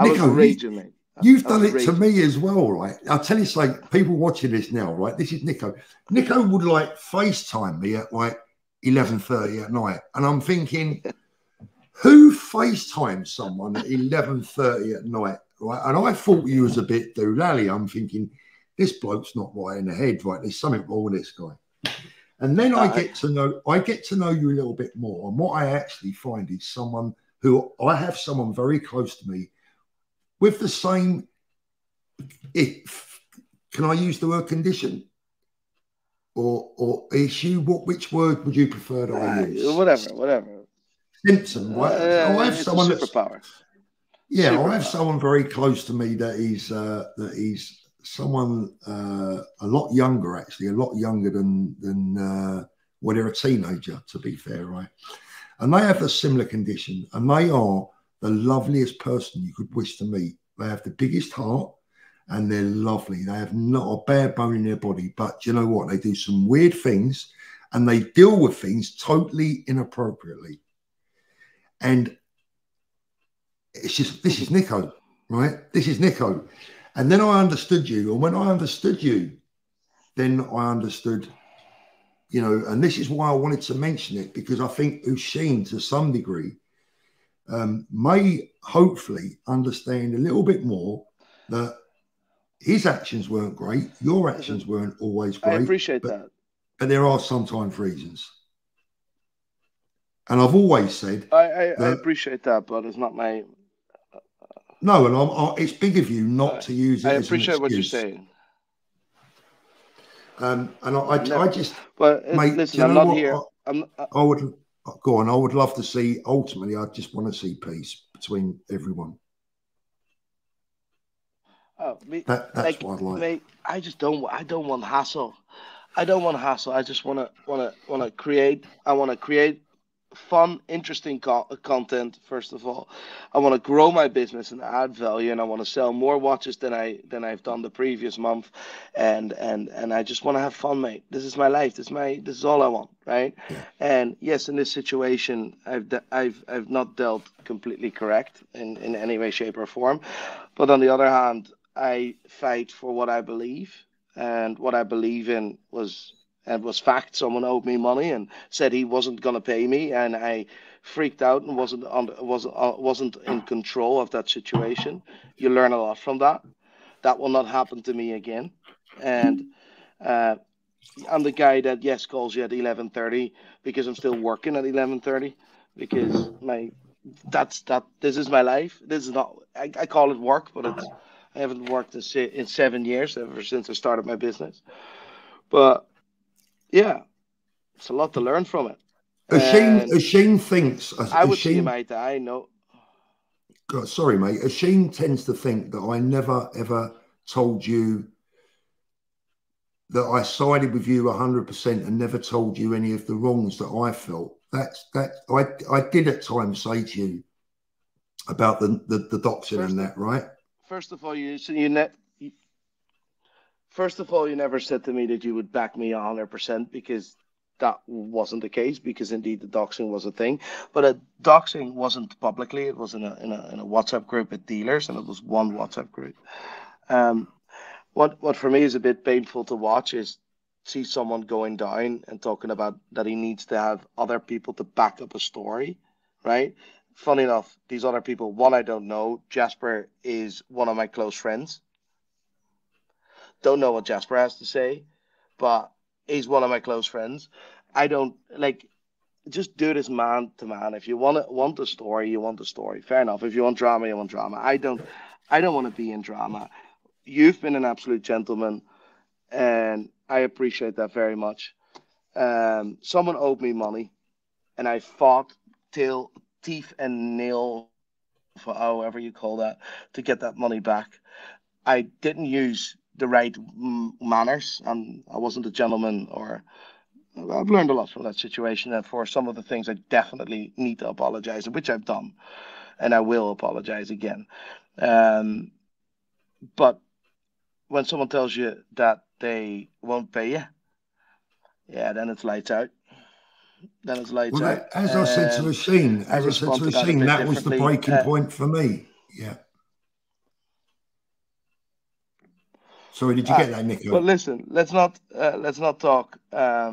Nico, was raging, mate. You've done it to me as well, right? I'll tell you something. People watching this now, right? This is Nico. Nico would like FaceTime me at like 11:30 at night, and I'm thinking, who FaceTimes someone at 11:30 at night, right? And I thought you was a bit doolally. I'm thinking, this bloke's not right in the head, right? There's something wrong with this guy. And then I get to know you a little bit more. And what I actually find is someone very close to me with the same, can I use the word condition or issue? Which word would you prefer that I use? Whatever. symptom, right? I have it's someone a superpower. Yeah, I have someone very close to me that he's someone a lot younger, actually, a lot younger than well, they're a teenager, to be fair, right? And they have a similar condition, and they are the loveliest person you could wish to meet. They have the biggest heart, and they're lovely. They have not a bare bone in their body, but you know what? They do some weird things, and they deal with things totally inappropriately. And it's just, this is Nico, right? This is Nico. And then I understood you. And when I understood you, then I understood, you know, and this is why I wanted to mention it, because I think Usheen, to some degree, may hopefully understand a little bit more that his actions weren't great. Your actions weren't always great. I appreciate that. But there are sometimes reasons. And I've always said... I appreciate that, but it's not my... No, and it's big of you not to use it as an excuse. I appreciate what you're saying. And I just... But mate, listen, you know I'm not what? here. I would... Go on. I would love to see... Ultimately, I just want to see peace between everyone. Oh, that's like, what I'd like. Mate, I don't want hassle. I don't want hassle. I just want to create. I want to create fun, interesting content. First of all, I want to grow my business and add value, and I want to sell more watches than I've done the previous month, and I just want to have fun, mate. This is my life. This is all I want, right? Yeah. And yes, in this situation, I've not dealt completely correct in any way, shape, or form, but on the other hand, I fight for what I believe, and what I believe in was fact. Someone owed me money and said he wasn't going to pay me, and I freaked out and wasn't in control of that situation. You learn a lot from that. That will not happen to me again. And I'm the guy that calls you at 11:30 because I'm still working at 11:30 because this is my life. This is not. I call it work, but I haven't worked in 7 years ever since I started my business. But yeah, it's a lot to learn from it. Usheen thinks... I would see him eye to eye, no. God, sorry, mate. Usheen tends to think that I never, ever told you that I sided with you 100% and never told you any of the wrongs that I felt. I did at times say to you about the doxing and that, right? First of all, you never said to me that you would back me 100%, because that wasn't the case, because indeed the doxing was a thing. But doxing wasn't publicly. It was in a WhatsApp group with dealers, and it was one WhatsApp group. What for me is a bit painful to watch is see someone going down and talking about that he needs to have other people to back up a story, right? Funny enough, these other people, one I don't know. Jasper is one of my close friends. Don't know what Jasper has to say, but he's one of my close friends. I don't just do this man to man. If you want a story, you want a story. Fair enough. If you want drama, you want drama. I don't want to be in drama. You've been an absolute gentleman, and I appreciate that very much. Someone owed me money, and I fought till teeth and nail, for however you call that, to get that money back. I didn't use the right manners, and I wasn't a gentleman. Or I've learned a lot from that situation, and for some of the things I definitely need to apologize, which I've done, and I will apologize again. But when someone tells you that they won't pay you, then it's lights out. Then it's lights out. As I said to Usheen, that was the breaking point for me. Yeah. Sorry, did you get that, Nico? But listen, let's not talk. I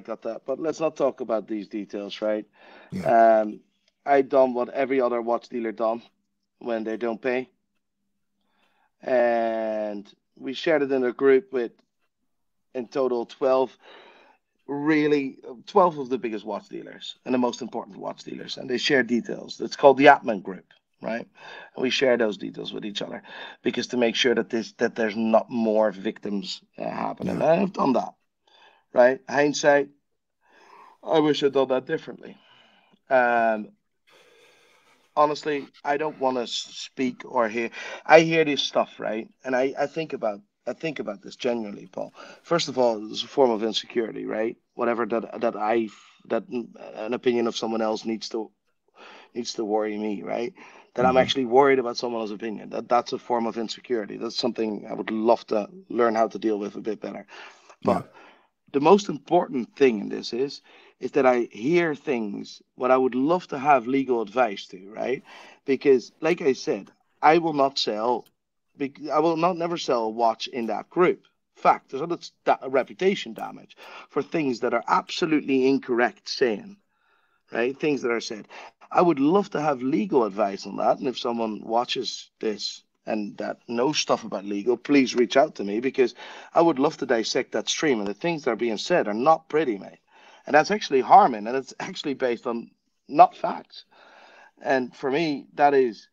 got that. But let's not talk about these details, right? Yeah. I done what every other watch dealer done when they don't pay, and we shared it in a group with, in total, 12 of the biggest watch dealers and the most important watch dealers, and they share details. It's called the admin group. Right, and we share those details with each other, because to make sure that there's not more victims happening. Yeah. I've done that, right? Hindsight, I wish I'd done that differently. Honestly, I don't want to speak or hear. I hear this stuff, right? And I think about this genuinely, Paul. First of all, it's a form of insecurity, right? Whatever that an opinion of someone else needs to worry me, right? That I'm actually worried about someone else's opinion. That's a form of insecurity. That's something I would love to learn how to deal with a bit better. But the most important thing in this is that I hear things what I would love to have legal advice to, right? Because, like I said, I will not never sell a watch in that group. Fact, there's other reputation damage for things that are absolutely incorrect saying, right? Things that are said. I would love to have legal advice on that. And if someone watches this and that knows stuff about legal, please reach out to me, because I would love to dissect that stream. And the things that are being said are not pretty, mate. And that's actually harming, and it's actually based on not facts. And for me, that is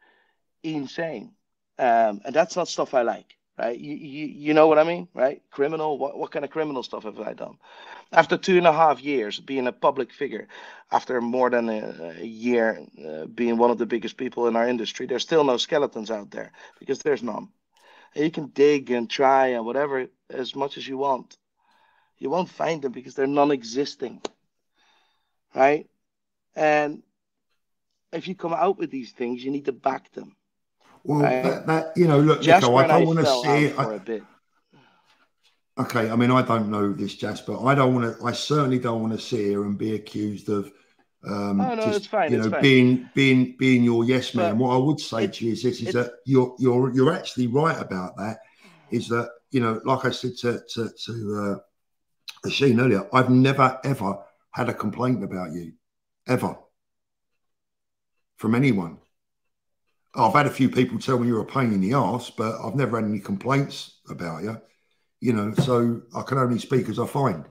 insane. And that's not stuff I like, right? You know what I mean, right? Criminal, what kind of criminal stuff have I done? After 2.5 years being a public figure, after more than a year being one of the biggest people in our industry, there's still no skeletons out there, because there's none. And you can dig and try and whatever as much as you want. You won't find them because they're non-existing, right? And if you come out with these things, you need to back them. Well, right? that you know, look, Jasper Nico, I and I don't want to fell see out for a bit. Okay, I mean, I don't know this, Jasper. I don't want to. I certainly don't want to sit here and be accused of Oh no, just, it's fine. you It's know, fine. being your yes man. But What I would say to you is this: is that you're actually right about that. Is that, you know, like I said to Sheen earlier, I've never ever had a complaint about you, ever, from anyone. I've had a few people tell me you're a pain in the arse, but I've never had any complaints about you. You know, so I can only speak as I find.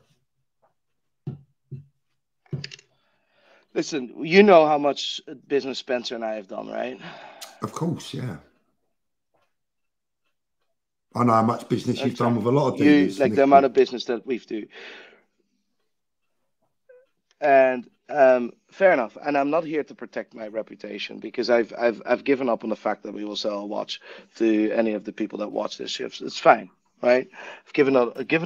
Listen, you know how much business Spencer and I have done, right? Of course, yeah. I know how much business you've done with a lot of dealers. Like the amount of business that we've do. And fair enough. And I'm not here to protect my reputation, because I've given up on the fact that we will sell a watch to any of the people that watch this shifts. It's fine, right? I've given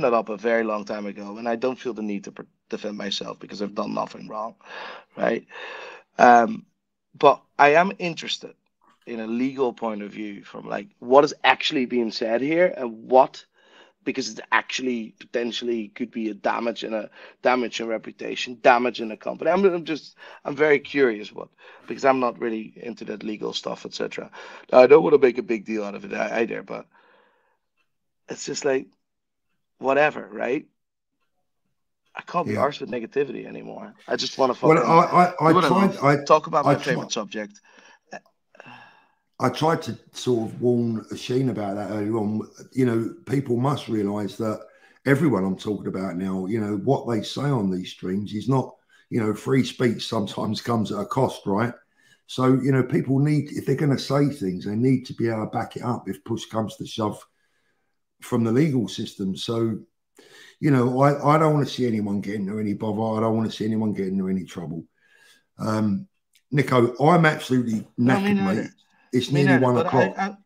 it up a very long time ago, and I don't feel the need to defend myself because I've done nothing wrong, right? But I am interested in a legal point of view from like what is actually being said here, and what, because it actually potentially could be a damage in reputation, damage in a company. I'm very curious because I'm not really into that legal stuff, etc. I don't want to make a big deal out of it either, but it's just like whatever, right? I can't be arsed with negativity anymore. I just want to fucking talk about my favorite subject. I tried to sort of warn Sheen about that earlier on. You know, people must realise that everyone I'm talking about now, you know, what they say on these streams is not, you know, free speech sometimes comes at a cost, right? So, you know, people need, if they're going to say things, they need to be able to back it up if push comes to shove from the legal system. So, you know, I don't want to see anyone get into any bother. I don't want to see anyone get into any trouble. Nico, I'm absolutely knackered, mate. It's nearly 1 o'clock.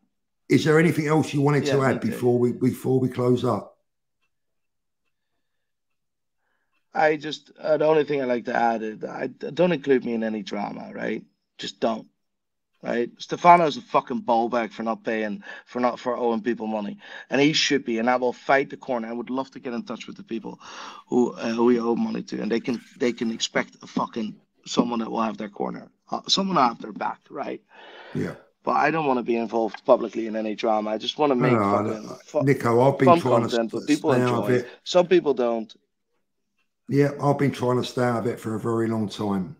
Is there anything else you wanted to add before we close up? The only thing I like to add is don't include me in any drama, right? Just don't, right? Stefano's a fucking ballbag for not paying, for owing people money, and he should be. And I will fight the corner. I would love to get in touch with the people who we owe money to, and they can expect a fucking someone that will have their corner, someone will have their back, right? Yeah. But I don't want to be involved publicly in any drama. I just want to make Nico, I've been fun trying content, to but people stay enjoy out of it. Some people don't. Yeah, I've been trying to stay out of it for a very long time.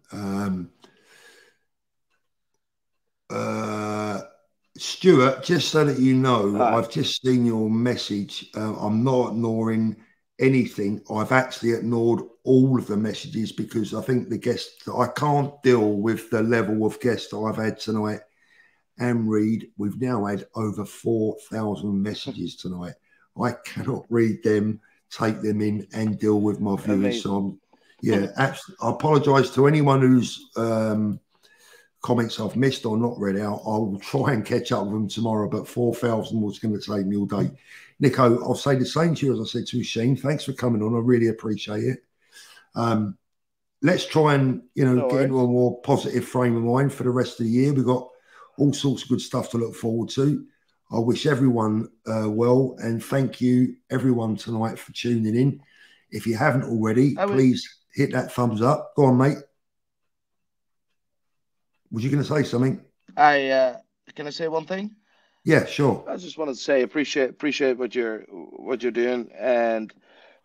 Stuart, just so that you know, I've just seen your message. I'm not ignoring anything. I've actually ignored all of the messages because I think the guests, I can't deal with the level of guests that I've had tonight. And read, we've now had over 4,000 messages tonight. I cannot read them, take them in, and deal with my viewers. So Yeah, absolutely. I apologise to anyone whose comments I've missed or not read out. I will try and catch up with them tomorrow, but 4,000 was going to take me all day. Nico, I'll say the same to you as I said to Shane. Thanks for coming on. I really appreciate it. Let's try and, get into a more positive frame of mind for the rest of the year. We've got all sorts of good stuff to look forward to. I wish everyone well, and thank you, everyone, tonight for tuning in. If you haven't already, please hit that thumbs up. Go on, mate. Was you going to say something? Can I say one thing? Yeah, sure. I just wanted to say appreciate what you're doing, and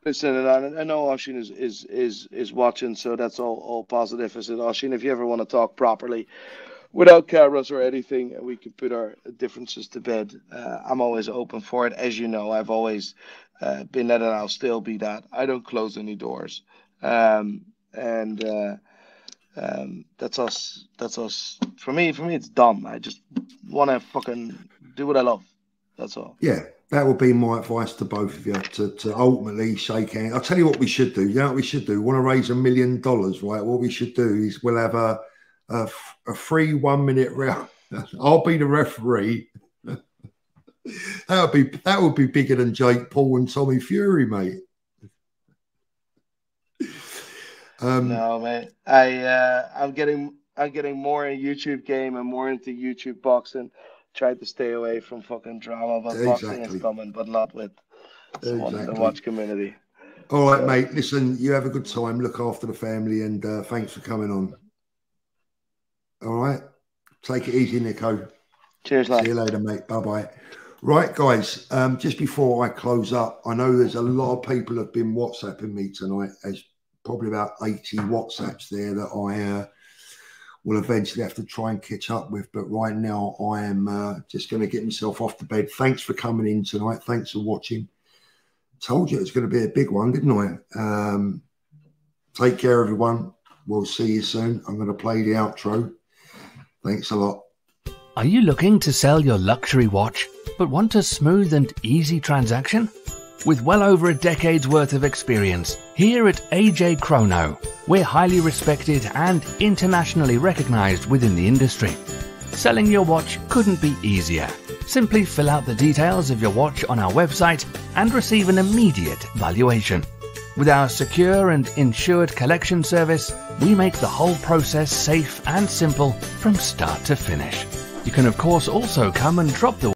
listen. And I know Oshin is watching, so that's all positive. I said, Oshin, if you ever want to talk properly, without cameras or anything, and we can put our differences to bed, I'm always open for it. As you know, I've always been that, and I'll still be that. I don't close any doors, that's us. For me, it's dumb. I just want to fucking do what I love. That's all. Yeah, that would be my advice to both of you, to ultimately shake hands. I'll tell you what we should do. You know what we should do? We want to raise $1 million, right? What we should do is we'll have a free 1 minute round. I'll be the referee. That would be bigger than Jake Paul and Tommy Fury, mate. No, mate. I'm getting more in YouTube game and more into YouTube boxing. Tried to stay away from fucking drama, but boxing is coming, but not with someone in the watch community. All right, mate. Listen, you have a good time. Look after the family, and thanks for coming on. All right. Take it easy, Nico. Cheers, lad. See you later, mate. Bye-bye. Right, guys. Just before I close up, I know there's a lot of people have been WhatsApping me tonight. There's probably about 80 WhatsApps there that I will eventually have to try and catch up with. But right now, I am just going to get myself off to bed. Thanks for coming in tonight. Thanks for watching. Told you it's going to be a big one, didn't I? Take care, everyone. We'll see you soon. I'm going to play the outro. Thanks a lot. Are you looking to sell your luxury watch, but want a smooth and easy transaction? With well over a decade's worth of experience, here at AJ Chrono, we're highly respected and internationally recognized within the industry. Selling your watch couldn't be easier. Simply fill out the details of your watch on our website and receive an immediate valuation. With our secure and insured collection service, we make the whole process safe and simple from start to finish. You can of course also come and drop the